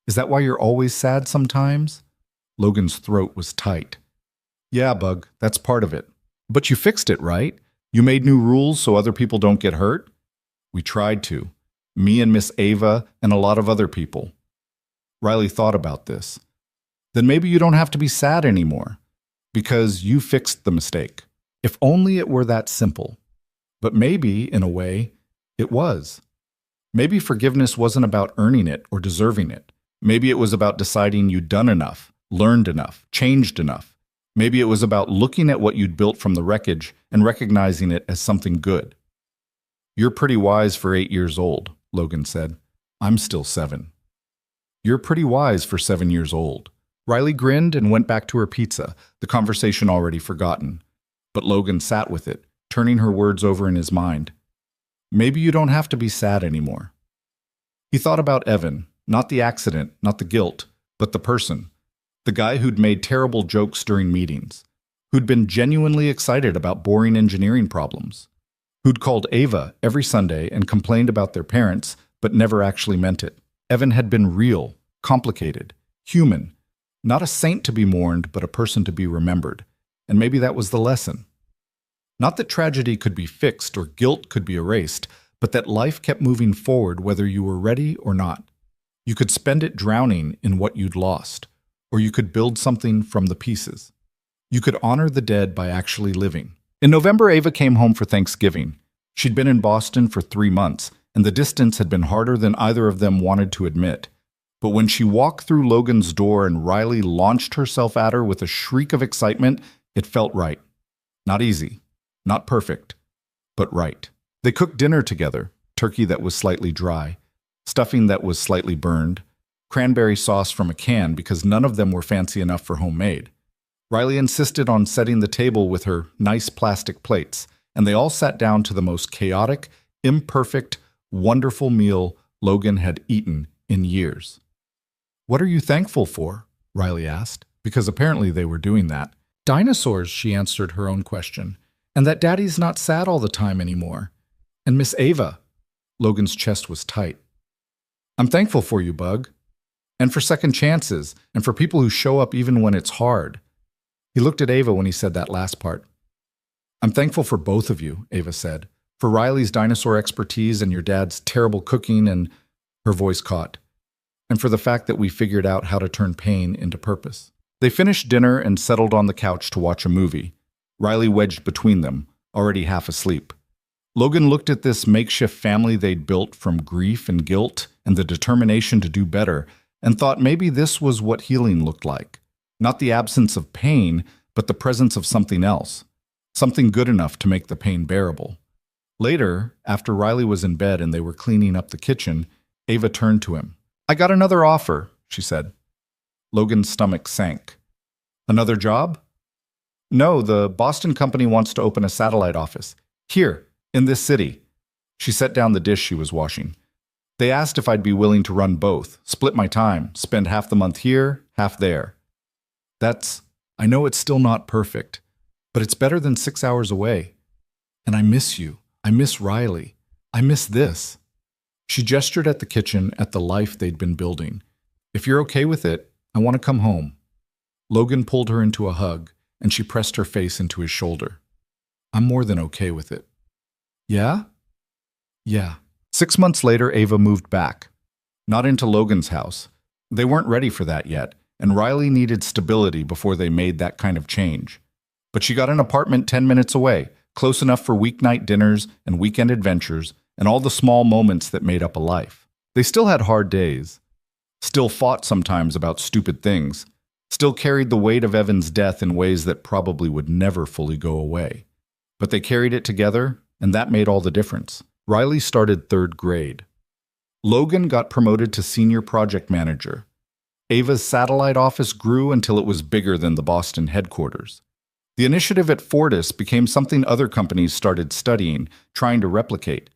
Is that why you're always sad sometimes? Logan's throat was tight. Yeah, Bug, that's part of it. But you fixed it, right? You made new rules so other people don't get hurt? We tried to. Me and Miss Ava and a lot of other people. Riley thought about this. Then maybe you don't have to be sad anymore, because you fixed the mistake. If only it were that simple. But maybe, in a way, it was. Maybe forgiveness wasn't about earning it or deserving it. Maybe it was about deciding you'd done enough, learned enough, changed enough. Maybe it was about looking at what you'd built from the wreckage and recognizing it as something good. "You're pretty wise for 8 years old," Logan said. "I'm still 7. "You're pretty wise for 7 years old." Riley grinned and went back to her pizza, the conversation already forgotten. But Logan sat with it, turning her words over in his mind. Maybe you don't have to be sad anymore. He thought about Evan, not the accident, not the guilt, but the person. The guy who'd made terrible jokes during meetings, who'd been genuinely excited about boring engineering problems, who'd called Ava every Sunday and complained about their parents, but never actually meant it. Evan had been real, complicated, human, not a saint to be mourned, but a person to be remembered. And maybe that was the lesson. Not that tragedy could be fixed or guilt could be erased, but that life kept moving forward whether you were ready or not. You could spend it drowning in what you'd lost, or you could build something from the pieces. You could honor the dead by actually living. In November, Ava came home for Thanksgiving. She'd been in Boston for 3 months, and the distance had been harder than either of them wanted to admit. But when she walked through Logan's door and Riley launched herself at her with a shriek of excitement, it felt right. Not easy, not perfect, but right. They cooked dinner together, turkey that was slightly dry, stuffing that was slightly burned, cranberry sauce from a can because none of them were fancy enough for homemade. Riley insisted on setting the table with her nice plastic plates, and they all sat down to the most chaotic, imperfect, wonderful meal Logan had eaten in years. "What are you thankful for?" Riley asked, because apparently they were doing that. "Dinosaurs," she answered her own question, "and that Daddy's not sad all the time anymore. And Miss Ava." Logan's chest was tight. "I'm thankful for you, Bug. And for second chances, and for people who show up even when it's hard." He looked at Ava when he said that last part. "I'm thankful for both of you," Ava said, "for Riley's dinosaur expertise and your dad's terrible cooking and—" her voice caught, "and for the fact that we figured out how to turn pain into purpose." They finished dinner and settled on the couch to watch a movie, Riley wedged between them, already half asleep. Logan looked at this makeshift family they'd built from grief and guilt and the determination to do better, and thought maybe this was what healing looked like. Not the absence of pain, but the presence of something else. Something good enough to make the pain bearable. Later, after Riley was in bed and they were cleaning up the kitchen, Ava turned to him. "I got another offer," she said. Logan's stomach sank. "Another job?" "No, the Boston company wants to open a satellite office. Here, in this city." She set down the dish she was washing. "They asked if I'd be willing to run both, split my time, spend half the month here, half there." I know it's still not perfect, but it's better than 6 hours away. And I miss you. I miss Riley. I miss this." She gestured at the kitchen, at the life they'd been building. "If you're okay with it, I want to come home." Logan pulled her into a hug, and she pressed her face into his shoulder. "I'm more than okay with it." "Yeah?" "Yeah." 6 months later, Ava moved back. Not into Logan's house. They weren't ready for that yet, and Riley needed stability before they made that kind of change. But she got an apartment 10 minutes away, close enough for weeknight dinners and weekend adventures and all the small moments that made up a life. They still had hard days, still fought sometimes about stupid things, still carried the weight of Evan's death in ways that probably would never fully go away. But they carried it together, and that made all the difference. Riley started 3rd grade. Logan got promoted to senior project manager. Ava's satellite office grew until it was bigger than the Boston headquarters. The initiative at Fortis became something other companies started studying, trying to replicate.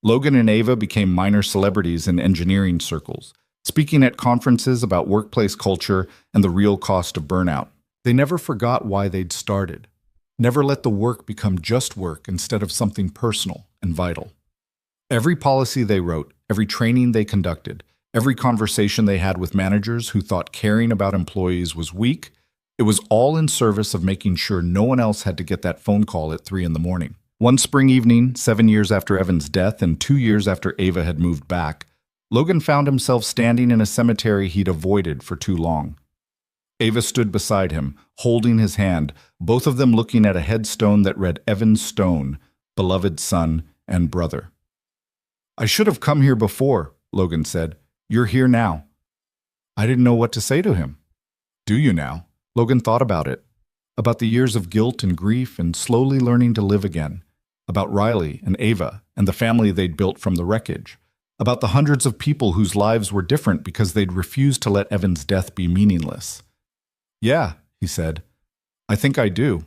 Logan and Ava became minor celebrities in engineering circles, speaking at conferences about workplace culture and the real cost of burnout. They never forgot why they'd started. Never let the work become just work instead of something personal and vital. Every policy they wrote, every training they conducted, every conversation they had with managers who thought caring about employees was weak, it was all in service of making sure no one else had to get that phone call at 3 a.m. One spring evening, 7 years after Evan's death and 2 years after Ava had moved back, Logan found himself standing in a cemetery he'd avoided for too long. Ava stood beside him, holding his hand, both of them looking at a headstone that read Evan Stone, beloved son and brother. "I should have come here before," Logan said. "You're here now." I didn't know what to say to him. Do you now? Logan thought about it. About the years of guilt and grief and slowly learning to live again. About Riley and Ava and the family they'd built from the wreckage. About the hundreds of people whose lives were different because they'd refused to let Evan's death be meaningless. Yeah, he said. I think I do.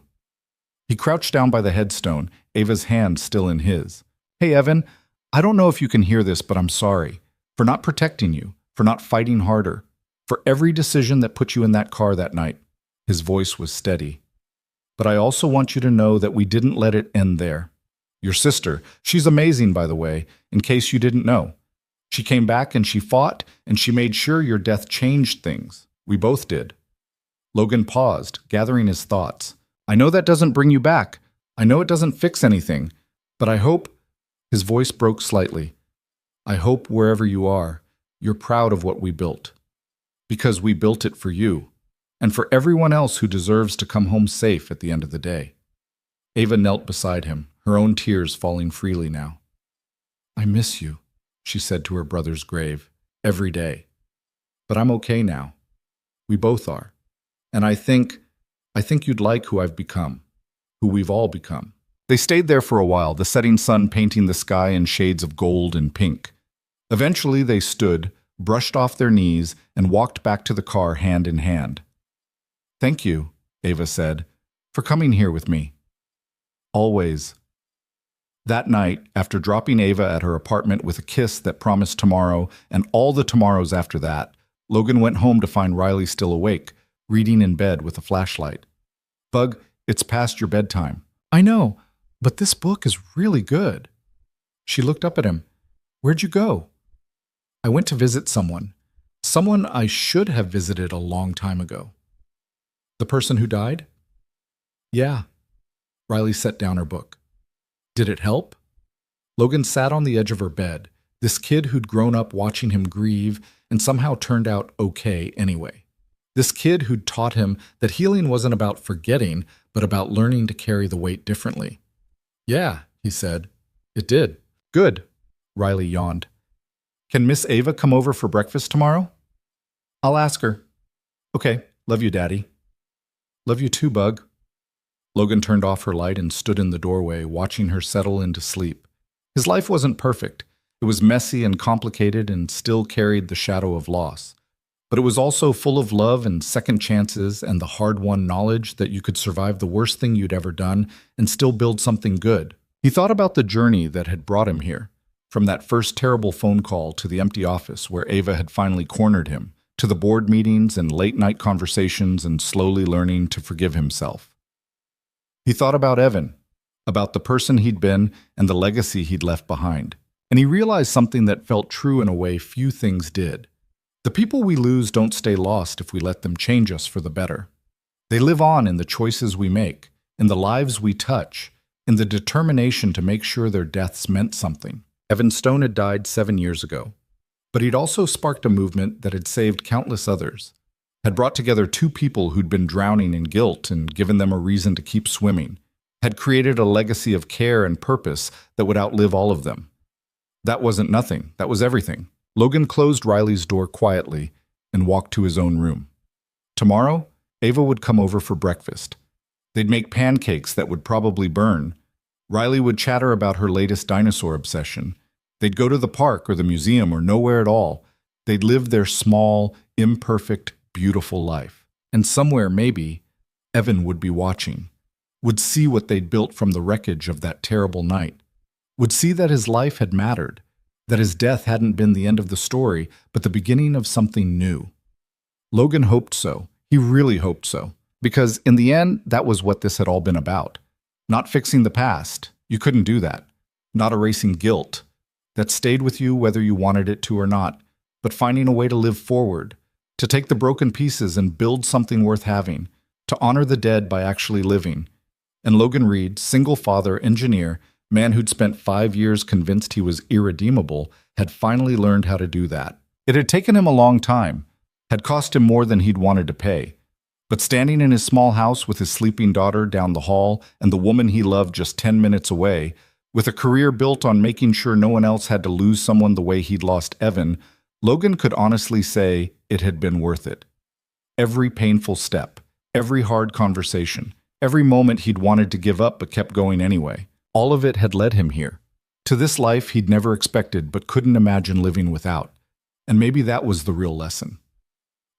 He crouched down by the headstone, Ava's hand still in his. Hey, Evan, I don't know if you can hear this, but I'm sorry. For not protecting you, for not fighting harder, for every decision that put you in that car that night. His voice was steady. But I also want you to know that we didn't let it end there. Your sister, she's amazing, by the way, in case you didn't know. She came back and she fought, and she made sure your death changed things. We both did. Logan paused, gathering his thoughts. I know that doesn't bring you back. I know it doesn't fix anything. But I hope... His voice broke slightly. I hope wherever you are, you're proud of what we built. Because we built it for you, and for everyone else who deserves to come home safe at the end of the day. Ava knelt beside him, her own tears falling freely now. I miss you, she said to her brother's grave, every day. But I'm okay now. We both are. And I think you'd like who I've become, who we've all become. They stayed there for a while, the setting sun painting the sky in shades of gold and pink. Eventually they stood, brushed off their knees, and walked back to the car hand in hand. Thank you, Ava said, for coming here with me. Always. That night, after dropping Ava at her apartment with a kiss that promised tomorrow and all the tomorrows after that, Logan went home to find Riley still awake, reading in bed with a flashlight. Bug, it's past your bedtime. I know, but this book is really good. She looked up at him. Where'd you go? I went to visit someone. Someone I should have visited a long time ago. The person who died? Yeah. Riley set down her book. Did it help? Logan sat on the edge of her bed, this kid who'd grown up watching him grieve and somehow turned out okay anyway. This kid who'd taught him that healing wasn't about forgetting, but about learning to carry the weight differently. Yeah, he said. It did. Good. Riley yawned. Can Miss Ava come over for breakfast tomorrow? I'll ask her. Okay, love you, Daddy. Love you too, Bug. Logan turned off her light and stood in the doorway, watching her settle into sleep. His life wasn't perfect. It was messy and complicated and still carried the shadow of loss. But it was also full of love and second chances and the hard-won knowledge that you could survive the worst thing you'd ever done and still build something good. He thought about the journey that had brought him here, from that first terrible phone call to the empty office where Ava had finally cornered him, to the board meetings and late-night conversations and slowly learning to forgive himself. He thought about Evan, about the person he'd been and the legacy he'd left behind, and he realized something that felt true in a way few things did. The people we lose don't stay lost if we let them change us for the better. They live on in the choices we make, in the lives we touch, in the determination to make sure their deaths meant something. Evan Stone had died 7 years ago, but he'd also sparked a movement that had saved countless others, had brought together two people who'd been drowning in guilt and given them a reason to keep swimming, had created a legacy of care and purpose that would outlive all of them. That wasn't nothing, that was everything. Logan closed Riley's door quietly and walked to his own room. Tomorrow, Ava would come over for breakfast. They'd make pancakes that would probably burn. Riley would chatter about her latest dinosaur obsession. They'd go to the park or the museum or nowhere at all. They'd live their small, imperfect, beautiful life. And somewhere, maybe, Evan would be watching, would see what they'd built from the wreckage of that terrible night, would see that his life had mattered, that his death hadn't been the end of the story, but the beginning of something new. Logan hoped so. He really hoped so. Because in the end, that was what this had all been about. Not fixing the past. You couldn't do that. Not erasing guilt. That stayed with you whether you wanted it to or not. But finding a way to live forward. To take the broken pieces and build something worth having. To honor the dead by actually living. And Logan Reed, single father, engineer, man who'd spent 5 years convinced he was irredeemable, had finally learned how to do that. It had taken him a long time, had cost him more than he'd wanted to pay. But standing in his small house with his sleeping daughter down the hall and the woman he loved just 10 minutes away, with a career built on making sure no one else had to lose someone the way he'd lost Evan, Logan could honestly say it had been worth it. Every painful step, every hard conversation, every moment he'd wanted to give up but kept going anyway. All of it had led him here. To this life he'd never expected but couldn't imagine living without. And maybe that was the real lesson.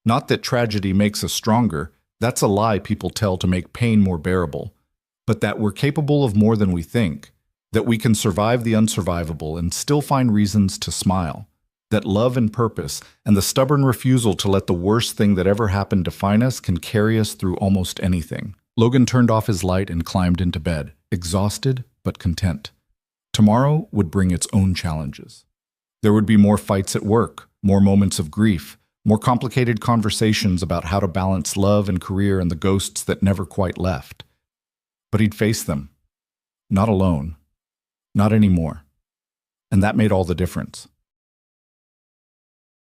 Not that tragedy makes us stronger, that's a lie people tell to make pain more bearable, but that we're capable of more than we think, that we can survive the unsurvivable and still find reasons to smile, that love and purpose and the stubborn refusal to let the worst thing that ever happened define us can carry us through almost anything. Logan turned off his light and climbed into bed, exhausted but content. Tomorrow would bring its own challenges. There would be more fights at work, more moments of grief, more complicated conversations about how to balance love and career and the ghosts that never quite left. But he'd face them. Not alone. Not anymore. And that made all the difference.